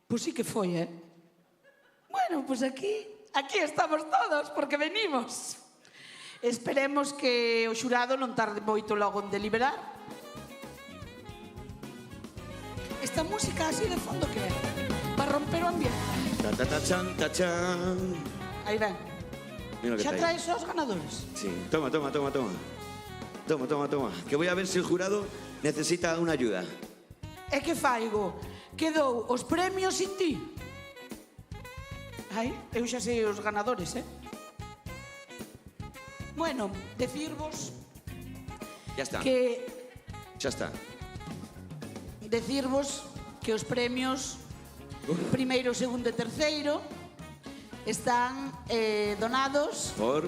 C: Pois sí que foi, Bueno, pois aquí estamos todos, porque venimos. Esperemos que o xurado non tarde moito logo en deliberar. Esta música así de fondo que é? Para romper o ambiente.
B: Ta-ta-ta-chan.
C: Aí ven. Xa traes os ganadores?
B: Sí, toma. Toma. Que voy a ver si el jurado necesita una ayuda.
C: É que faigo? Que dou os premios sin ti? Ai, eu xa sei os ganadores, Bueno, decirvos
B: Ya está.
C: que...
B: Ya está.
C: Decirvos que os premios primeiro, segundo e terceiro están donados
B: Por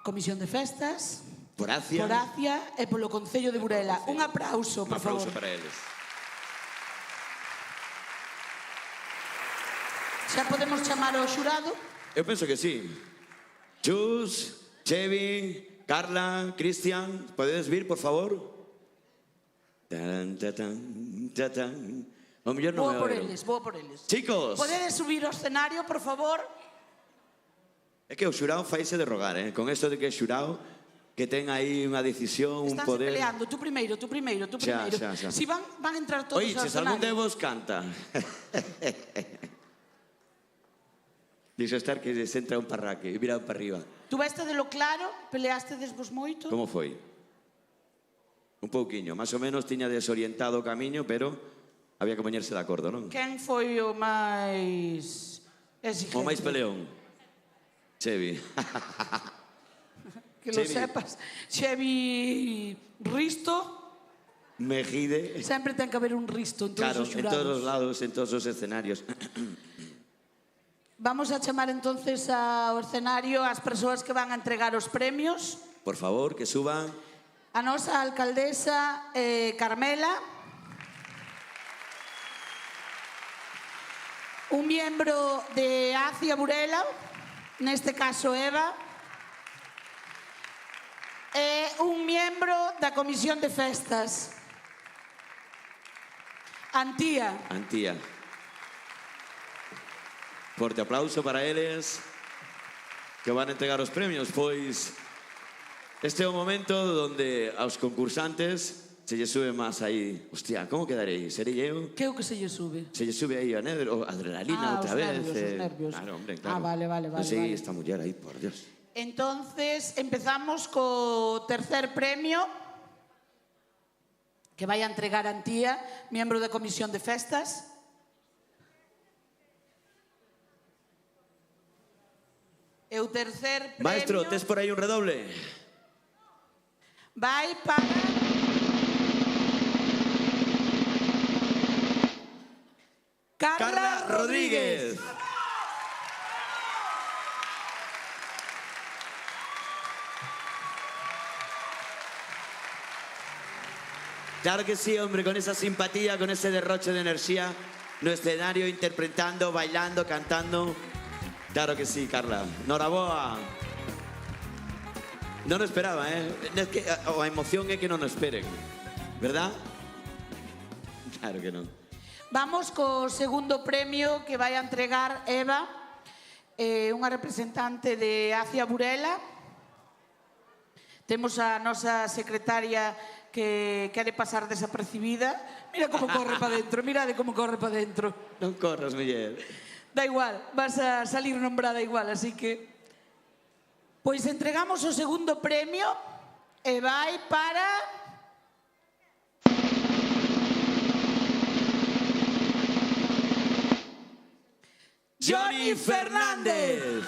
C: Comisión de Festas,
B: Por Acia
C: e polo Concello de Burela. Un aplauso, por favor.
B: Un aplauso para eles.
C: Xa podemos chamar ao xurado?
B: Eu penso que sí. Chus, Chevi, Carla, Cristian, podedes vir, por favor? Tan, tan, tan. O mellor non me oiro.
C: Vou por eles.
B: Chicos.
C: Podedes subir ao escenario, por favor?
B: É que o xurado faise de rogar, Con esto de que é xurado, que ten aí unha decisión, un
C: Estánse
B: poder...
C: peleando, tú primeiro.
B: Xa.
C: Si van a entrar todos
B: Oye,
C: ao
B: se algún de
C: escenario.
B: vos canta. Dixo estar que se entra un parraque e virado para arriba.
C: Tú veste de lo claro, peleaste desvos moito.
B: Como foi? Un pouquiño, máis ou menos tiña desorientado o camiño, pero había que poñerse de acordo, non?
C: Quen foi o máis exigente?
B: O máis peleón. Chevi.
C: Que lo sepas. Chevi Risto.
B: Mejide.
C: Sempre ten que haber un Risto en todos
B: Claro,
C: os
B: en
C: xurados.
B: todos os lados, en todos os escenarios.
C: Vamos a chamar entonces ao escenario as persoas que van a entregar os premios.
B: Por favor, que suban.
C: A nosa alcaldesa Carmela. Un miembro de Acia Burela, neste caso Eva. E un miembro da Comisión de Festas. Antía.
B: Forte aplauso para eles que van a entregar os premios, pois este é o momento onde aos concursantes se lle sube máis aí. Hostia, como quedarei? Serei eu?
C: Que o que se lle sube?
B: Se lle sube aí a adrenalina outra vez.
C: Os nervios.
B: Claro, hombre, claro.
C: Vale.
B: Non sei, esta muller aí, por Dios.
C: Entonces, empezamos co tercer premio que vai a entregar a Antía, miembro da Comisión de Festas. E o tercer premio...
B: Maestro, tes por aí un redoble?
C: Vai para... Carla Rodríguez.
B: Claro que sí, hombre, con esa simpatía, con ese derroche de energía, no escenario, interpretando, bailando, cantando. Claro que sí, Carla. Noraboa. Non o esperaba, Es que a emoción é que non o esperen, verdad? Claro que non.
C: Vamos co segundo premio que vai a entregar Eva, unha representante de Acia Burela. Temos a nosa secretaria que quere pasar desapercibida. Mira como corre para dentro, mirade como corre para dentro.
B: Non corras, muller.
C: Da igual, vas a salir nombrada igual, así que... Pois entregamos o segundo premio e vai para...
B: Johnny Fernández!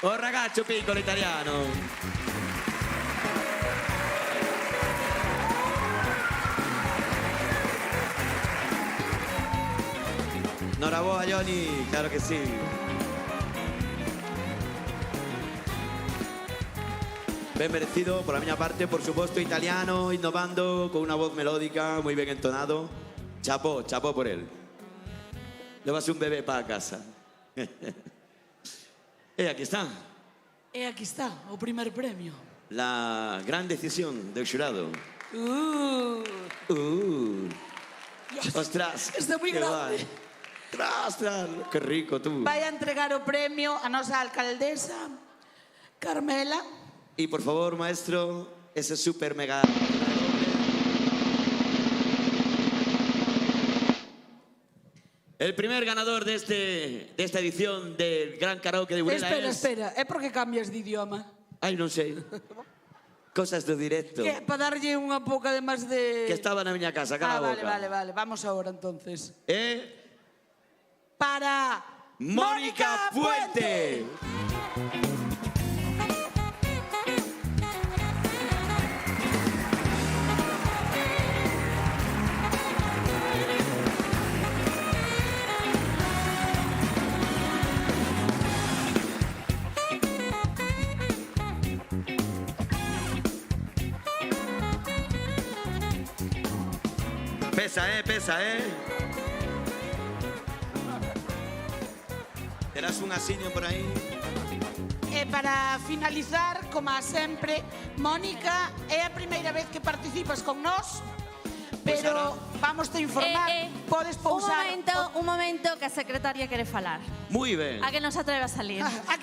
B: O ragazzo piccolo italiano. Noraboa, Johnny, claro que sí. Ben merecido, por la miña parte, por supuesto, italiano, innovando, con una voz melódica, muy bien entonado. Chapó, chapó por él. Llevas un bebé para casa. Aquí está.
C: E aquí está, o primer premio.
B: La gran decisión del jurado. Ostras,
C: Está moi grande.
B: Ostras, qué rico tú.
C: Vai a entregar o premio a nosa alcaldesa, Carmela.
B: Y por favor, maestro, ese super mega... El primer ganador de esta edición del Gran Karaoke de Burela
C: Espera, é porque cambias de idioma?
B: Ai, non sei. Cosas do directo.
C: Que, para darlle unha pouca de máis de...
B: Que estaba na miña casa, cala a boca.
C: Vale, vamos ahora entonces.
B: Para... Mónica Puente. Pesa, Terás un asiño por aí.
C: E para finalizar, como sempre, Mónica, é a primeira vez que participas con nós, pero vamos a informar, podes pausar...
S: Un momento que a secretaria quere falar.
B: Muy ben.
S: A que non se atreve a salir.
C: A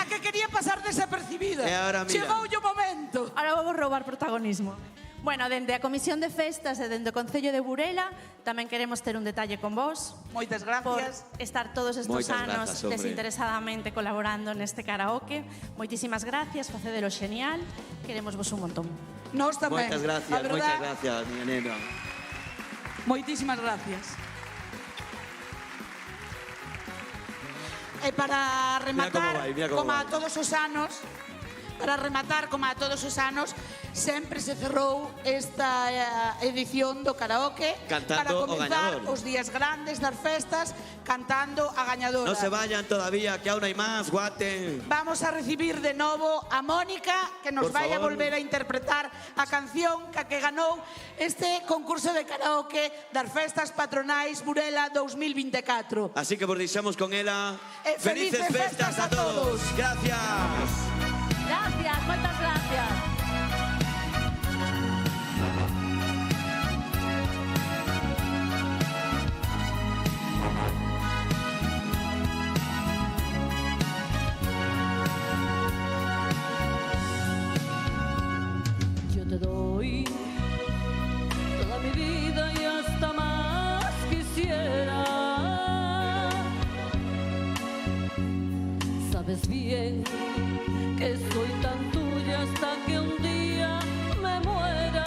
C: que quería pasar desapercibida.
B: E ahora mira.
C: Chegou o momento.
S: Ahora vamos roubar protagonismo. Bueno, dende a Comisión de Festas e dende o Concello de Burela tamén queremos ter un detalle con vos.
C: Moitas
S: Por
C: gracias.
S: estar todos estes anos desinteresadamente colaborando neste karaoke. Moitísimas gracias, facedelo xenial. Queremos vos un montón.
C: Nós tamén.
B: Moitas gracias, miña nena.
C: Moitísimas gracias. E para rematar, como a todos os anos, sempre se cerrou esta edición do karaoke
B: Cantando
C: para
B: o
C: comenzar
B: gañador.
C: os días grandes das festas cantando a gañadora.
B: No se vayan todavía, que aún hay más, guate.
C: Vamos a recibir de novo a Mónica, que nos
B: Por
C: vai a
B: favor.
C: volver a interpretar a canción que ganou este concurso de karaoke das festas patronais Burela 2024.
B: Así que vos deixamos con ela.
C: Felices festas a todos.
B: Gracias.
S: Gracias, moitas gracias.
E: Yo te doy toda mi vida y hasta más quisiera. Sabes bien que soy tan tuya hasta que un día me muera.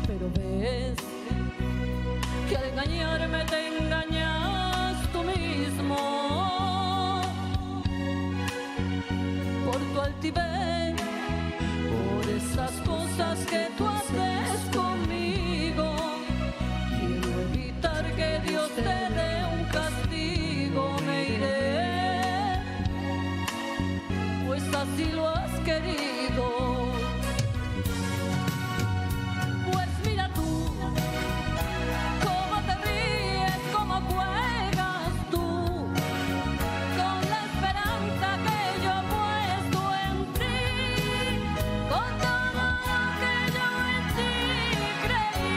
E: Pero ves que al engañarme te engañas tú mismo. Por tu altivez, por esas cosas que tú haces conmigo. Quiero evitar que Dios te dé un castigo, me iré, pues así lo has querido. Pues mira tú, cómo te ríes, cómo juegas tú, con la esperanza que yo he puesto en ti, con todo lo que yo en ti creí.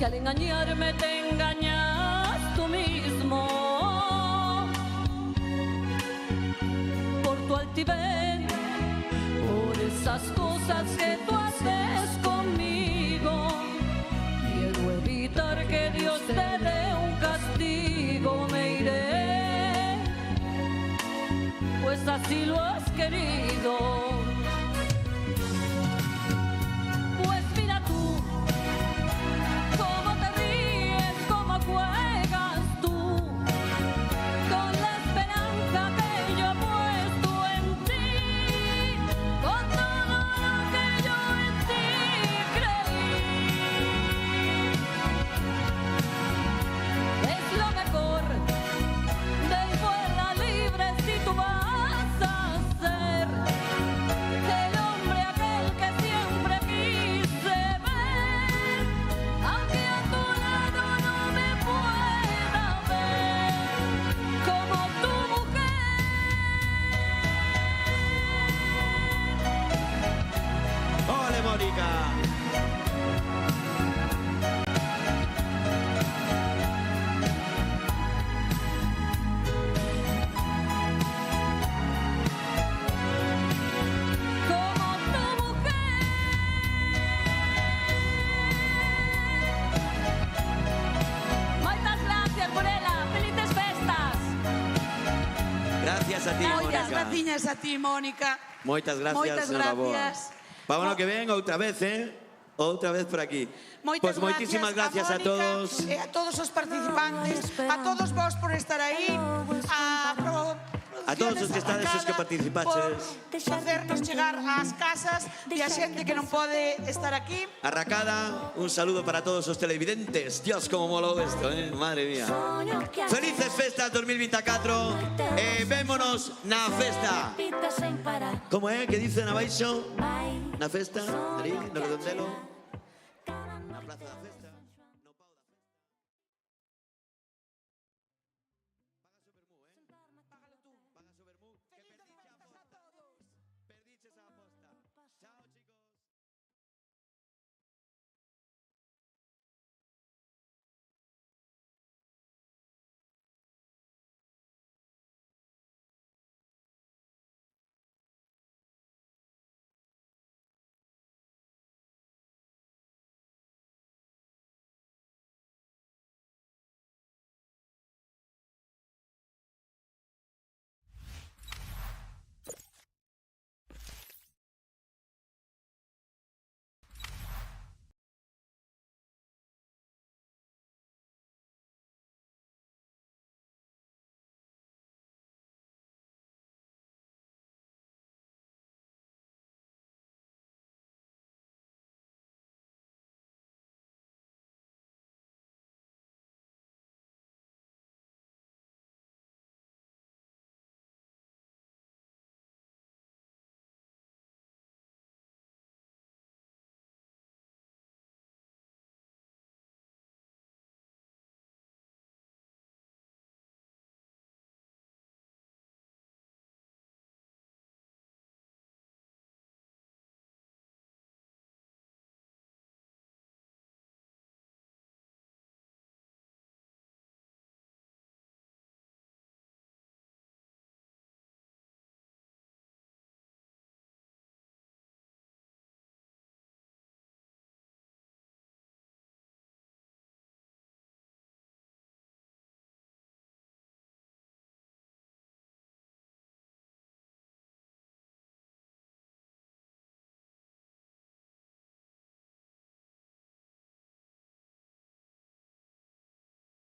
E: al engañarme te engañas tú mismo. Por tu altivez, por esas cosas que tú haces conmigo, quiero evitar que Dios te dé un castigo. Me iré, pues así lo has querido. Pues mira tú, cómo te ríes, cómo juegas tú, con la esperanza que yo he puesto en ti, con todo lo que yo en ti creí. Es lo mejor de ir fuera libre si tú vas a ser el hombre aquel que siempre quise ver, aunque a tu lado no me pueda ver como tu mujer.
B: ¡Ole, Mónica!
E: Como tu mujer. Moitas gracias, Burela. Felices festas.
B: Gracias a ti,
C: Moitas
B: Mónica.
C: graciñas a ti, Mónica.
B: Moitas gracias,
C: Moitas
B: señora Boa.
C: gracias.
B: Para o ano que ven, outra vez, Outra vez por aquí.
C: Moitas
B: Pues moitísimas gracias a
C: Mónica,
B: todos.
C: A todos os participantes, a todos vos por estar aí,
B: A todos os que estades os que
C: por
B: participaches.
C: facernos chegar ás casas e a xente que non pode estar aquí.
B: Arracada, un saludo para todos os televidentes. Dios, como molou esto, madre mía. Felices festas 2024 e vémonos na festa. Como é que dicen abaixo? Na festa, ali, no redondelo.